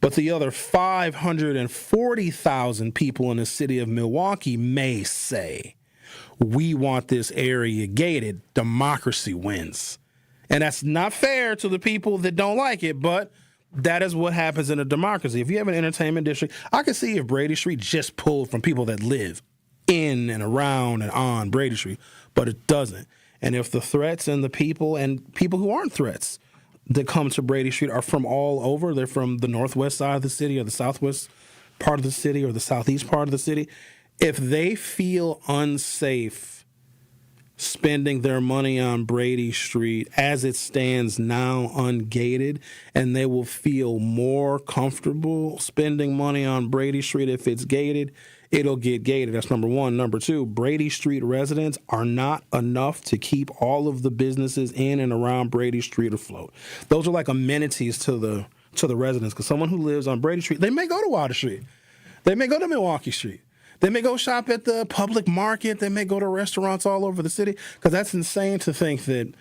But the other 540,000 people in the city of Milwaukee may say, we want this area gated. Democracy wins. And that's not fair to the people that don't like it, but that is what happens in a democracy. If you have an entertainment district, I can see if Brady Street just pulled from people that live in and around and on Brady Street, but it doesn't. And if the threats and the people and people who aren't threats that come to Brady Street are from all over, they're from the northwest side of the city or the southwest part of the city or the southeast part of the city, if they feel unsafe spending their money on Brady Street as it stands now ungated, and they will feel more comfortable spending money on Brady Street if it's gated, it'll get gated. That's number one. Number two, Brady Street residents are not enough to keep all of the businesses in and around Brady Street afloat. Those are like amenities to the residents, because someone who lives on Brady Street, they may go to Water Street. They may go to Milwaukee Street. They may go shop at the public market. They may go to restaurants all over the city, because that's insane to think that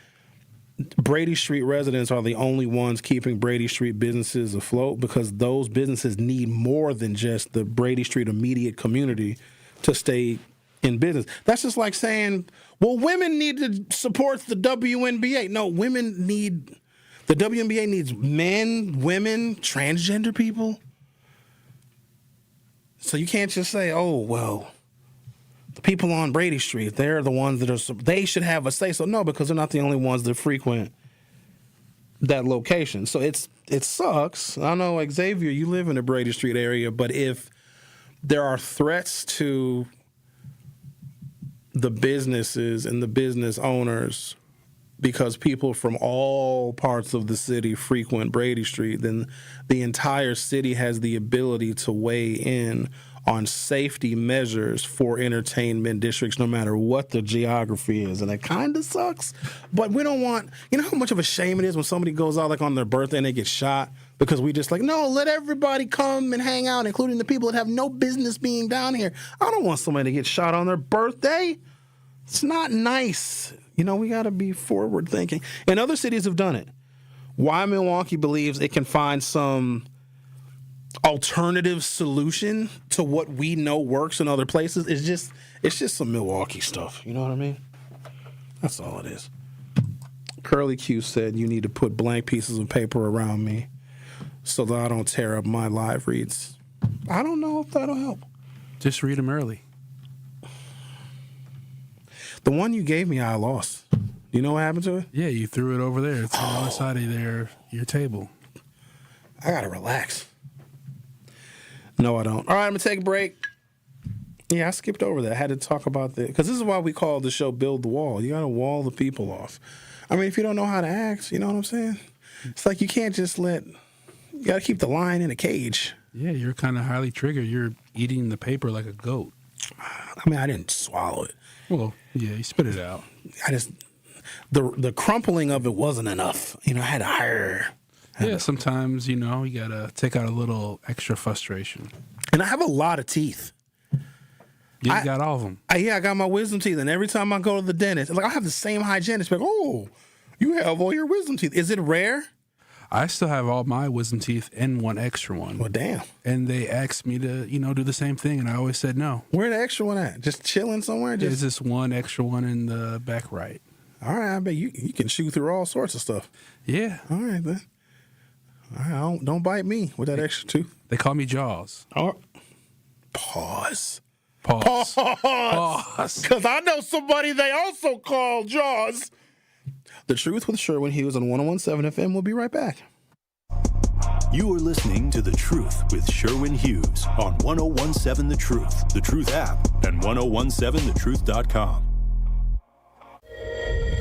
Brady Street residents are the only ones keeping Brady Street businesses afloat, because those businesses need more than just the Brady Street immediate community to stay in business. That's just like saying, well, women need to support the WNBA. No, the WNBA needs men, women, transgender people. So you can't just say, oh, well, the people on Brady Street, they're the ones they should have a say. So no, because they're not the only ones that frequent that location. So it sucks. I know, Xavier, you live in the Brady Street area, but if there are threats to the businesses and the business owners because people from all parts of the city frequent Brady Street, then the entire city has the ability to weigh in on safety measures for entertainment districts, no matter what the geography is. And it kind of sucks, but we don't want, you know how much of a shame it is when somebody goes out like on their birthday and they get shot because we just like, no, let everybody come and hang out, including the people that have no business being down here. I don't want somebody to get shot on their birthday. It's not nice. You know, we got to be forward thinking. And other cities have done it. Why Milwaukee believes it can find some alternative solution to what we know works in other places is it's just some Milwaukee stuff. You know what I mean? That's all it is. Curly Q said you need to put blank pieces of paper around me so that I don't tear up my live reads. I don't know if that'll help. Just read them early. The one you gave me, I lost. You know what happened to it? Yeah, you threw it over there. It's on the other side of your table. I gotta relax. No, I don't. All right, I'm going to take a break. Yeah, I skipped over that. I had to talk about that. Because this is why we call the show Build the Wall. You got to wall the people off. I mean, if you don't know how to act, you know what I'm saying? It's like you can't just you got to keep the lion in a cage. Yeah, you're kind of highly triggered. You're eating the paper like a goat. I mean, I didn't swallow it. Well, yeah, you spit it out. The crumpling of it wasn't enough. You know, I had to hire. Yeah, sometimes, you know, you got to take out a little extra frustration. And I have a lot of teeth. You got all of them. I got my wisdom teeth. And every time I go to the dentist, like I have the same hygienist. Like, oh, you have all your wisdom teeth. Is it rare? I still have all my wisdom teeth and one extra one. Well, damn. And they asked me to, you know, do the same thing. And I always said no. Where the extra one at? Just chilling somewhere? There's this one extra one in the back right. All right. I bet you can shoot through all sorts of stuff. Yeah. All right, then. All right, don't bite me with that extra tooth. They call me Jaws. Oh, pause. Pause. Because I know somebody they also call Jaws. The Truth with Sherwin Hughes on 101.7 FM. We'll be right back. You are listening to The Truth with Sherwin Hughes on 101.7 The Truth, The Truth app, and 1017thetruth.com.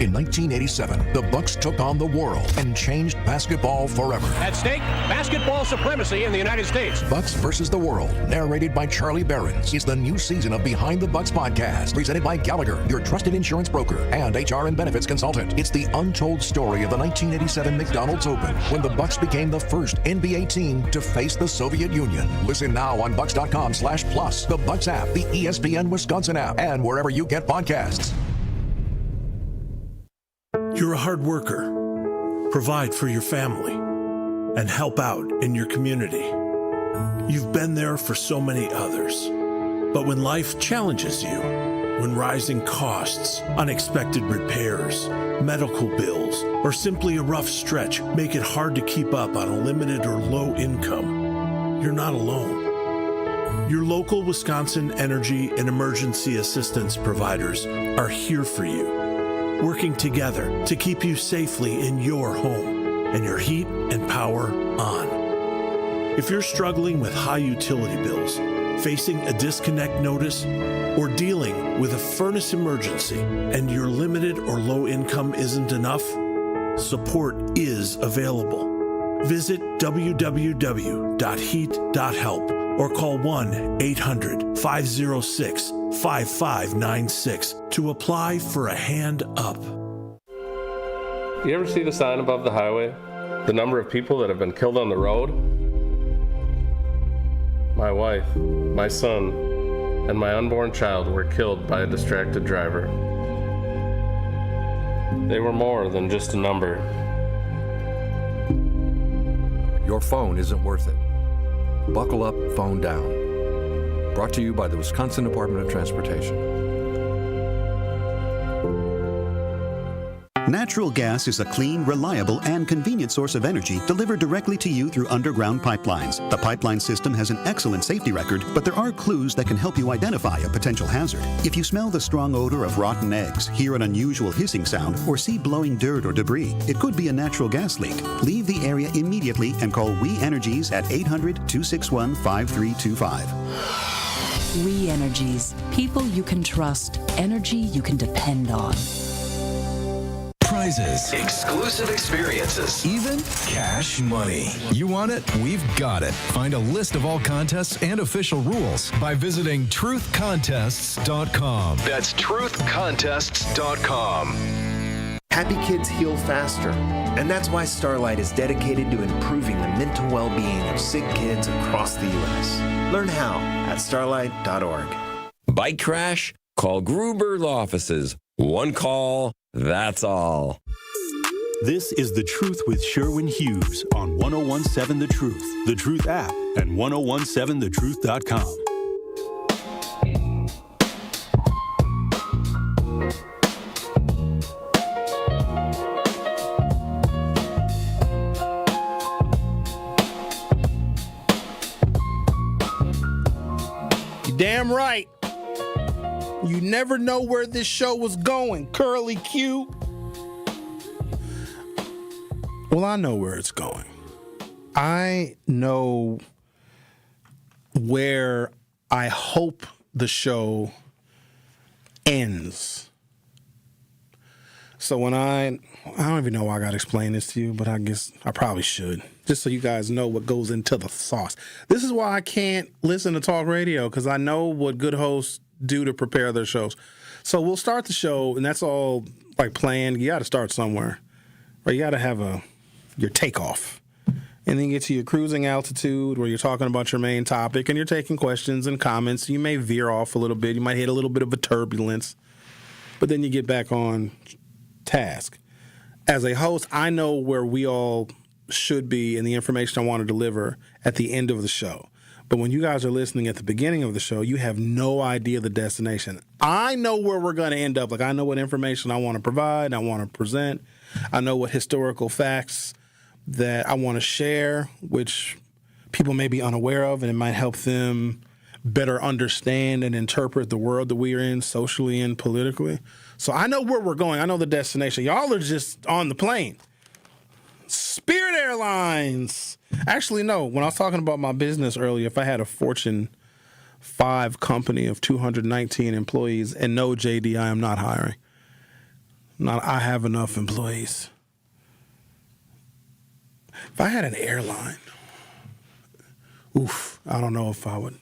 In 1987, the Bucks took on the world and changed basketball forever. At stake, basketball supremacy in the United States. Bucks versus the World, narrated by Charlie Behrens, is the new season of Behind the Bucks podcast, presented by Gallagher, your trusted insurance broker and HR and benefits consultant. It's the untold story of the 1987 McDonald's Open, when the Bucks became the first NBA team to face the Soviet Union. Listen now on Bucks.com/plus, the Bucks app, the ESPN Wisconsin app, and wherever you get podcasts. You're a hard worker. Provide for your family and help out in your community. You've been there for so many others. But when life challenges you, when rising costs, unexpected repairs, medical bills, or simply a rough stretch make it hard to keep up on a limited or low income, you're not alone. Your local Wisconsin energy and emergency assistance providers are here for you, working together to keep you safely in your home and your heat and power on. If you're struggling with high utility bills, facing a disconnect notice, or dealing with a furnace emergency and your limited or low income isn't enough, support is available. Visit www.heat.help or call 1-800-506-5596 to apply for a hand up. You ever see the sign above the highway? The number of people that have been killed on the road? My wife, my son, and my unborn child were killed by a distracted driver. They were more than just a number. Your phone isn't worth it. Buckle up, phone down. Brought to you by the Wisconsin Department of Transportation. Natural gas is a clean, reliable, and convenient source of energy delivered directly to you through underground pipelines. The pipeline system has an excellent safety record, but there are clues that can help you identify a potential hazard. If you smell the strong odor of rotten eggs, hear an unusual hissing sound, or see blowing dirt or debris, it could be a natural gas leak. Leave the area immediately and call We Energies at 800-261-5325. We Energies. People you can trust. Energy you can depend on. prizes, exclusive experiences, even cash money. You want it? We've got it. Find a list of all contests and official rules by visiting truthcontests.com. That's truthcontests.com. Happy kids heal faster, and that's why Starlight is dedicated to improving the mental well-being of sick kids across the U.S. Learn how at starlight.org. Bike crash? Call Gruber Law Offices. One call, that's all. This is The Truth with Sherwin Hughes on 1017 The Truth, The Truth app, and 1017thetruth.com. Damn right. You never know where this show was going, Curly Q. Well, I know where it's going. I know where I hope the show ends. So when I don't even know why I got to explain this to you, but I guess I probably should, just so you guys know what goes into the sauce. This is why I can't listen to talk radio, because I know what good hosts do to prepare their shows. So we'll start the show, and that's all like planned. You got to start somewhere, or you got to have your takeoff, and then get to your cruising altitude where you're talking about your main topic, and you're taking questions and comments. You may veer off a little bit. You might hit a little bit of a turbulence, but then you get back on task. As a host, I know where we all should be and the information I want to deliver at the end of the show. But when you guys are listening at the beginning of the show, you have no idea the destination. I know where we're going to end up. Like, I know what information I want to provide, I want to present. I know what historical facts that I want to share, which people may be unaware of, and it might help them better understand and interpret the world that we are in socially and politically. So I know where we're going. I know the destination. Y'all are just on the plane. Spirit Airlines. Actually, no. When I was talking about my business earlier, if I had a Fortune 5 company of 219 employees, and no, JD, I am not hiring. I have enough employees. If I had an airline, I don't know if I would.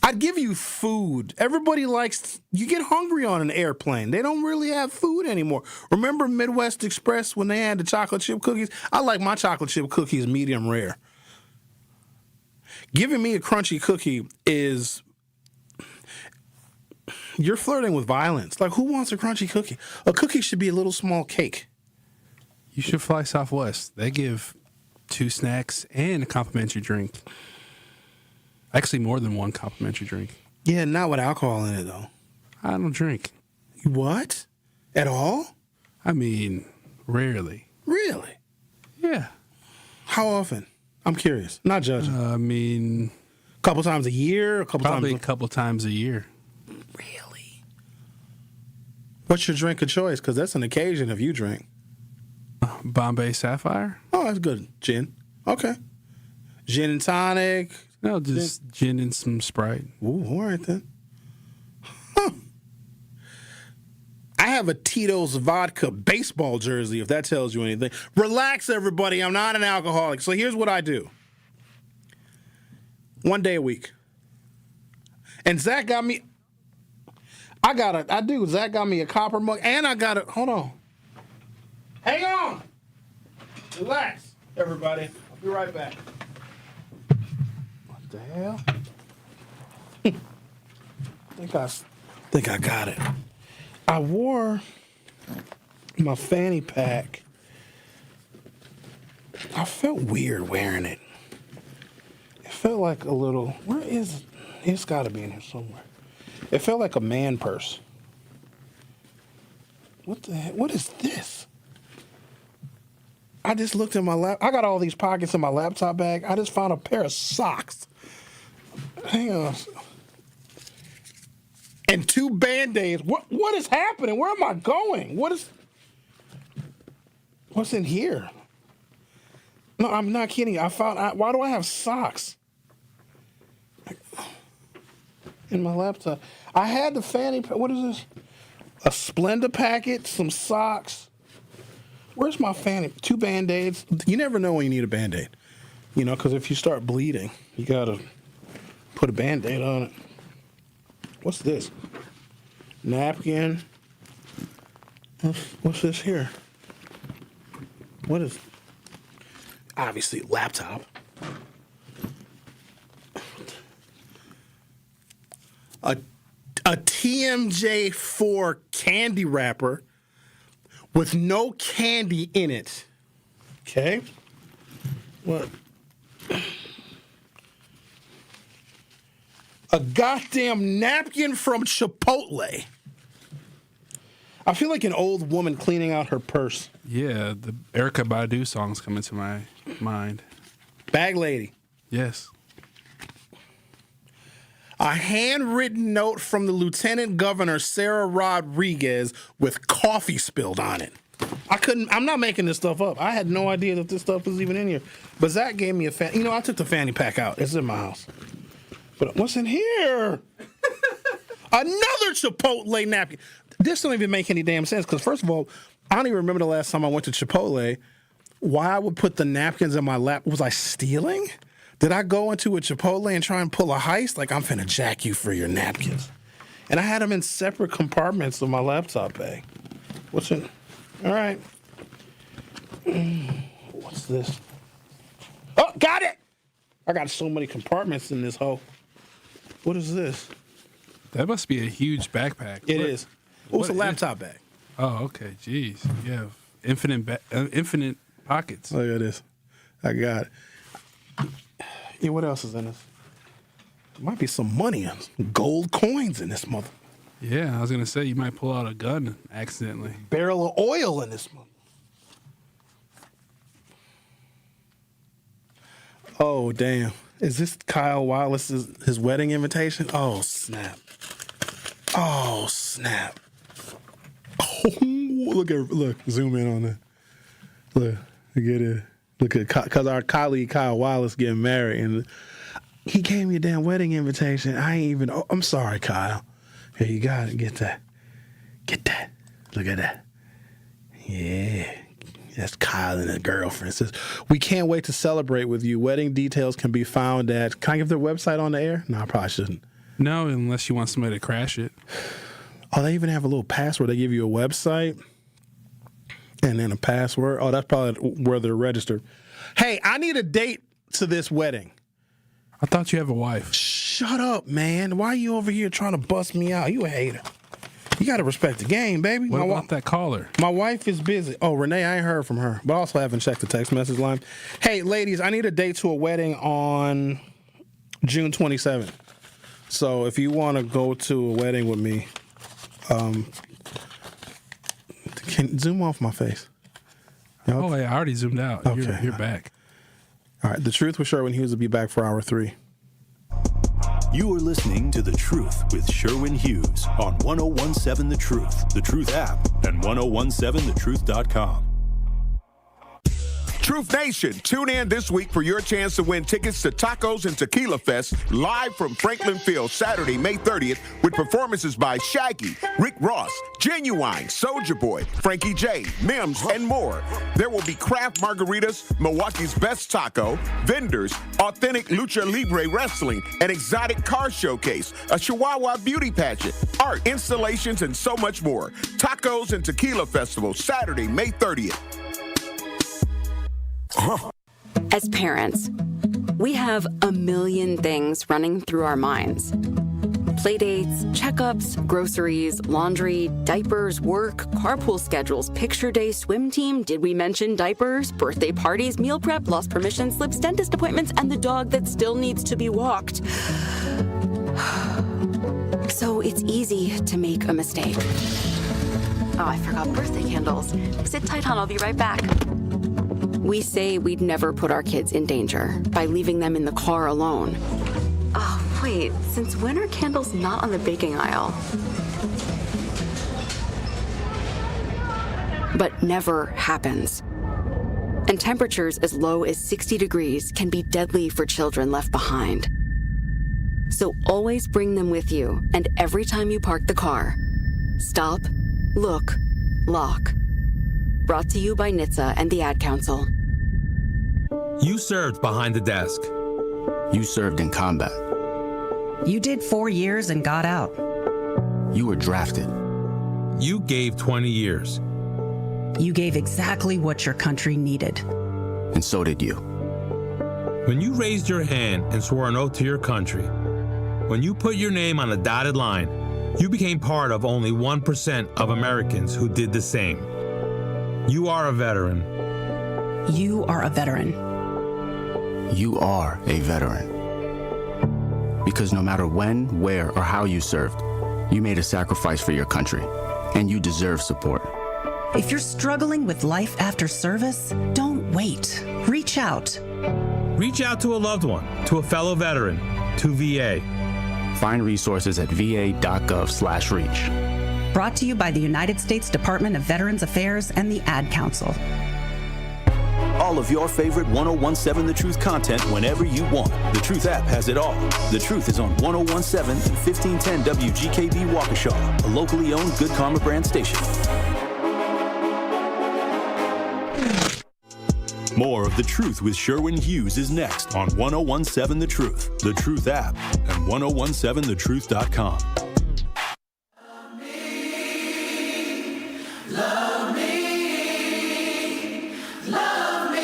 I'd give you food. Everybody you get hungry on an airplane. They don't really have food anymore. Remember Midwest Express when they had the chocolate chip cookies? I like my chocolate chip cookies medium rare. Giving me a crunchy cookie is, you're flirting with violence. Like, who wants a crunchy cookie? A cookie should be a little small cake. You should fly Southwest. They give 2 snacks and a complimentary drink. Actually, more than one complimentary drink. Yeah, not with alcohol in it, though. I don't drink. What? At all? I mean, rarely. Really? Yeah. How often? I'm curious. Not judging. I mean, a couple times a year? Probably a couple times a year. Really? What's your drink of choice? Because that's an occasion if you drink. Bombay Sapphire. Oh, that's good. Gin. Okay. Gin and tonic. No, just gin and some Sprite. Ooh, all right then. Huh. I have a Tito's vodka baseball jersey, if that tells you anything. Relax, everybody. I'm not an alcoholic. So here's what I do. 1 day a week. And Zach got me. Zach got me a copper mug, and hold on. Hang on. Relax, everybody. I'll be right back. What the hell? I think I got it. I wore my fanny pack. I felt weird wearing it. It felt like a little, where is it? It's got to be in here somewhere. It felt like a man purse. What the heck? What is this? I just looked in my I got all these pockets in my laptop bag. I just found a pair of socks. Hang on. And 2 Band-Aids. What is happening? Where am I going? What's in here? No, I'm not kidding. Why do I have socks in my laptop? I had the fanny pack. What is this? a Splenda packet, some socks. Where's my fanny? 2 Band-Aids. You never know when you need a Band-Aid. You know, because if you start bleeding, you got to put a Band-Aid on it. What's this? Napkin. What's this here? What is... Obviously, laptop. A TMJ4 candy wrapper with no candy in it. Okay? What? A goddamn napkin from Chipotle. I feel like an old woman cleaning out her purse. Yeah, the Erykah Badu song's coming to my mind. Bag lady. Yes. A handwritten note from the Lieutenant Governor, Sarah Rodriguez, with coffee spilled on it. I'm not making this stuff up. I had no idea that this stuff was even in here. But Zach gave me a I took the fanny pack out. It's in my house. But what's in here? Another Chipotle napkin. This don't even make any damn sense because, first of all, I don't even remember the last time I went to Chipotle. Why I would put the napkins in my lap? Was I stealing? Did I go into a Chipotle and try and pull a heist? Like, I'm finna jack you for your napkins. And I had them in separate compartments of my laptop bag. What's in? All right. What's this? Oh, got it! I got so many compartments in this hole. What is this? That must be a huge backpack. It is. Oh, it's a laptop bag. Oh, okay. Jeez. You have infinite pockets. Look at this. I got it. Yeah, what else is in this? There might be some money and gold coins in this mother. Yeah, I was going to say, you might pull out a gun accidentally. Barrel of oil in this mother. Oh, damn. Is this Kyle Wallace's his wedding invitation? Oh, snap. Oh, snap. Oh, look, zoom in on that. Look at it. Look at, because our colleague Kyle Wallace getting married, and he gave me a damn wedding invitation. I ain't even, I'm sorry, Kyle. Here, you got it. Get that. Get that. Look at that. Yeah. That's Kyle and his girlfriend. Says, we can't wait to celebrate with you. Wedding details can be found at, can I give their website on the air? No, I probably shouldn't. No, unless you want somebody to crash it. Oh, they even have a little password. They give you a website and then a password. Oh, that's probably where they're registered. Hey, I need a date to this wedding. I thought you have a wife. Shut up, man. Why are you over here trying to bust me out? You a hater. You got to respect the game, baby. What about that caller? My wife is busy. Oh, Renee, I ain't heard from her, but I also haven't checked the text message line. Hey, ladies, I need a date to a wedding on June 27th. So if you want to go to a wedding with me, can zoom off my face. Oh, I already zoomed out. Okay. You're back. All right. The Truth with Sherwin Hughes will be back for hour 3. You are listening to The Truth with Sherwin Hughes on 1017 The Truth, The Truth app, and 1017thetruth.com. Truth Nation, tune in this week for your chance to win tickets to Tacos and Tequila Fest live from Franklin Field Saturday, May 30th with performances by Shaggy, Rick Ross, Genuine, Soulja Boy, Frankie J, Mims, and more. There will be craft margaritas, Milwaukee's best taco, vendors, authentic lucha libre wrestling, an exotic car showcase, a Chihuahua beauty pageant, art, installations, and so much more. Tacos and Tequila Festival Saturday, May 30th. As parents, we have a million things running through our minds. Playdates, checkups, groceries, laundry, diapers, work, carpool schedules, picture day, swim team, did we mention diapers, birthday parties, meal prep, lost permission slips, dentist appointments, and the dog that still needs to be walked. So it's easy to make a mistake. Oh, I forgot birthday candles. Sit tight, hon, I'll be right back. We say we'd never put our kids in danger by leaving them in the car alone. Oh, wait, since when are candles not on the baking aisle? But never happens. And temperatures as low as 60 degrees can be deadly for children left behind. So always bring them with you, and every time you park the car, stop, Look, Lock. Brought to you by NHTSA and the Ad Council. You served behind the desk. You served in combat. You did 4 years and got out. You were drafted. You gave 20 years. You gave exactly what your country needed. And so did you. When you raised your hand and swore an oath to your country, when you put your name on a dotted line, you became part of only 1% of Americans who did the same. You are a veteran. You are a veteran. You are a veteran. Because no matter when, where, or how you served, you made a sacrifice for your country, and you deserve support. If you're struggling with life after service, don't wait. Reach out. Reach out to a loved one, to a fellow veteran, to VA. Find resources at va.gov/reach. Brought to you by the United States Department of Veterans Affairs and the Ad Council. All of your favorite 1017 The Truth content whenever you want. The Truth app has it all. The Truth is on 1017 and 1510 WGKB Waukesha, a locally owned Good Karma brand station. More of The Truth with Sherwin Hughes is next on 1017 The Truth, The Truth app, and 1017thetruth.com. Love me, love me,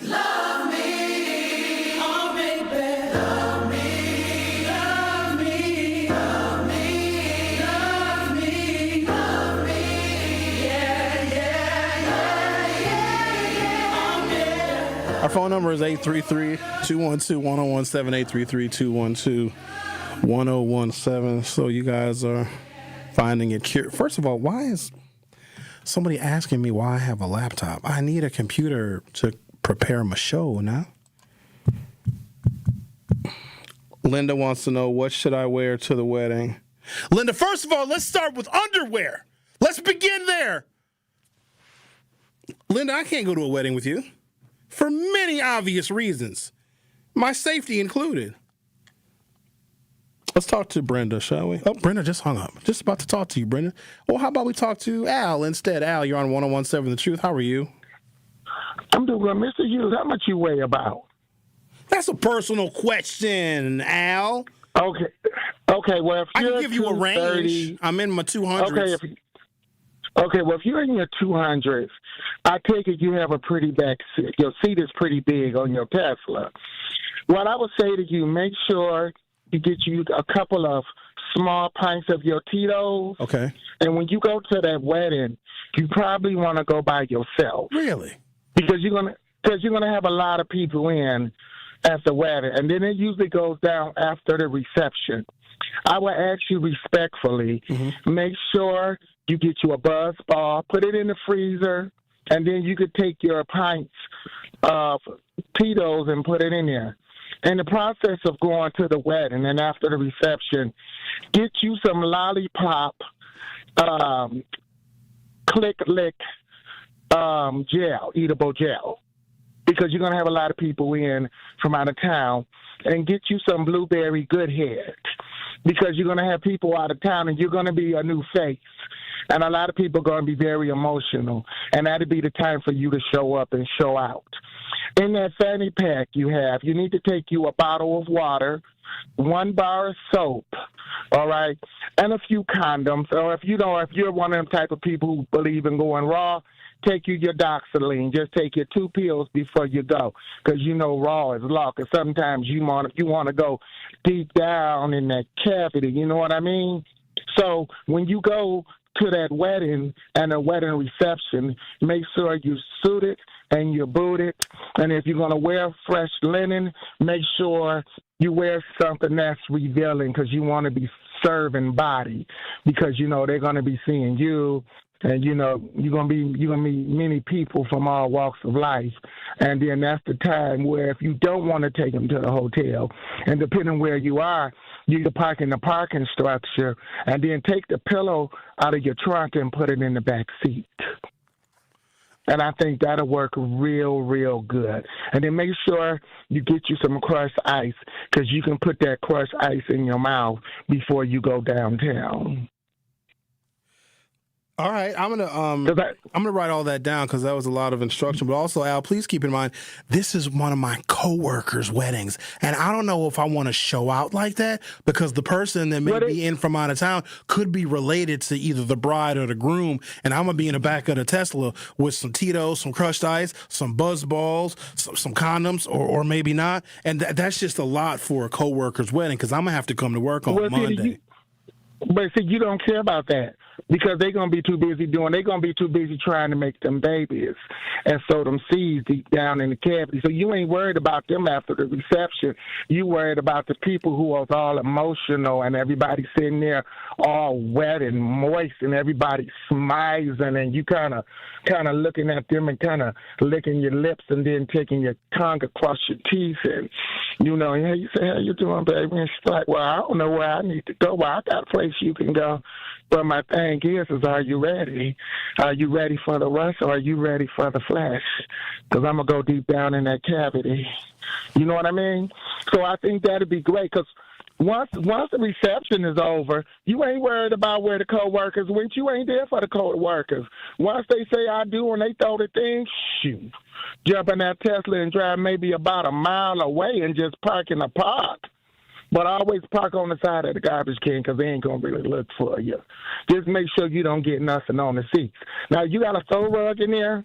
love me, oh baby, love me, love me, love me, love me, love me, yeah, yeah, yeah, yeah, oh yeah. Our phone number is 833-212-1017, 833-212-1017. So you guys are finding it curious. First of all, why is somebody asking me why I have a laptop? I need a computer to prepare my show now. Linda wants to know, what should I wear to the wedding? Linda, first of all, let's start with underwear. Let's begin there. Linda, I can't go to a wedding with you for many obvious reasons, my safety included. Let's talk to Brenda, shall we? Oh, Brenda just hung up. Just about to talk to you, Brenda. Well, how about we talk to Al instead? Al, you're on 1017 The Truth. How are you? I'm doing good. Mr. Hughes, how much you weigh about? That's a personal question, Al. Okay. Well, if I you're can give you a range. I'm in my 200s. Okay, well, if you're in your 200s, I take it you have a pretty back seat. Your seat is pretty big on your Tesla. What I would say to you, make sure you get you a couple of small pints of your Tito's. Okay. And when you go to that wedding, you probably want to go by yourself. Really? Because you're gonna have a lot of people in at the wedding, and then it usually goes down after the reception. I would ask you respectfully, make sure you get you a buzz ball, put it in the freezer, and then you could take your pints of Tito's and put it in there. In the process of going to the wedding and after the reception, get you some lollipop, click lick gel, eatable gel, because you're going to have a lot of people in from out of town, and get you some blueberry good head, because you're going to have people out of town and you're going to be a new face. And a lot of people are going to be very emotional, and that'll be the time for you to show up and show out. In that fanny pack you need to take you a bottle of water, 1 bar of soap, all right, and a few condoms. Or if you're one of them type of people who believe in going raw, take you your Doxaline. Just take your 2 pills before you go, because you know raw is law. Because sometimes you want to go deep down in that cavity. You know what I mean? So when you go to that wedding and a wedding reception, make sure you're suited and you're booted. And if you're going to wear fresh linen, make sure you wear something that's revealing, because you want to be serving body, because they're going to be seeing you. And you're gonna meet many people from all walks of life, and then that's the time where if you don't want to take them to the hotel, and depending on where you are, you can park in the parking structure, and then take the pillow out of your trunk and put it in the back seat. And I think that'll work real, real good. And then make sure you get you some crushed ice, because you can put that crushed ice in your mouth before you go downtown. All right, I'm gonna write all that down because that was a lot of instruction. But also, Al, please keep in mind this is one of my coworkers' weddings, and I don't know if I want to show out like that because the person that may be in from out of town could be related to either the bride or the groom, and I'm gonna be in the back of the Tesla with some Tito's, some crushed ice, some buzz balls, some condoms, or maybe not, and that's just a lot for a coworker's wedding because I'm gonna have to come to work on Monday. But see, you don't care about that because they're going to be too busy they're going to be too busy trying to make them babies and sow them seeds deep down in the cavity. So you ain't worried about them after the reception. You worried about the people who are all emotional and everybody sitting there all wet and moist and everybody smizing and you kind of looking at them and kind of licking your lips and then taking your tongue across your teeth and, you know, yeah, you say, how you doing, baby? And she's like, well, I don't know where I need to go. Well, I got a place you can go. But my thing is are you ready? Are you ready for the rush or are you ready for the flesh? Because I'm going to go deep down in that cavity. You know what I mean? So I think that'd be great because once the reception is over, you ain't worried about where the co-workers went. You ain't there for the co-workers. Once they say I do and they throw the thing, shoot, jump in that Tesla and drive maybe about a mile away and just park in the park. But always park on the side of the garbage can because they ain't going to really look for you. Just make sure you don't get nothing on the seats. Now, you got a throw rug in there?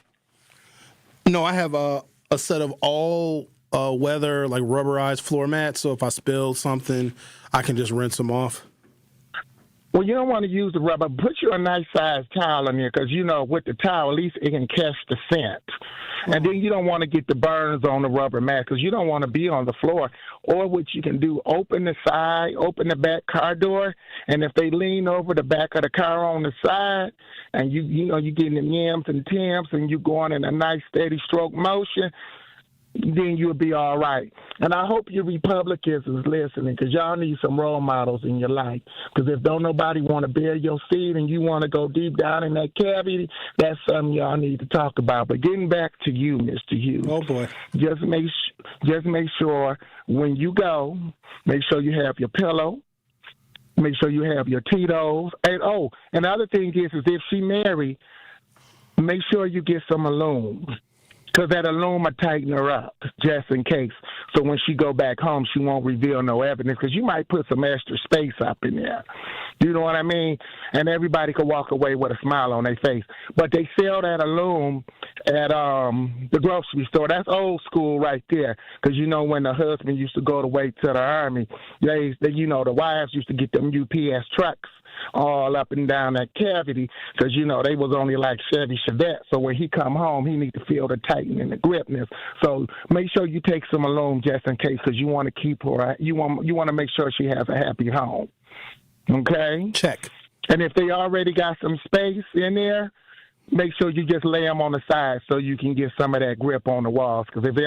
No, I have a set of all weather, like rubberized floor mats. So if I spill something, I can just rinse them off. Well, you don't want to use the rubber. Put you a nice size towel in there because, you know, with the towel, at least it can catch the scent. And then you don't want to get the burns on the rubber mat because you don't want to be on the floor. Or what you can do, open the back car door, and if they lean over the back of the car on the side, and you know you're getting the yams and tims, and you're going in a nice steady stroke motion, then you'll be all right. And I hope your Republicans is listening because y'all need some role models in your life. Because if don't nobody want to bear your seed and you want to go deep down in that cavity, that's something y'all need to talk about. But getting back to you, Mr. Hughes. Oh, boy. Just make sure when you go, make sure you have your pillow. Make sure you have your Tito's. And the other thing is if she married, make sure you get some aluminum. Because that aluminum will tighten her up, just in case. So when she go back home, she won't reveal no evidence. Because you might put some extra space up in there. You know what I mean? And everybody could walk away with a smile on their face. But they sell that aluminum at the grocery store. That's old school right there. Because, you know, when the husband used to go away to the army, they you know, the wives used to get them UPS trucks all up and down that cavity because, you know, they was only like Chevy Chevette. So when he come home, he need to feel the tightening and the gripness. So make sure you take some aluminum just in case because you want to keep her, you want to make sure she has a happy home. Okay? Check. And if they already got some space in there, make sure you just lay them on the side so you can get some of that grip on the walls. Because if they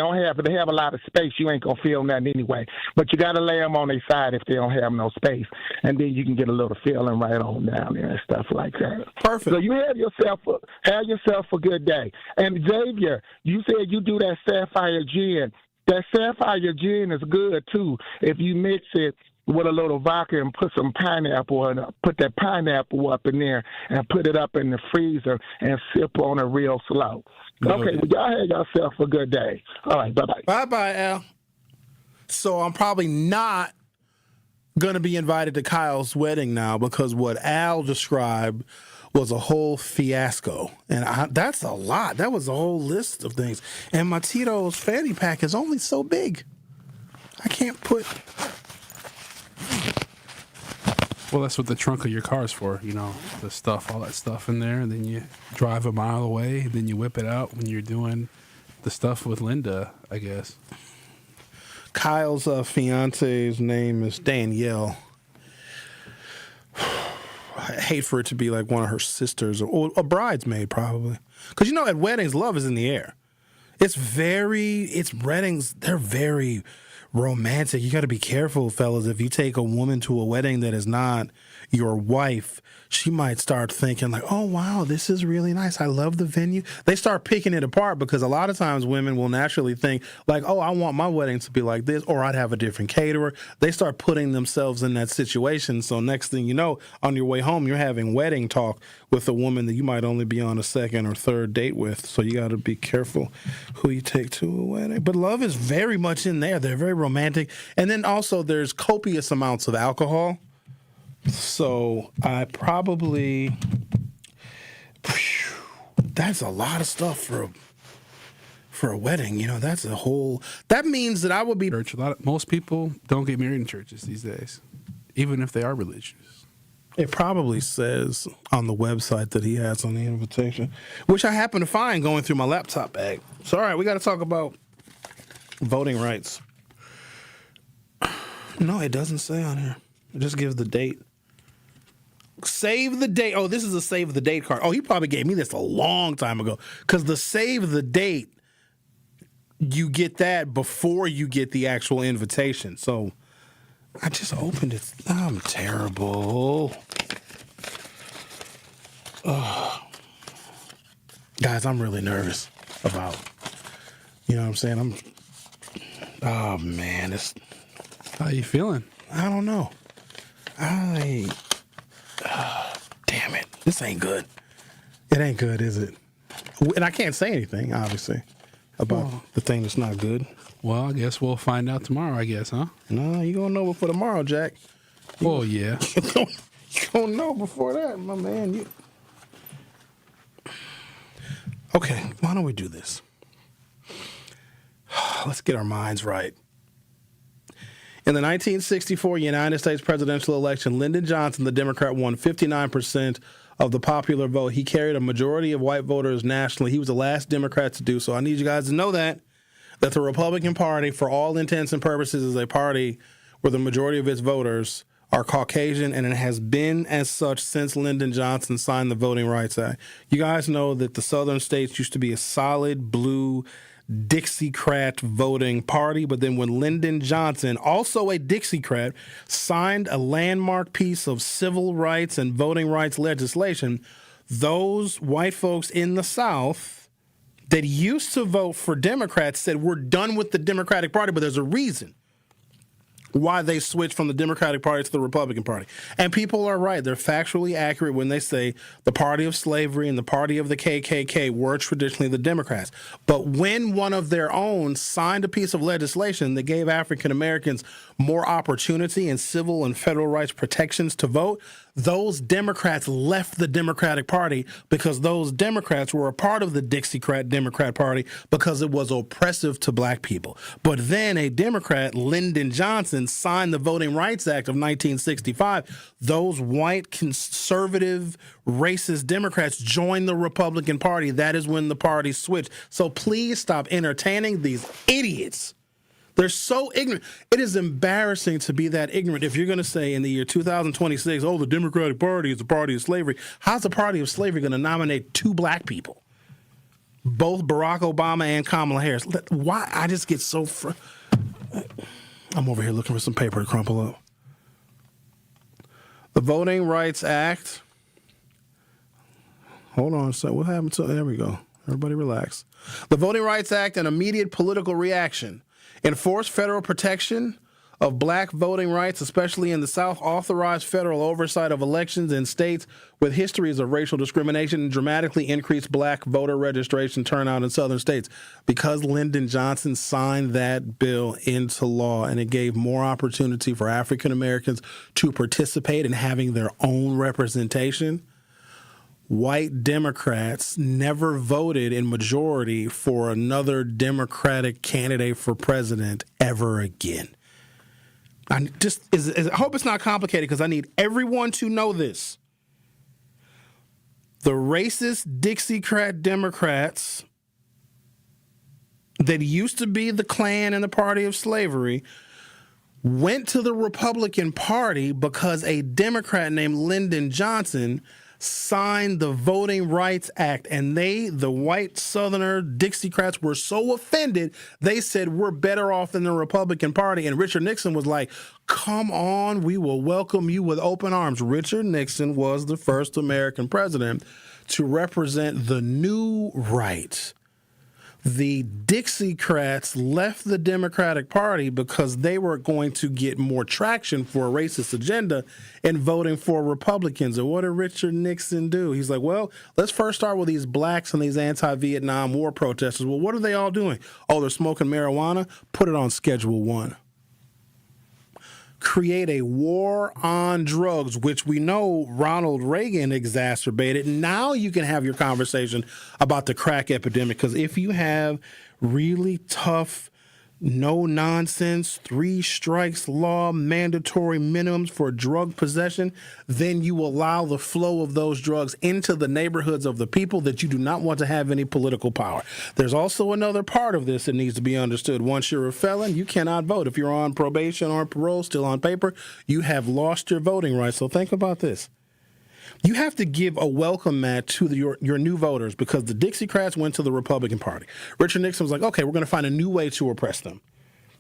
have a lot of space, you ain't going to feel nothing anyway. But you got to lay them on their side if they don't have no space. And then you can get a little feeling right on down there and stuff like that. Perfect. So you have yourself a good day. And Xavier, you said you do that Sapphire gin. That Sapphire gin is good, too, if you mix it with a little vodka and put some pineapple and put that pineapple up in there and put it up in the freezer and sip on it real slow. Okay, well, y'all have yourself a good day. All right, bye-bye. Bye-bye, Al. So I'm probably not going to be invited to Kyle's wedding now because what Al described was a whole fiasco. And that's a lot. That was a whole list of things. And my Tito's fanny pack is only so big. I can't put... Well, that's what the trunk of your car is for, you know, the stuff, all that stuff in there. And then you drive a mile away, and then you whip it out when you're doing the stuff with Linda, I guess. Kyle's fiance's name is Danielle. I hate for it to be like one of her sisters or a bridesmaid, probably. Because, you know, at weddings, love is in the air. Weddings, they're very romantic. You got to be careful, fellas. If you take a woman to a wedding that is not your wife, she might start thinking like, oh, wow, this is really nice. I love the venue. They start picking it apart because a lot of times women will naturally think like, oh, I want my wedding to be like this, or I'd have a different caterer. They start putting themselves in that situation. So next thing you know, on your way home, you're having wedding talk with a woman that you might only be on a second or third date with. So you got to be careful who you take to a wedding. But love is very much in there. They're very romantic. And then also there's copious amounts of alcohol. So I probably, that's a lot of stuff for a wedding. You know, that's a whole, that means that I would be. Church, most people don't get married in churches these days, even if they are religious. It probably says on the website that he has on the invitation, which I happen to find going through my laptop bag. So, all right, we got to talk about voting rights. No, it doesn't say on here. It just gives the date. Save the date. Oh, this is a save the date card. Oh, he probably gave me this a long time ago. Because the save the date, you get that before you get the actual invitation. So I just opened it. I'm terrible. Guys, I'm really nervous about, you know what I'm saying? Oh, man. How you feeling? I don't know. Damn it. This ain't good. It ain't good, is it? And I can't say anything, obviously, about the thing that's not good. Well, I guess we'll find out tomorrow, I guess, huh? No, you're going to know before tomorrow, Jack. Well, yeah. You're going to know before that, my man. Okay, why don't we do this? Let's get our minds right. In the 1964 United States presidential election, Lyndon Johnson, the Democrat, won 59% of the popular vote. He carried a majority of white voters nationally. He was the last Democrat to do so. I need you guys to know that the Republican Party, for all intents and purposes, is a party where the majority of its voters are Caucasian, and it has been as such since Lyndon Johnson signed the Voting Rights Act. You guys know that the southern states used to be a solid blue Dixiecrat voting party, but then when Lyndon Johnson, also a Dixiecrat, signed a landmark piece of civil rights and voting rights legislation, those white folks in the South that used to vote for Democrats said, we're done with the Democratic Party, but there's a reason why they switched from the Democratic Party to the Republican Party. And people are right. They're factually accurate when they say the party of slavery and the party of the KKK were traditionally the Democrats. But when one of their own signed a piece of legislation that gave African Americans more opportunity and civil and federal rights protections to vote, those Democrats left the Democratic Party because those Democrats were a part of the Dixiecrat Democrat Party because it was oppressive to black people. But then a Democrat, Lyndon Johnson, signed the Voting Rights Act of 1965. Those white, conservative, racist Democrats joined the Republican Party. That is when the party switched. So please stop entertaining these idiots. They're so ignorant. It is embarrassing to be that ignorant. If you're going to say in the year 2026, oh, the Democratic Party is the party of slavery, how's the party of slavery going to nominate two black people? Both Barack Obama and Kamala Harris. Why? I just get so... I'm over here looking for some paper to crumple up. The Voting Rights Act. Hold on. So what happened to... There we go. Everybody relax. The Voting Rights Act, an immediate political reaction. Enforce federal protection of black voting rights, especially in the South. Authorize federal oversight of elections in states with histories of racial discrimination, and dramatically increase black voter registration turnout in southern states. Because Lyndon Johnson signed that bill into law, and it gave more opportunity for African Americans to participate in having their own representation, white Democrats never voted in majority for another Democratic candidate for president ever again. I hope it's not complicated because I need everyone to know this. The racist Dixiecrat Democrats that used to be the Klan and the party of slavery went to the Republican Party because a Democrat named Lyndon Johnson signed the Voting Rights Act, and the white Southerner Dixiecrats, were so offended, they said, we're better off than the Republican Party. And Richard Nixon was like, come on, we will welcome you with open arms. Richard Nixon was the first American president to represent the new right. The Dixiecrats left the Democratic Party because they were going to get more traction for a racist agenda in voting for Republicans. And what did Richard Nixon do? He's like, well, let's first start with these blacks and these anti-Vietnam War protesters. Well, what are they all doing? Oh, they're smoking marijuana? Put it on Schedule 1. Create a war on drugs, which we know Ronald Reagan exacerbated. Now you can have your conversation about the crack epidemic, because if you have really tough, no-nonsense, 3 strikes law, mandatory minimums for drug possession, then you allow the flow of those drugs into the neighborhoods of the people that you do not want to have any political power. There's also another part of this that needs to be understood. Once you're a felon, you cannot vote. If you're on probation or parole, still on paper, you have lost your voting rights. So think about this. You have to give a welcome mat to your new voters, because the Dixiecrats went to the Republican Party. Richard Nixon was like, okay, we're going to find a new way to oppress them.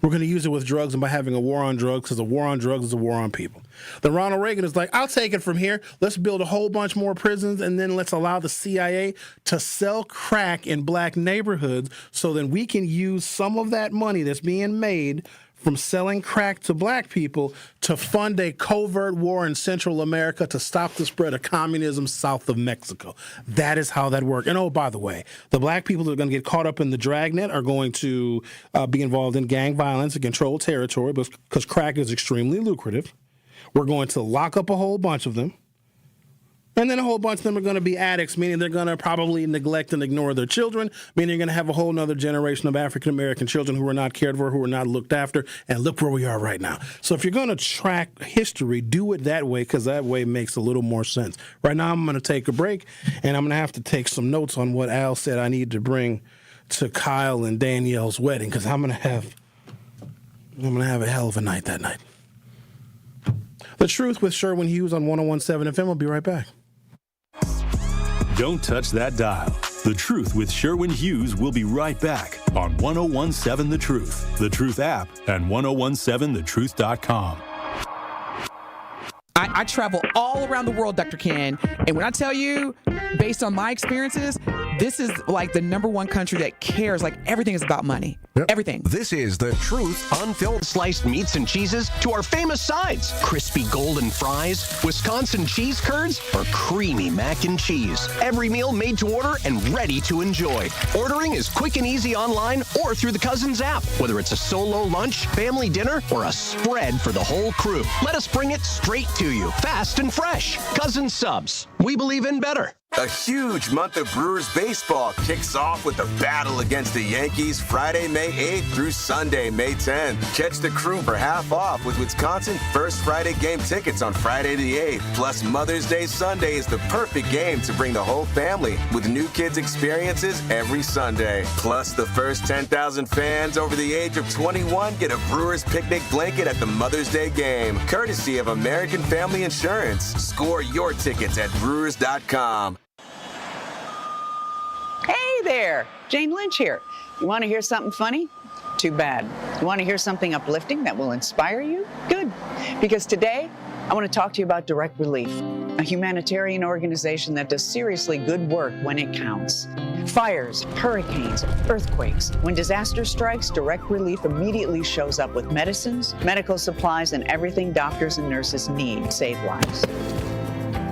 We're going to use it with drugs and by having a war on drugs, because a war on drugs is a war on people. Then Ronald Reagan is like, I'll take it from here. Let's build a whole bunch more prisons, and then let's allow the CIA to sell crack in black neighborhoods, so then we can use some of that money that's being made from selling crack to black people to fund a covert war in Central America to stop the spread of communism south of Mexico. That is how that worked. And oh, by the way, the black people that are going to get caught up in the dragnet are going to be involved in gang violence and controlled territory, because crack is extremely lucrative. We're going to lock up a whole bunch of them. And then a whole bunch of them are going to be addicts, meaning they're going to probably neglect and ignore their children, meaning you're going to have a whole other generation of African-American children who are not cared for, who are not looked after, and look where we are right now. So if you're going to track history, do it that way, because that way makes a little more sense. Right now I'm going to take a break, and I'm going to have to take some notes on what Al said I need to bring to Kyle and Danielle's wedding, because I'm going to have a hell of a night that night. The Truth with Sherwin Hughes on 101.7 FM. I'll be right back. Don't touch that dial. The Truth with Sherwin Hughes will be right back on 101.7 The Truth, The Truth app, and 1017thetruth.com. I travel all around the world, Dr. Ken, and when I tell you, based on my experiences, this is like the #1 country that cares. Like, everything is about money. Yep. Everything. This is The Truth, unfiltered sliced meats and cheeses to our famous sides. Crispy golden fries, Wisconsin cheese curds, or creamy mac and cheese. Every meal made to order and ready to enjoy. Ordering is quick and easy online or through the Cousins app. Whether it's a solo lunch, family dinner, or a spread for the whole crew, let us bring it straight to you. Fast and fresh. Cousins Subs. We believe in better. A huge month of Brewers baseball kicks off with the battle against the Yankees Friday, May 8th through Sunday, May 10th. Catch the crew for half off with Wisconsin First Friday game tickets on Friday the 8th. Plus, Mother's Day Sunday is the perfect game to bring the whole family with new kids experiences every Sunday. Plus, the first 10,000 fans over the age of 21 get a Brewers picnic blanket at the Mother's Day game, courtesy of American Family Insurance. Score your tickets at Brewers.com. Hey there, Jane Lynch here. You want to hear something funny? Too bad. You want to hear something uplifting that will inspire you? Good. Because today, I want to talk to you about Direct Relief, a humanitarian organization that does seriously good work when it counts. Fires, hurricanes, earthquakes. When disaster strikes, Direct Relief immediately shows up with medicines, medical supplies, and everything doctors and nurses need to save lives.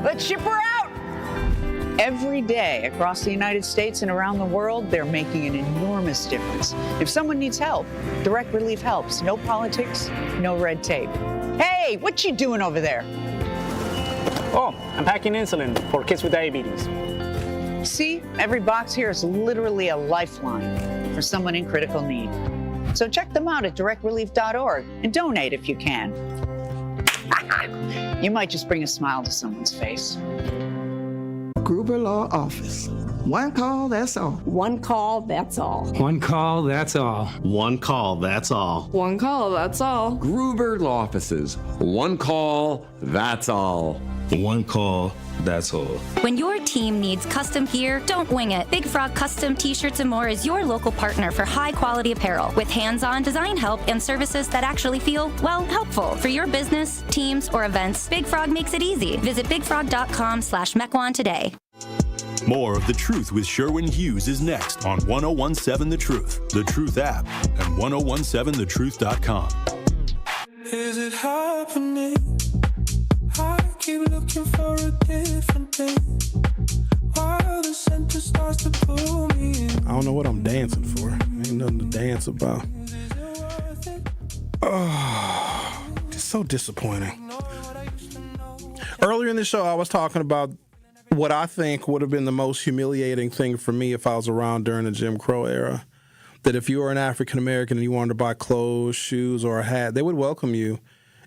Let's ship her out! Every day across the United States and around the world, they're making an enormous difference. If someone needs help, Direct Relief helps. No politics, no red tape. Hey, what you doing over there? Oh, I'm packing insulin for kids with diabetes. See, every box here is literally a lifeline for someone in critical need. So check them out at directrelief.org and donate if you can. You might just bring a smile to someone's face. Gruber Law Office. One call, that's all. One call, that's all. One call, that's all. One call, that's all. One call, that's all. Gruber Law Offices. One call, that's all. One call, that's all. When your team needs custom gear, don't wing it. Big Frog Custom T-Shirts and More is your local partner for high-quality apparel with hands-on design help and services that actually feel, well, helpful. For your business, teams, or events, Big Frog makes it easy. Visit bigfrog.com/Mequon today. More of The Truth with Sherwin Hughes is next on 1017 The Truth, The Truth app, and 1017thetruth.com. Is it happening? I keep looking for a different thing. While the center starts to pull me in. I don't know what I'm dancing for. Ain't nothing to dance about. Oh, it's so disappointing. Earlier in the show, I was talking about what I think would have been the most humiliating thing for me if I was around during the Jim Crow era. That if you were an African American and you wanted to buy clothes, shoes, or a hat, they would welcome you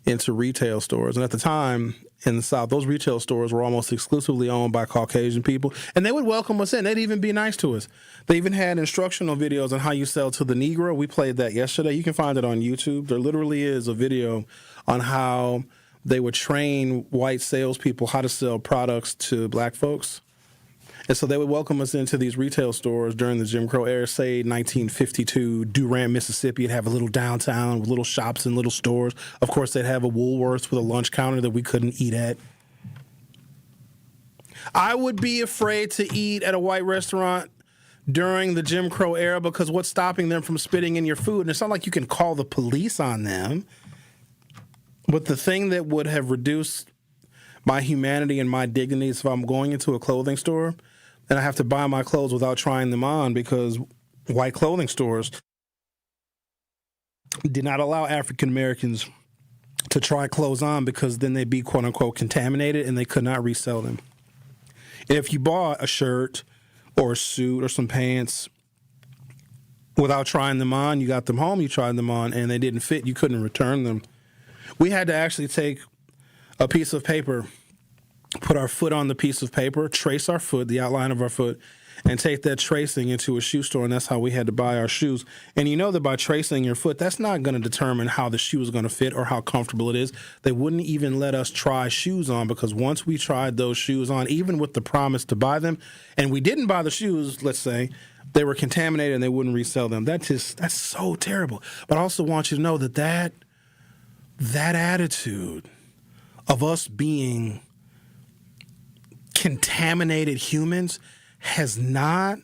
into retail stores. And at the time in the South, those retail stores were almost exclusively owned by Caucasian people. And they would welcome us in. They'd even be nice to us. They even had instructional videos on how you sell to the Negro. We played that yesterday. You can find it on YouTube. There literally is a video on how they would train white salespeople how to sell products to black folks. And so they would welcome us into these retail stores during the Jim Crow era, say 1952, Durant, Mississippi. It'd have a little downtown with little shops and little stores. Of course, they'd have a Woolworths with a lunch counter that we couldn't eat at. I would be afraid to eat at a white restaurant during the Jim Crow era because what's stopping them from spitting in your food? And it's not like you can call the police on them. But the thing that would have reduced my humanity and my dignity is if I'm going into a clothing store and I have to buy my clothes without trying them on because white clothing stores did not allow African Americans to try clothes on because then they'd be quote unquote contaminated and they could not resell them. And if you bought a shirt or a suit or some pants without trying them on, you got them home, you tried them on, and they didn't fit, you couldn't return them. We had to actually take a piece of paper, put our foot on the piece of paper, trace our foot, the outline of our foot, and take that tracing into a shoe store, and that's how we had to buy our shoes. And you know that by tracing your foot, that's not going to determine how the shoe is going to fit or how comfortable it is. They wouldn't even let us try shoes on because once we tried those shoes on, even with the promise to buy them, and we didn't buy the shoes, let's say, they were contaminated and they wouldn't resell them. That's so terrible. But I also want you to know that attitude of us being contaminated humans has not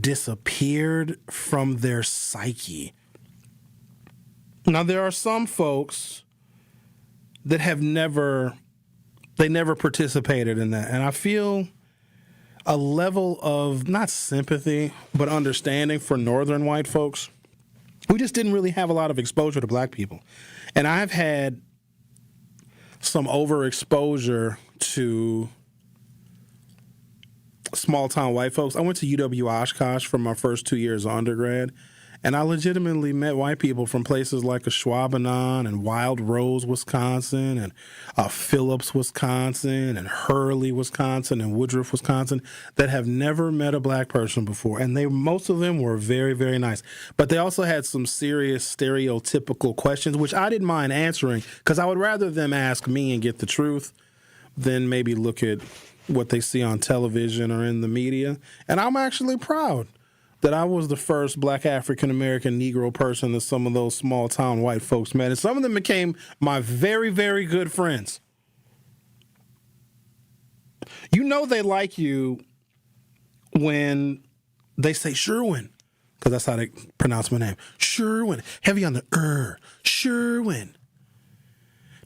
disappeared from their psyche. Now, there are some folks that never participated in that. And I feel a level of, not sympathy, but understanding for northern white folks. We just didn't really have a lot of exposure to black people. And I've had some overexposure to small-town white folks. I went to UW Oshkosh for my first 2 years of undergrad, and I legitimately met white people from places like Ashwaubenon and Wild Rose, Wisconsin, and Phillips, Wisconsin, and Hurley, Wisconsin, and Woodruff, Wisconsin, that have never met a black person before. And most of them were very, very nice. But they also had some serious stereotypical questions, which I didn't mind answering, because I would rather them ask me and get the truth than maybe look at what they see on television or in the media. And I'm actually proud that I was the first black African-American Negro person that some of those small-town white folks met. And some of them became my very, very good friends. You know they like you when they say Sherwin, because that's how they pronounce my name. Sherwin. Heavy on the Sherwin.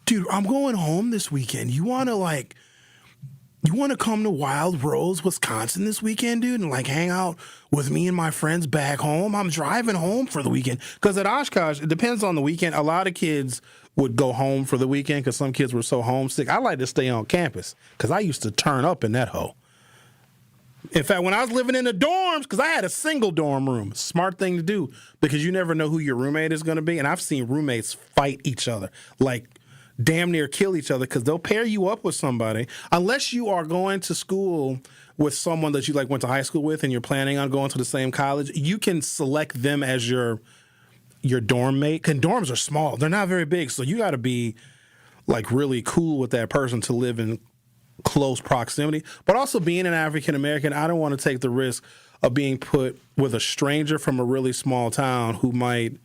Dude, I'm going home this weekend. You want to come to Wild Rose, Wisconsin this weekend, dude, and hang out with me and my friends back home? I'm driving home for the weekend. Because at Oshkosh, it depends on the weekend. A lot of kids would go home for the weekend because some kids were so homesick. I like to stay on campus because I used to turn up in that hoe. In fact, when I was living in the dorms, because I had a single dorm room, smart thing to do because you never know who your roommate is going to be. And I've seen roommates fight each other, damn near kill each other, because they'll pair you up with somebody. Unless you are going to school with someone that you went to high school with and you're planning on going to the same college, you can select them as your dorm mate. And dorms are small. They're not very big, so you got to be really cool with that person to live in close proximity. But also being an African American, I don't want to take the risk of being put with a stranger from a really small town who might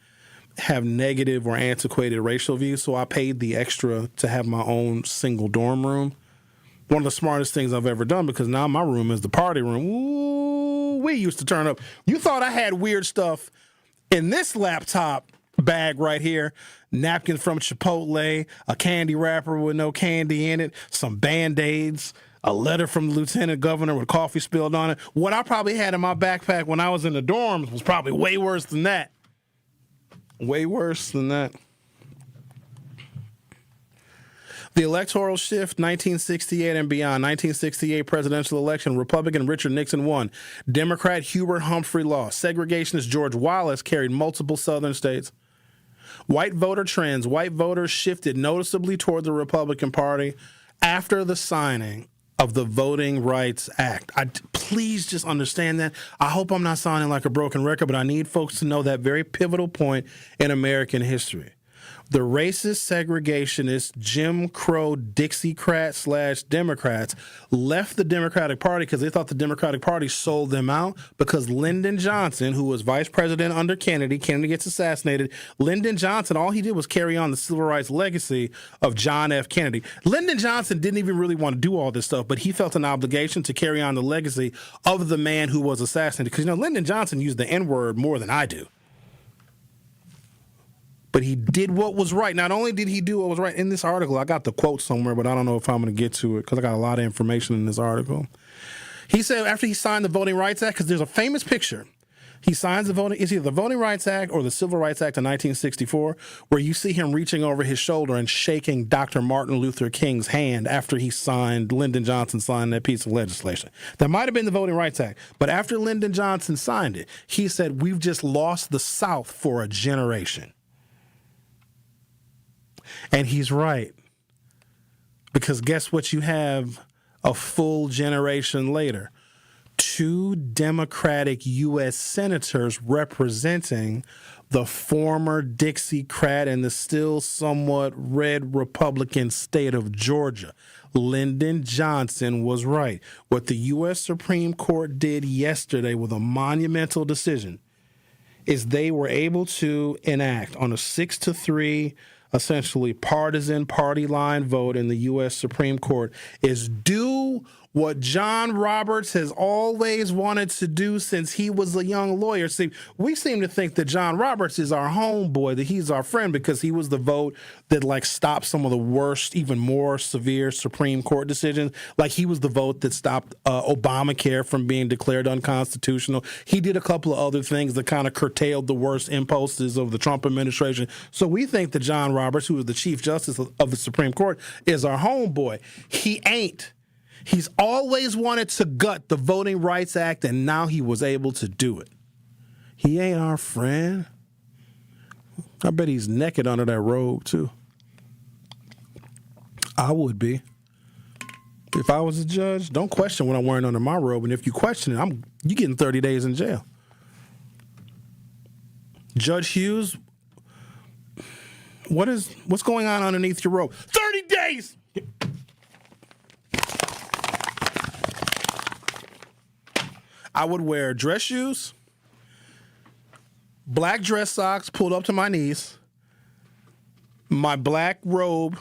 have negative or antiquated racial views. So I paid the extra to have my own single dorm room. One of the smartest things I've ever done, because now my room is the party room. Ooh, we used to turn up. You thought I had weird stuff in this laptop bag right here. Napkins from Chipotle, a candy wrapper with no candy in it, some Band-Aids, a letter from the lieutenant governor with coffee spilled on it. What I probably had in my backpack when I was in the dorms was probably way worse than that. Way worse than that. The electoral shift, 1968 and beyond. 1968 presidential election, Republican Richard Nixon won. Democrat Hubert Humphrey lost. Segregationist George Wallace carried multiple southern states. White voter trends. White voters shifted noticeably toward the Republican Party after the signing of the Voting Rights Act. Please just understand that. I hope I'm not sounding like a broken record, but I need folks to know that very pivotal point in American history. The racist, segregationist, Jim Crow, Dixiecrat/Democrats left the Democratic Party because they thought the Democratic Party sold them out, because Lyndon Johnson, who was vice president under Kennedy gets assassinated. Lyndon Johnson, all he did was carry on the civil rights legacy of John F. Kennedy. Lyndon Johnson didn't even really want to do all this stuff, but he felt an obligation to carry on the legacy of the man who was assassinated. Because, Lyndon Johnson used the N-word more than I do. But he did what was right. Not only did he do what was right in this article, I got the quote somewhere, but I don't know if I'm going to get to it because I got a lot of information in this article. He said after he signed the Voting Rights Act, because there's a famous picture, he signs it's either the Voting Rights Act or the Civil Rights Act of 1964, where you see him reaching over his shoulder and shaking Dr. Martin Luther King's hand after Lyndon Johnson signed that piece of legislation. That might have been the Voting Rights Act, but after Lyndon Johnson signed it, he said, "We've just lost the South for a generation." And he's right. Because guess what you have a full generation later? 2 Democratic U.S. senators representing the former Dixiecrat and the still somewhat red Republican state of Georgia. Lyndon Johnson was right. What the U.S. Supreme Court did yesterday with a monumental decision is they were able to enact on a 6-3 essentially partisan party line vote in the U.S. Supreme Court is do what John Roberts has always wanted to do since he was a young lawyer. See, we seem to think that John Roberts is our homeboy, that he's our friend because he was the vote that stopped some of the worst, even more severe Supreme Court decisions. Like he was the vote that stopped Obamacare from being declared unconstitutional. He did a couple of other things that kind of curtailed the worst impulses of the Trump administration. So we think that John Roberts, who is the Chief Justice of the Supreme Court, is our homeboy. He ain't. He's always wanted to gut the Voting Rights Act, and now he was able to do it. He ain't our friend. I bet he's naked under that robe, too. I would be. If I was a judge, don't question what I'm wearing under my robe, and if you question it, you getting 30 days in jail. Judge Hughes, what's going on underneath your robe? 30 days! I would wear dress shoes, black dress socks pulled up to my knees, my black robe,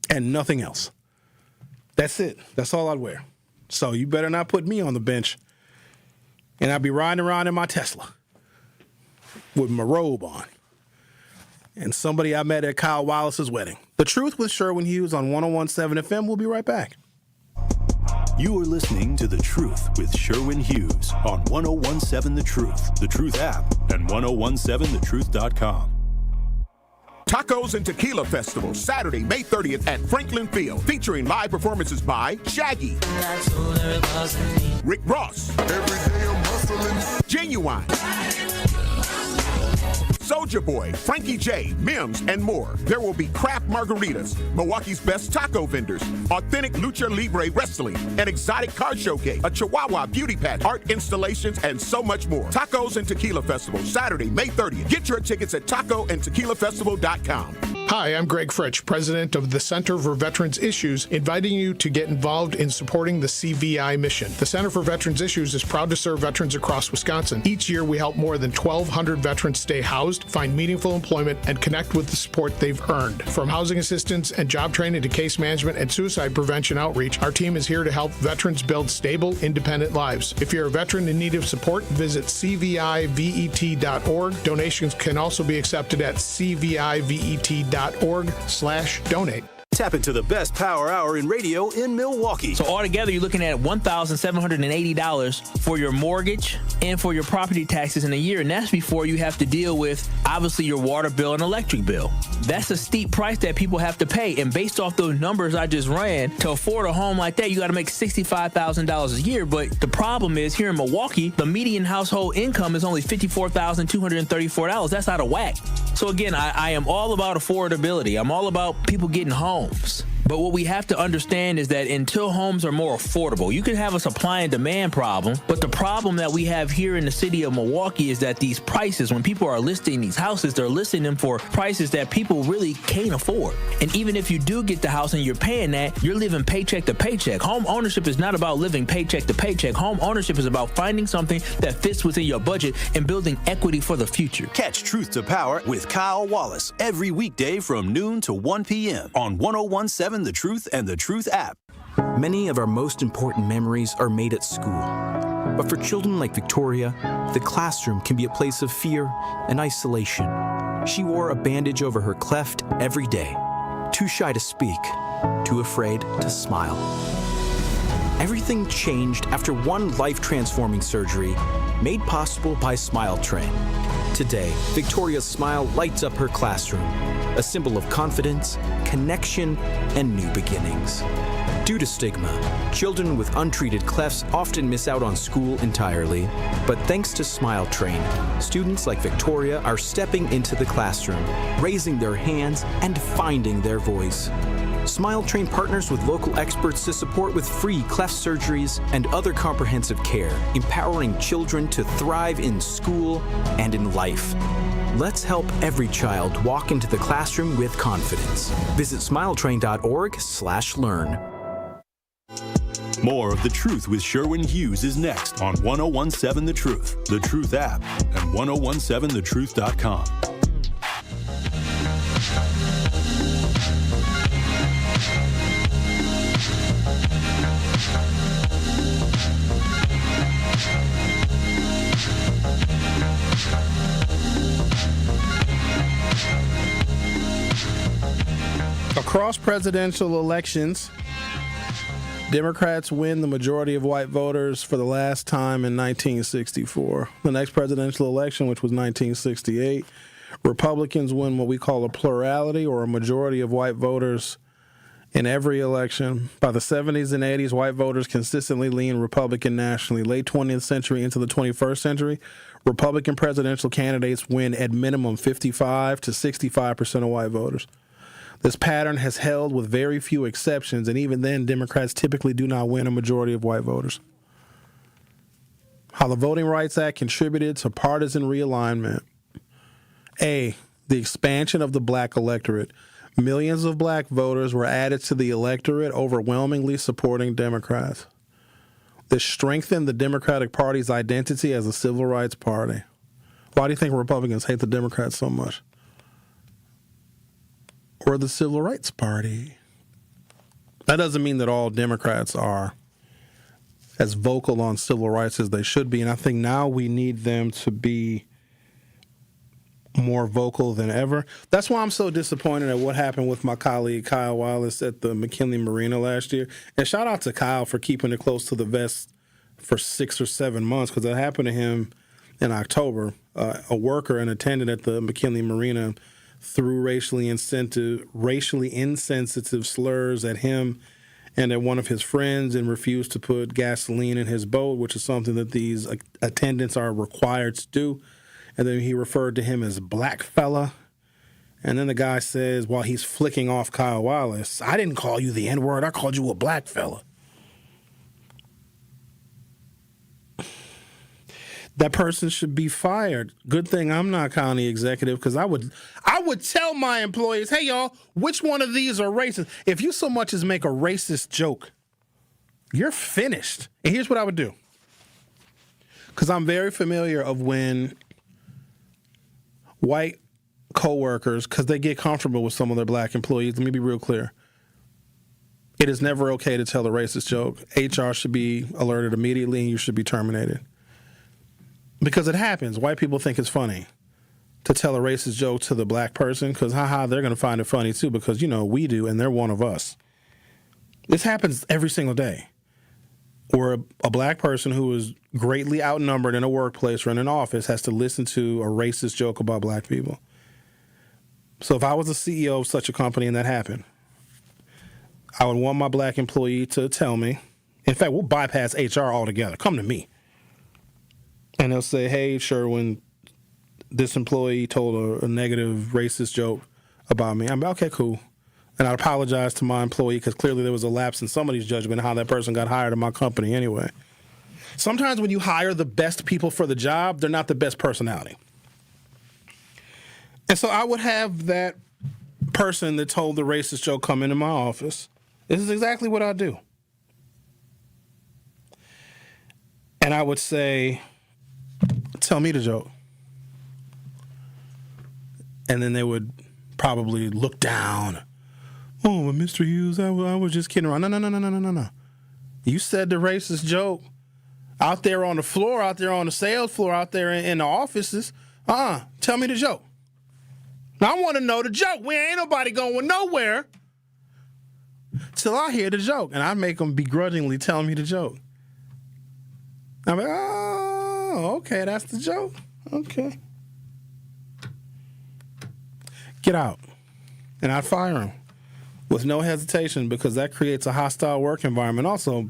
and nothing else. That's it. That's all I'd wear. So you better not put me on the bench. And I'd be riding around in my Tesla with my robe on. And somebody I met at Kyle Wallace's wedding. The Truth with Sherwin Hughes on 101.7 FM. We'll be right back. You are listening to The Truth with Sherwin Hughes on 101.7 The Truth app, and 1017thetruth.com. Tacos and Tequila Festival, Saturday, May 30th at Franklin Field, featuring live performances by Shaggy, Rick Ross, Genuine, Soulja Boy, Frankie J, Mims, and more. There will be craft margaritas, Milwaukee's best taco vendors, authentic lucha libre wrestling, an exotic car showcase, a Chihuahua beauty pageant, art installations, and so much more. Tacos and Tequila Festival, Saturday, May 30th. Get your tickets at tacoandtequilafestival.com. Hi, I'm Greg Fritsch, president of the Center for Veterans Issues, inviting you to get involved in supporting the CVI mission. The Center for Veterans Issues is proud to serve veterans across Wisconsin. Each year, we help more than 1,200 veterans stay housed, find meaningful employment, and connect with the support they've earned. From housing assistance and job training to case management and suicide prevention outreach, our team is here to help veterans build stable, independent lives. If you're a veteran in need of support, visit cvivet.org. Donations can also be accepted at cvivet.org/donate. Tap into the best power hour in radio in Milwaukee. So altogether, you're looking at $1,780 for your mortgage and for your property taxes in a year. And that's before you have to deal with, obviously, your water bill and electric bill. That's a steep price that people have to pay. And based off those numbers I just ran, to afford a home like that, you got to make $65,000 a year. But the problem is, here in Milwaukee, the median household income is only $54,234. That's out of whack. So again, I am all about affordability. I'm all about people getting homes. But what we have to understand is that until homes are more affordable, you can have a supply and demand problem. But the problem that we have here in the city of Milwaukee is that these prices, when people are listing these houses, they're listing them for prices that people really can't afford. And even if you do get the house and you're paying that, you're living paycheck to paycheck. Home ownership is not about living paycheck to paycheck. Home ownership is about finding something that fits within your budget and building equity for the future. Catch Truth to Power with Kyle Wallace every weekday from noon to 1 p.m. on 101.7 The Truth and The Truth app. Many of our most important memories are made at school. But for children like Victoria, the classroom can be a place of fear and isolation. She wore a bandage over her cleft every day, too shy to speak, too afraid to smile. Everything changed after one life-transforming surgery made possible by Smile Train. Today, Victoria's smile lights up her classroom, a symbol of confidence, connection, and new beginnings. Due to stigma, children with untreated clefts often miss out on school entirely. But thanks to Smile Train, students like Victoria are stepping into the classroom, raising their hands, and finding their voice. Smile Train partners with local experts to support with free cleft surgeries and other comprehensive care, empowering children to thrive in school and in life. Let's help every child walk into the classroom with confidence. Visit smiletrain.org/learn. More of The Truth with Sherwin Hughes is next on 101.7 The Truth, The Truth app, and 101.7thetruth.com. Across presidential elections, Democrats win the majority of white voters for the last time in 1964. The next presidential election, which was 1968, Republicans win what we call a plurality or a majority of white voters in every election. By the 70s and 80s, white voters consistently lean Republican nationally. Late 20th century into the 21st century, Republican presidential candidates win at minimum 55 to 65% of white voters. This pattern has held with very few exceptions, and even then, Democrats typically do not win a majority of white voters. How the Voting Rights Act contributed to partisan realignment. A, the expansion of the black electorate. Millions of black voters were added to the electorate, overwhelmingly supporting Democrats. This strengthened the Democratic Party's identity as a civil rights party. Why do you think Republicans hate the Democrats so much? Or the Civil Rights Party. That doesn't mean that all Democrats are as vocal on civil rights as they should be, and I think now we need them to be more vocal than ever. That's why I'm so disappointed at what happened with my colleague Kyle Wallace at the McKinley Marina last year. And shout out to Kyle for keeping it close to the vest for 6 or 7 months, because it happened to him in October. A worker, an attendant at the McKinley Marina, threw racially insensitive slurs at him and at one of his friends and refused to put gasoline in his boat, which is something that these attendants are required to do. And then he referred to him as black fella. And then the guy says, while he's flicking off Kyle Wallace, "I didn't call you the N-word, I called you a black fella." That person should be fired. Good thing I'm not county executive, because I would would tell my employees, hey, y'all, which one of these are racist? If you so much as make a racist joke, you're finished. And here's what I would do. Because I'm very familiar of when white coworkers, because they get comfortable with some of their black employees. Let me be real clear. It is never okay to tell a racist joke. HR should be alerted immediately and you should be terminated. Because it happens. White people think it's funny to tell a racist joke to the black person because, they're going to find it funny too because, we do and they're one of us. This happens every single day. Or a black person who is greatly outnumbered in a workplace or in an office has to listen to a racist joke about black people. So if I was the CEO of such a company and that happened, I would want my black employee to tell me. In fact, we'll bypass HR altogether. Come to me. And they'll say, hey, Sherwin, this employee told a negative racist joke about me. I'm like, okay, cool. And I apologize to my employee because clearly there was a lapse in somebody's judgment how that person got hired in my company anyway. Sometimes when you hire the best people for the job, they're not the best personality. And so I would have that person that told the racist joke come into my office. This is exactly what I do. And I would say, tell me the joke. And then they would probably look down. Oh, but Mr. Hughes, I was just kidding around. No. You said the racist joke out there on the floor, out there on the sales floor, out there in the offices. Tell me the joke. Now, I want to know the joke. We ain't nobody going nowhere till I hear the joke. And I make them begrudgingly tell me the joke. I'm like, oh, okay, that's the joke. Okay. Get out. And I'd fire him with no hesitation because that creates a hostile work environment. Also,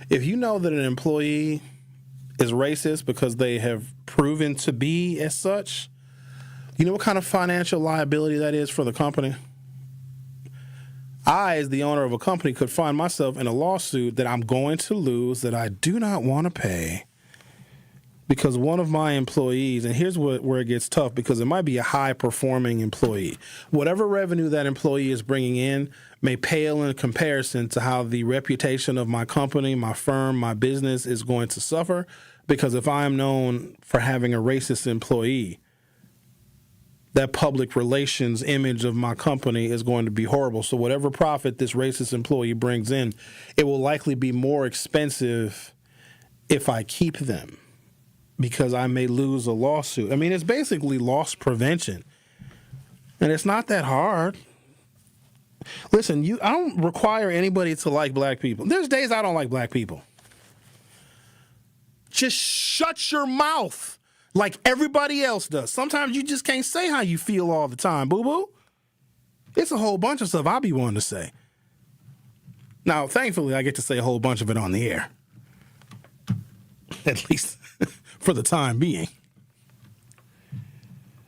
if you know that an employee is racist because they have proven to be as such, you know what kind of financial liability that is for the company? I, as the owner of a company, could find myself in a lawsuit that I'm going to lose that I do not want to pay because one of my employees, and here's where it gets tough because it might be a high-performing employee. Whatever revenue that employee is bringing in may pale in comparison to how the reputation of my company, my firm, my business is going to suffer because if I am known for having a racist employee, that public relations image of my company is going to be horrible. So whatever profit this racist employee brings in, it will likely be more expensive if I keep them because I may lose a lawsuit. I mean, it's basically loss prevention. And it's not that hard. Listen, I don't require anybody to like black people. There's days I don't like black people. Just shut your mouth. Like everybody else does. Sometimes you just can't say how you feel all the time, boo-boo. It's a whole bunch of stuff I be wanting to say. Now, thankfully, I get to say a whole bunch of it on the air. At least for the time being.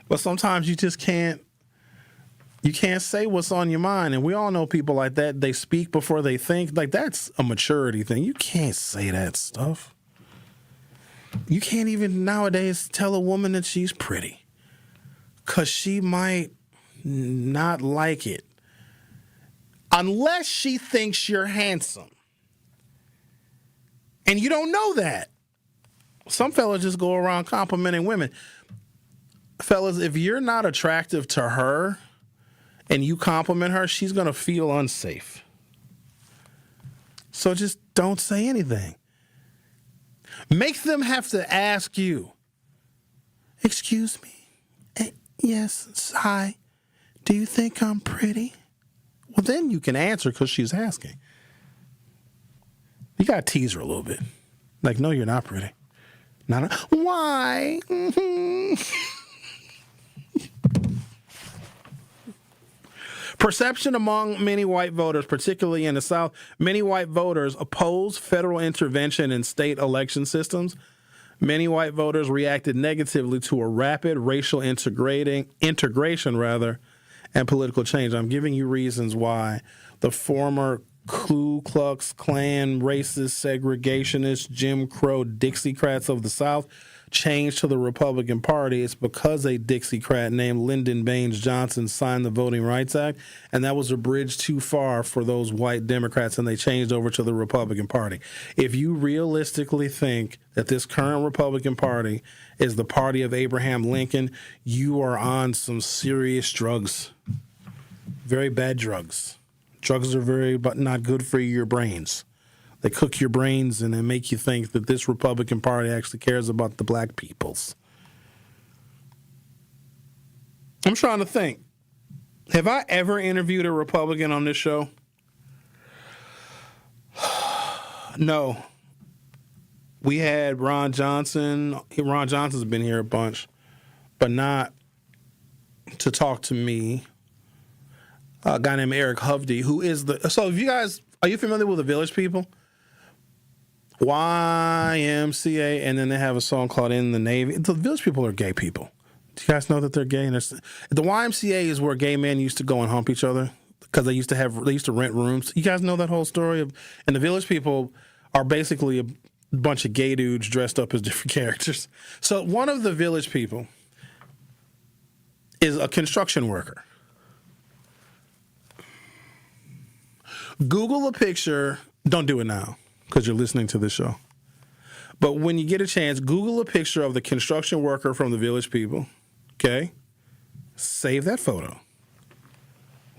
But sometimes you just can't say what's on your mind. And we all know people like that. They speak before they think. Like, that's a maturity thing. You can't say that stuff. You can't even nowadays tell a woman that she's pretty because she might not like it unless she thinks you're handsome. And you don't know that. Some fellas just go around complimenting women. Fellas, if you're not attractive to her and you compliment her, she's going to feel unsafe. So just don't say anything. Make them have to ask you, excuse me, yes, hi, do you think I'm pretty? Well, then you can answer because she's asking. You got to tease her a little bit. Like, no, you're not pretty. Why? Perception among many white voters, particularly in the South, many white voters oppose federal intervention in state election systems. Many white voters reacted negatively to a rapid racial integration, and political change. I'm giving you reasons why the former Ku Klux Klan, racist, segregationist, Jim Crow, Dixiecrats of the South changed to the Republican Party, it's because a Dixiecrat named Lyndon Baines Johnson signed the Voting Rights Act, and that was a bridge too far for those white Democrats, and they changed over to the Republican Party. If you realistically think that this current Republican Party is the party of Abraham Lincoln, you are on some serious drugs. Very bad drugs. Drugs are but not good for your brains. They cook your brains and they make you think that this Republican Party actually cares about the black peoples. I'm trying to think. Have I ever interviewed a Republican on this show? No. We had Ron Johnson. Ron Johnson's been here a bunch, but not to talk to me. A guy named Eric Hovde, who is so if you guys, are you familiar with the Village People? YMCA, and then they have a song called In the Navy. The Village People are gay people. Do you guys know that they're gay? And the YMCA is where gay men used to go and hump each other because they used to rent rooms. You guys know that whole story? And the Village People are basically a bunch of gay dudes dressed up as different characters. So one of the Village People is a construction worker. Google a picture. Don't do it now, because you're listening to this show. But when you get a chance, Google a picture of the construction worker from the Village People, okay? Save that photo.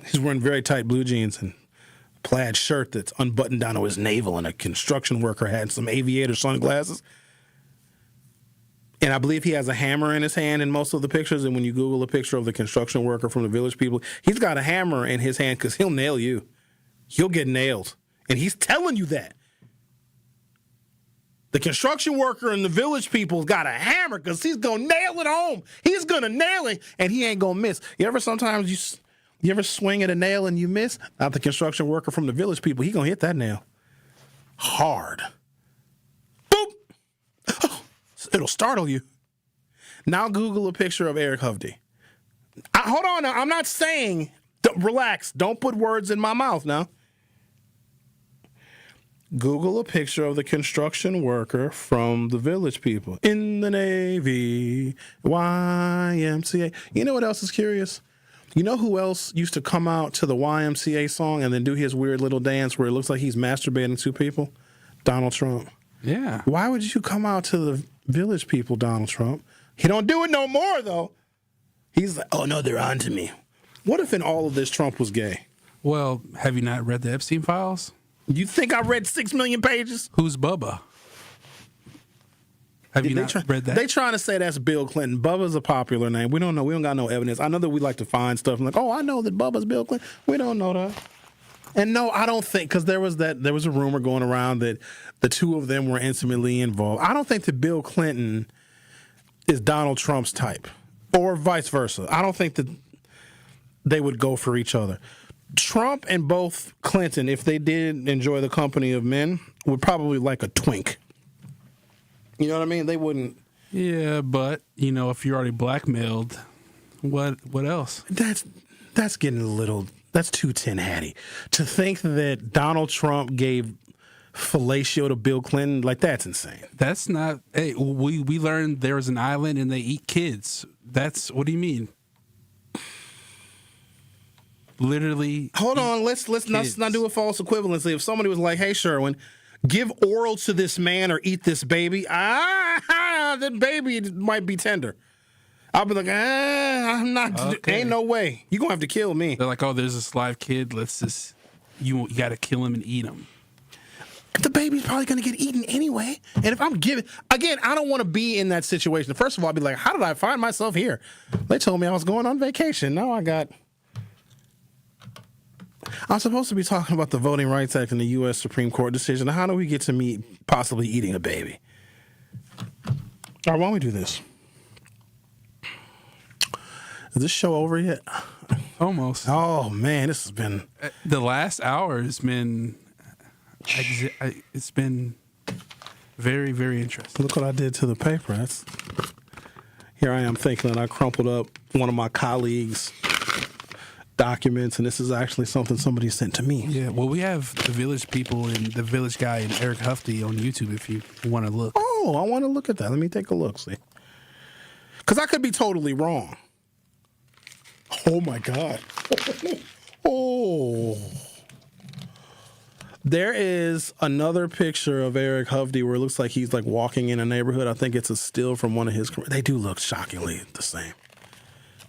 He's wearing very tight blue jeans and a plaid shirt that's unbuttoned down to his navel, and a construction worker hat and some aviator sunglasses. And I believe he has a hammer in his hand in most of the pictures, and when you Google a picture of the construction worker from the Village People, he's got a hammer in his hand because he'll nail you. You'll get nailed. And he's telling you that. The construction worker and the Village People's got a hammer because he's going to nail it home. He's going to nail it, and he ain't going to miss. You ever swing at a nail and you miss? Not the construction worker from the Village People. He going to hit that nail hard. Boop. Oh, it'll startle you. Now Google a picture of Eric Hovde. Hold on now. I'm not saying, relax. Don't put words in my mouth now. Google a picture of the construction worker from the Village People. In the Navy, YMCA. You know what else is curious? You know who else used to come out to the YMCA song and then do his weird little dance where it looks like he's masturbating to people? Donald Trump. Yeah. Why would you come out to the Village People, Donald Trump? He don't do it no more, though. He's like, oh, no, they're on to me. What if in all of this Trump was gay? Well, have you not read the Epstein files? You think I read 6 million pages? Who's Bubba? Have you not read that? They trying to say that's Bill Clinton. Bubba's a popular name. We don't know. We don't got no evidence. I know that we like to find stuff. I'm like, oh, I know that Bubba's Bill Clinton. We don't know that. And no, I don't think, because there was a rumor going around that the two of them were intimately involved. I don't think that Bill Clinton is Donald Trump's type, or vice versa. I don't think that they would go for each other. Trump and both Clinton, if they did enjoy the company of men, would probably like a twink. You know what I mean? They wouldn't. Yeah, but if you're already blackmailed, what else? That's getting a little. That's too tin hatty. To think that Donald Trump gave fellatio to Bill Clinton, like, that's insane. That's not. Hey, we learned there was an island and they eat kids. What do you mean? Literally. Hold on, let's not do a false equivalency. If somebody was like, "Hey, Sherwin, give oral to this man or eat this baby," the baby might be tender. I'll be like, I'm not. Okay. Ain't no way. You gonna have to kill me. They're like, oh, there's this live kid. Let's just you got to kill him and eat him. The baby's probably gonna get eaten anyway. And if I'm giving, again, I don't want to be in that situation. First of all, I'd be like, how did I find myself here? They told me I was going on vacation. Now I'm supposed to be talking about the Voting Rights Act and the U.S. Supreme Court decision. How do we get to me possibly eating a baby? All right, why don't we do this? Is this show over yet? Almost. Oh, man, this has been... The last hour has been... It's been very, very interesting. Look what I did to the paper. Here I am thinking that I crumpled up one of my colleagues' documents, and this is actually something somebody sent to me. Yeah, well, we have the Village people and the Village guy and Eric Hufty on YouTube if you want to look. Oh, I want to look at that. Let me take a look, see. Because I could be totally wrong. Oh, my God. Oh. There is another picture of Eric Hufty where it looks like he's like walking in a neighborhood. I think it's a still from one of his. They do look shockingly the same.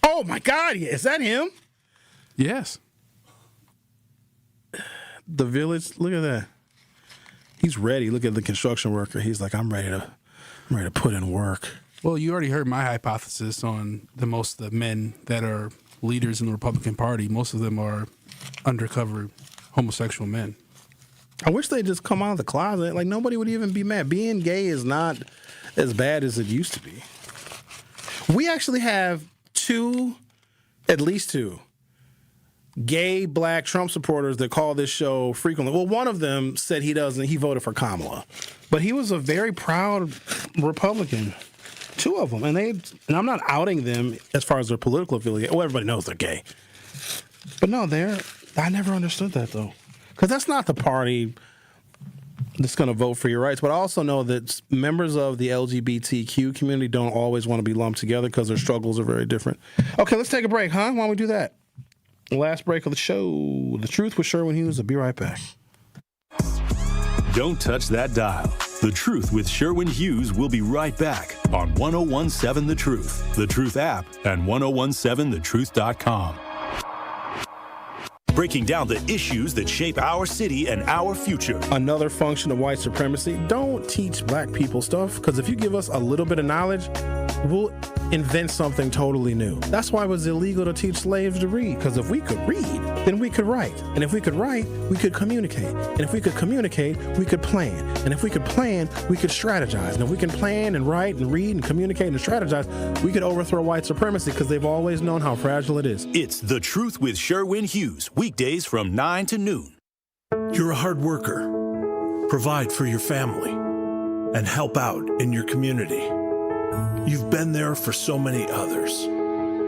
Oh, my God. Is that him? Yes. The Village, look at that. He's ready. Look at the construction worker. He's like, I'm ready to put in work. Well, you already heard my hypothesis on most of the men that are leaders in the Republican Party. Most of them are undercover homosexual men. I wish they'd just come out of the closet. Like, nobody would even be mad. Being gay is not as bad as it used to be. We actually have at least two, gay black Trump supporters that call this show frequently. Well, one of them said he voted for Kamala, but he was a very proud Republican. Two of them, and I'm not outing them as far as their political affiliation. Well, everybody knows they're gay, but no, I never understood that though, because that's not the party that's going to vote for your rights. But I also know that members of the LGBTQ community don't always want to be lumped together because their struggles are very different. Okay, let's take a break, huh? Why don't we do that? Last break of the show. The Truth with Sherwin Hughes. I'll be right back. Don't touch that dial. The Truth with Sherwin Hughes will be right back on 1017 The Truth, The Truth app, and 1017thetruth.com. Breaking down the issues that shape our city and our future. Another function of white supremacy, don't teach black people stuff, because if you give us a little bit of knowledge, we'll invent something totally new. That's why it was illegal to teach slaves to read, because if we could read, then we could write. And if we could write, we could communicate. And if we could communicate, we could plan. And if we could plan, we could strategize. And if we can plan and write and read and communicate and strategize, we could overthrow white supremacy, because they've always known how fragile it is. It's The Truth with Sherwin Hughes, weekdays from 9 to noon. You're a hard worker. Provide for your family and help out in your community. You've been there for so many others.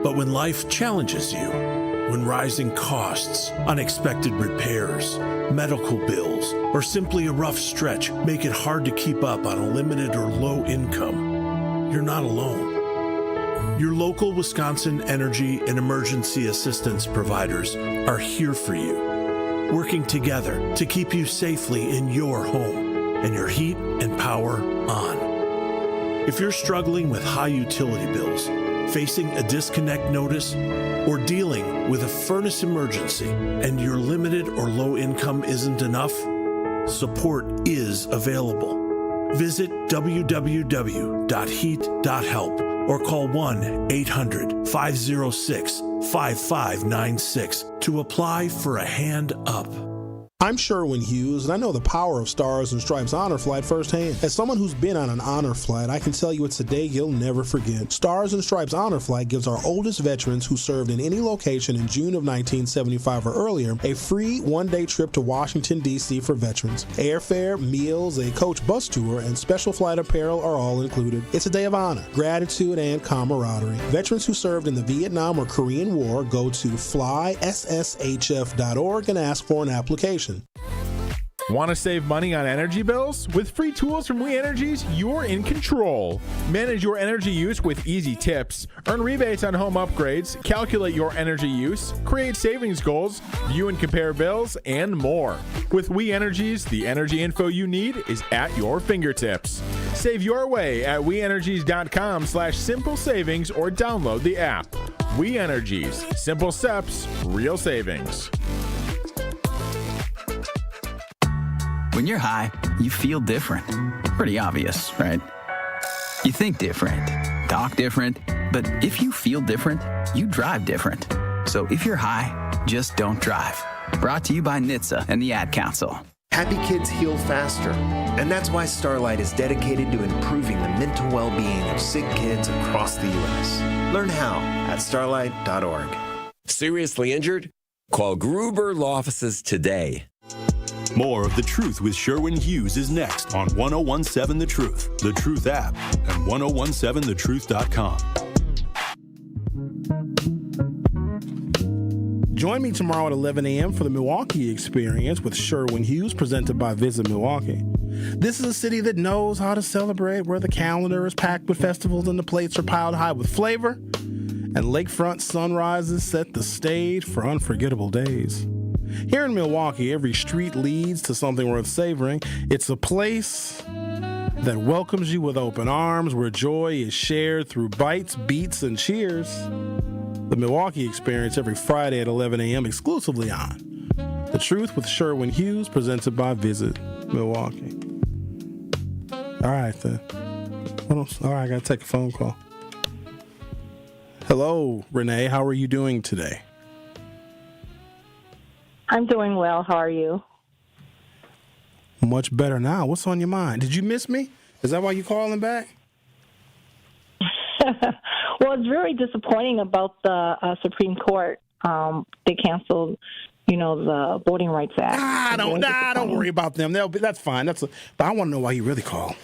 But when life challenges you, when rising costs, unexpected repairs, medical bills, or simply a rough stretch make it hard to keep up on a limited or low income, you're not alone. Your local Wisconsin energy and emergency assistance providers are here for you, working together to keep you safely in your home and your heat and power on. If you're struggling with high utility bills, facing a disconnect notice, or dealing with a furnace emergency and your limited or low income isn't enough, support is available. Visit www.heat.help or call 1-800-506-5596 to apply for a hand up. I'm Sherwin Hughes, and I know the power of Stars and Stripes Honor Flight firsthand. As someone who's been on an honor flight, I can tell you it's a day you'll never forget. Stars and Stripes Honor Flight gives our oldest veterans who served in any location in June of 1975 or earlier a free one-day trip to Washington, D.C. for veterans. Airfare, meals, a coach bus tour, and special flight apparel are all included. It's a day of honor, gratitude, and camaraderie. Veterans who served in the Vietnam or Korean War go to flySSHF.org and ask for an application. Want to save money on energy bills? With free tools from We Energies, you're in control. Manage your energy use with easy tips. Earn rebates on home upgrades, calculate your energy use, create savings goals, view and compare bills, and more. With We Energies, the energy info you need is at your fingertips. Save your way at WeEnergies.com/simple savings or download the app. We Energies. Simple steps, real savings. When you're high, you feel different. Pretty obvious, right? You think different, talk different, but if you feel different, you drive different. So if you're high, just don't drive. Brought to you by NHTSA and the Ad Council. Happy kids heal faster, and that's why Starlight is dedicated to improving the mental well-being of sick kids across the U.S. Learn how at starlight.org. Seriously injured? Call Gruber Law Offices today. More of The Truth with Sherwin Hughes is next on 1017 The Truth, The Truth app, and 1017thetruth.com. Join me tomorrow at 11 a.m. for the Milwaukee Experience with Sherwin Hughes, presented by Visit Milwaukee. This is a city that knows how to celebrate, where the calendar is packed with festivals and the plates are piled high with flavor, and lakefront sunrises set the stage for unforgettable days. Here in Milwaukee, every street leads to something worth savoring. It's a place that welcomes you with open arms, where joy is shared through bites, beats, and cheers. The Milwaukee Experience every Friday at 11 a.m. exclusively on The Truth with Sherwin Hughes, presented by Visit Milwaukee. All right, then. All right, I got to take a phone call. Hello, Renee. How are you doing today? I'm doing well. How are you? Much better now. What's on your mind? Did you miss me? Is that why you're calling back? Well, it's very disappointing about the Supreme Court. They canceled, the Voting Rights Act. Don't worry about them. That's fine. But I want to know why you really call.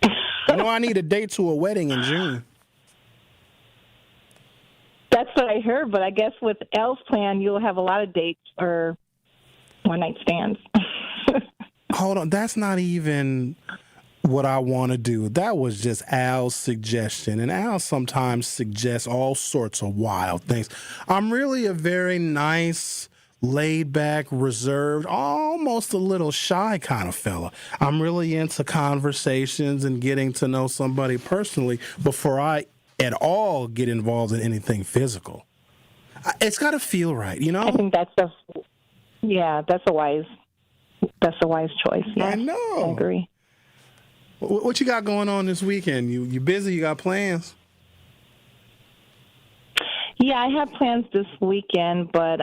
I need a date to a wedding in June. That's what I heard, but I guess with Elle's plan, you'll have a lot of dates or one-night stands. Hold on. That's not even what I want to do. That was just Al's suggestion, and Al sometimes suggests all sorts of wild things. I'm really a very nice, laid-back, reserved, almost a little shy kind of fella. I'm really into conversations and getting to know somebody personally before I at all get involved in anything physical. It's got to feel right, I think that's a wise choice. Yeah, I know. I agree. What you got going on this weekend? You busy? You got plans? Yeah, I have plans this weekend, but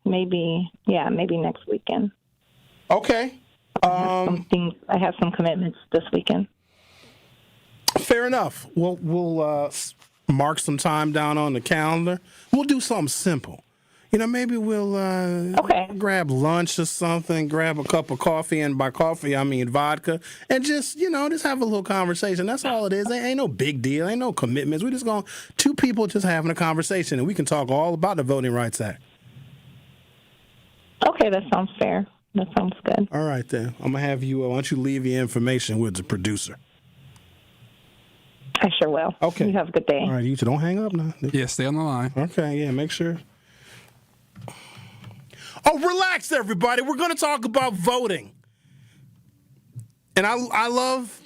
maybe next weekend. Okay. I have some commitments this weekend. Fair enough. We'll mark some time down on the calendar. We'll do something simple. Maybe we'll grab lunch or something, grab a cup of coffee, and by coffee I mean vodka, and just have a little conversation. That's all it is. Ain't no big deal. Ain't no commitments. We're just two people just having a conversation, and we can talk all about the Voting Rights Act. Okay, that sounds fair. That sounds good. All right, then. I'm going to have you, why don't you leave your information with the producer? I sure will. Okay. You have a good day. All right, you two don't hang up now. Yeah, stay on the line. Okay, yeah, make sure. Oh, relax, everybody. We're going to talk about voting. And I love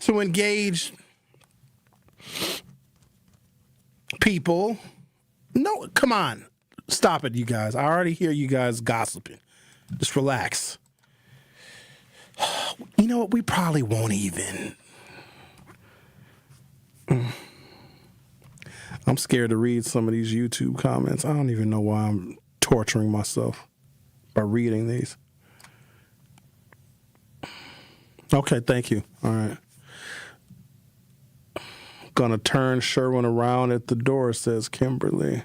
to engage people. No, come on. Stop it, you guys. I already hear you guys gossiping. Just relax. You know what? We probably won't even. I'm scared to read some of these YouTube comments. I don't even know why I'm torturing myself by reading these. Okay, thank you. All right. Gonna turn Sherwin around at the door, says Kimberly.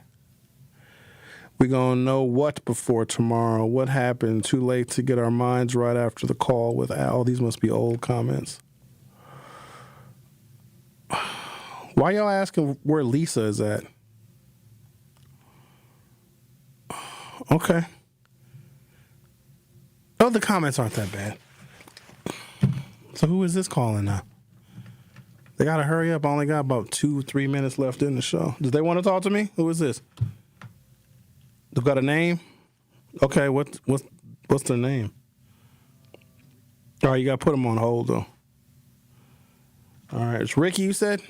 We're gonna know what before tomorrow. What happened? Too late to get our minds right after the call with Al. These must be old comments. Why y'all asking where Lisa is at? Okay. Oh, the comments aren't that bad. So who is this calling now? They got to hurry up. I only got about 2-3 minutes left in the show. Do they want to talk to me? Who is this? They've got a name? Okay, what's their name? All right, you got to put them on hold, though. All right, it's Ricky, you said?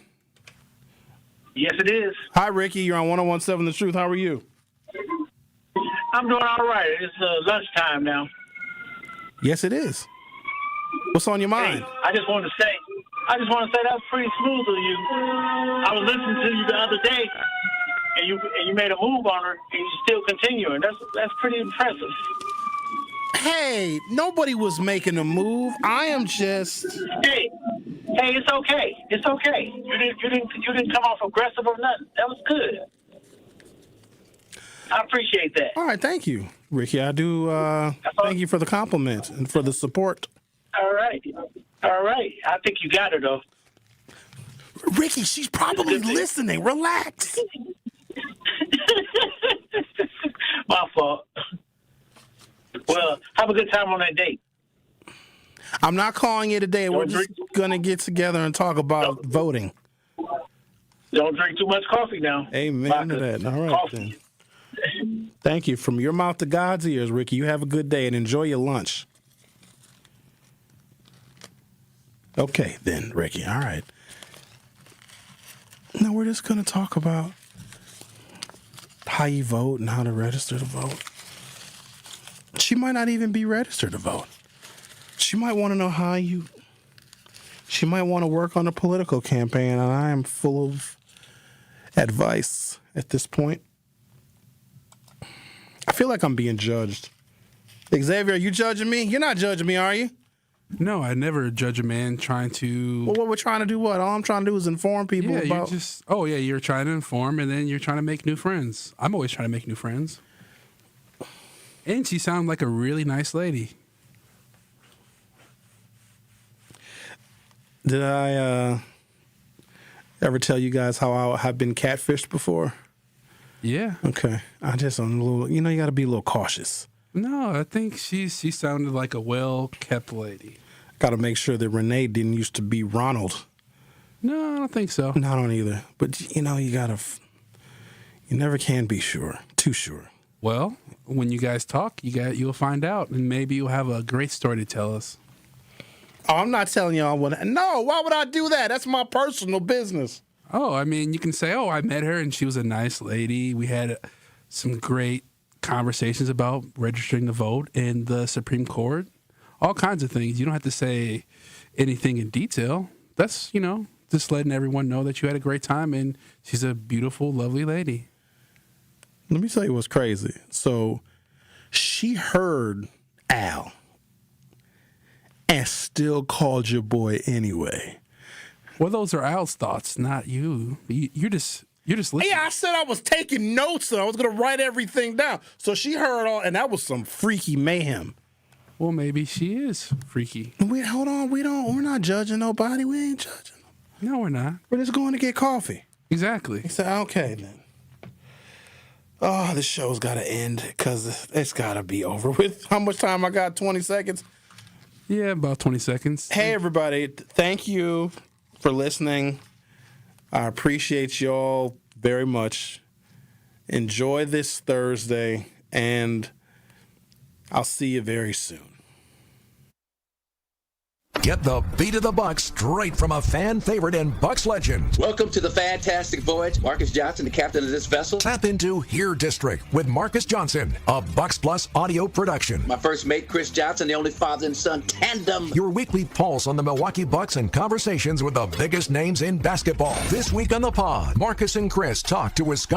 Yes, it is. Hi, Ricky. You're on 101.7 The Truth. How are you? I'm doing all right. It's lunchtime now. Yes, it is. What's on your mind? Hey, I just want to say that was pretty smooth of you. I was listening to you the other day, and you made a move on her, and you're still continuing. That's pretty impressive. Hey, nobody was making a move. I am just. Hey, it's okay. It's okay. You didn't come off aggressive or nothing. That was good. I appreciate that. All right, thank you, Ricky. I do. Thank you for the compliment and for the support. All right. I think you got her though. Ricky, she's probably listening. Relax. My fault. Well, have a good time on that date. I'm not calling you today. We're just going to get together and talk about voting. Don't drink too much coffee now. Amen to that. All right, then. Thank you. From your mouth to God's ears, Ricky. You have a good day and enjoy your lunch. Okay, then, Ricky. All right. No, we're just going to talk about how you vote and how to register to vote. She might not even be registered to vote. She might want to know how you... She might want to work on a political campaign, and I am full of advice at this point. I feel like I'm being judged. Xavier, are you judging me? You're not judging me, are you? No, I never judge a man trying to... Well, what we're trying to do what? All I'm trying to do is inform people about... You're just... Oh, yeah, you're trying to inform, and then you're trying to make new friends. I'm always trying to make new friends. And she sounded like a really nice lady. Did I ever tell you guys how I have been catfished before? Yeah. Okay. I'm a little... You know, you got to be a little cautious. No, I think she sounded like a well-kept lady. Got to make sure that Renee didn't used to be Ronald. No, I don't think so. No, I don't either. But, you know, you got to... You never can be sure. Too sure. Well, when you guys talk, you'll find out, and maybe you'll have a great story to tell us. Oh, I'm not telling y'all what... No, why would I do that? That's my personal business. Oh, I mean, you can say, oh, I met her, and she was a nice lady. We had some great conversations about registering to vote in the Supreme Court. All kinds of things. You don't have to say anything in detail. That's, you know, just letting everyone know that you had a great time, and she's a beautiful, lovely lady. Let me tell you what's crazy. So she heard Al and still called your boy anyway. Well, those are Al's thoughts, not you. You're just listening. Yeah, I said I was taking notes and I was going to write everything down. So she heard all, and that was some freaky mayhem. Well, maybe she is freaky. Wait, hold on. We're not judging nobody. We ain't judging them. No, we're not. We're just going to get coffee. Exactly. He said, okay, then. Oh, this show's got to end because it's got to be over with. How much time I got? 20 seconds? Yeah, about 20 seconds. Hey, everybody. Thank you for listening. I appreciate y'all very much. Enjoy this Thursday, and I'll see you very soon. Get the beat of the Bucks straight from a fan favorite and Bucks legend. Welcome to the fantastic voyage. Marcus Johnson, the captain of this vessel. Tap into Here District with Marcus Johnson, a Bucks Plus audio production. My first mate, Chris Johnson, the only father and son tandem. Your weekly pulse on the Milwaukee Bucks and conversations with the biggest names in basketball. This week on the pod, Marcus and Chris talk to Wisconsin